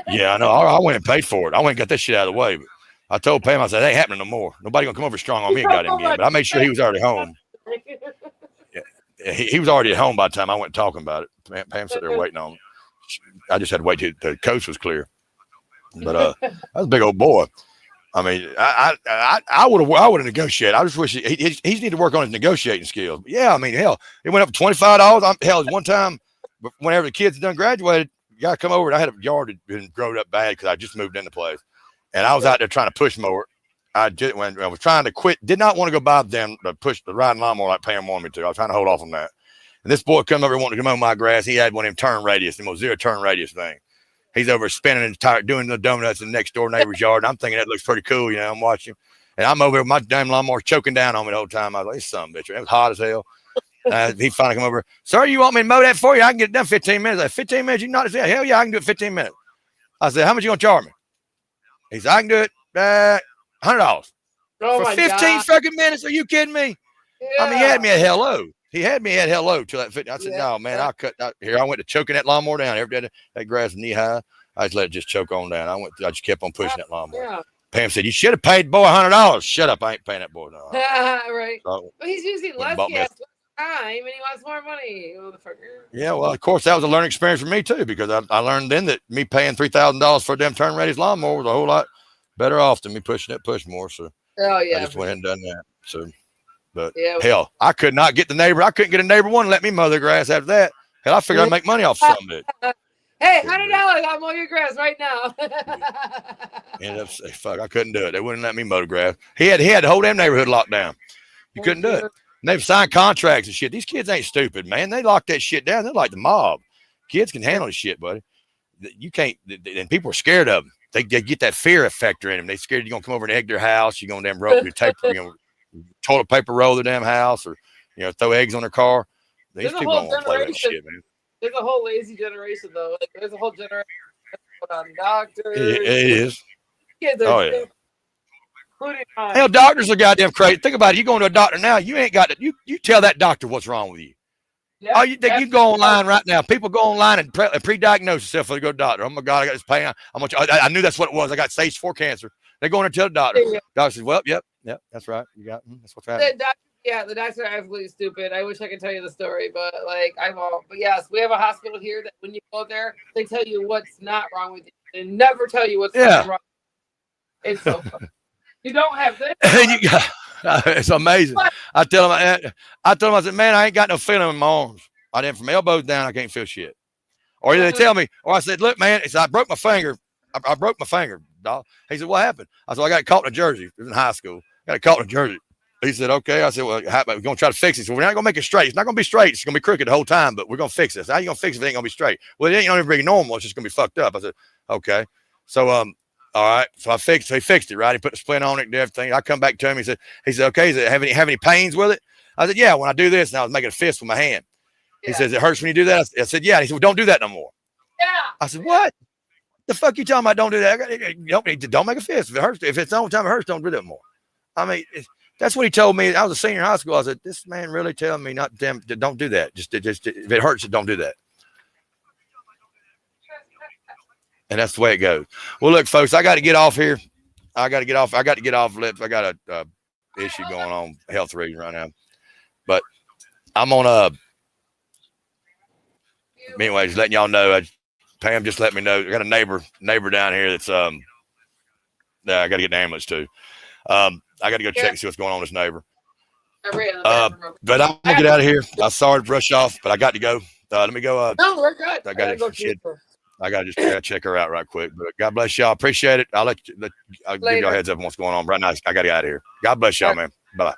Yeah, I know. I went and paid for it. I went and got that shit out of the way. But I told Pam, I said, it ain't happening no more. Nobody gonna come over strong on me and goddamn again. But I made sure he was already home. He was already at home by the time I went talking about it. Pam sat there waiting on him. I just had to wait till the coast was clear. But that was a big old boy. I mean, I would have negotiated. I just wish he need to work on his negotiating skills. But yeah, I mean, hell, it went up to $25. Hell, one time, whenever the kids done graduated, you gotta come over, and I had a yard that had been grown up bad because I just moved into place, and I was out there trying to push mower. When I was trying to quit, did not want to go buy them to push the riding lawnmower like Pam wanted me to. I was trying to hold off on that. And this boy come over wanting to mow my grass. He had one of them turn radius, the most 0 turn radius thing. He's over spinning and tired, doing the donuts in the next door neighbor's yard. And I'm thinking that looks pretty cool. You know, I'm watching. And I'm over with my damn lawnmower choking down on me the whole time. I was like, this son of a bitch. It was hot as hell. He finally come over. Sir, you want me to mow that for you? I can get it done 15 minutes. I said, 15 minutes? You not say, hell yeah, I can do it 15 minutes. I said, how much you going to charge me? He said, I can do it $100.
Oh
For 15 fucking minutes? Are you kidding me?
Yeah.
I mean, he had me at hello. He had me at hello till that 15. I said, no, man, I'll cut out here. I went to choking that lawnmower down. Every day that grass knee high. I just let it just choke on down. I just kept on pushing that lawnmower. Yeah. Pam said, you should have paid the boy $100. Shut up. I ain't paying that boy no.
Right.
So,
but he's using less gas time and he wants more money. Motherfucker.
Yeah, well, of course, that was a learning experience for me, too, because I learned then that me paying $3,000 for a damn turn radius lawnmower was a whole lot better off than me pushing that push more. So I just went ahead and done that. So, but hell, I could not get the neighbor. I couldn't get a neighbor one to let me mow the grass after that. Hell, I figured I'd make money off some of it.
Hey, $100, I'll mow your grass right now.
Ended up saying, fuck, I couldn't do it. They wouldn't let me mow the grass. He had the whole damn neighborhood locked down. You couldn't do it. And they've signed contracts and shit. These kids ain't stupid, man. They lock that shit down. They're like the mob. Kids can handle the shit, buddy. You can't, and people are scared of them. They get that fear factor in them. They scared you're gonna come over and egg their house. You're gonna damn rope your tape, toilet paper roll their damn house, or throw eggs on their car. These people don't want to play with that shit, man.
There's a whole lazy generation, though. Like, there's a whole generation on doctors.
It is.
Kids are including mine.
Hell, doctors are goddamn crazy. Think about it. You going to a doctor now, you ain't got to. You tell that doctor what's wrong with you. Yep, oh, you go online right now. People go online and pre-diagnose themselves before they go to the doctor. Oh my God, I got this pain. I knew that's what it was. I got stage 4 cancer. They go in and tell the doctor. Yeah. Doctor says, "Well, yep, that's right. You got that's what's happening."
The doctors are absolutely stupid. I wish I could tell you the story, but I won't. But yes, we have a hospital here that when you go there, they tell you what's not wrong with you. They never tell you what's wrong. It's so fun. You don't have this.
It's amazing. I tell them, I said, man, I ain't got no feeling in my arms. From elbows down, I can't feel shit. Or they tell me, or I said, look, man, I broke my finger. I broke my finger, dog. He said, what happened? I said, I got caught in a jersey. It was in high school. I got caught in a jersey. He said, okay. I said, well, how about we're going to try to fix it. So we're not going to make it straight. It's not going to be straight. It's going to be crooked the whole time, but we're going to fix this. How you going to fix it if it ain't going to be straight? Well, it ain't going to be normal. It's just going to be fucked up. I said, okay. So, all right. So he fixed it, right? He put the splint on it and everything. I come back to him. He said, okay. He said, have any pains with it? I said, yeah, when I do this, and I was making a fist with my hand. He says, it hurts when you do that? I said, yeah. He said, well, don't do that no more.
Yeah.
I said, what? The fuck you talking about? Don't do that. Don't make a fist. If it hurts, if it's the only time it hurts, don't do that more. I mean, that's what he told me. I was a senior in high school. I said, this man really telling me not to don't do that. Just if it hurts, don't do that. And that's the way it goes. Well, look, folks, I got to get off here. I got to get off lips. I got a issue going on, health reason right now. But I'm on anyway, just letting y'all know. Pam just let me know. I got a neighbor down here that's I got to get an ambulance too. I got to go check and see what's going on with this neighbor. But I'm gonna get out of here. I'm sorry to brush off, but I got to go. Let me go.
No, we're good.
I got to just check her out right quick. But God bless y'all. Appreciate it. I'll give y'all a heads up on what's going on right now. I got to get out of here. God bless y'all, man. Bye.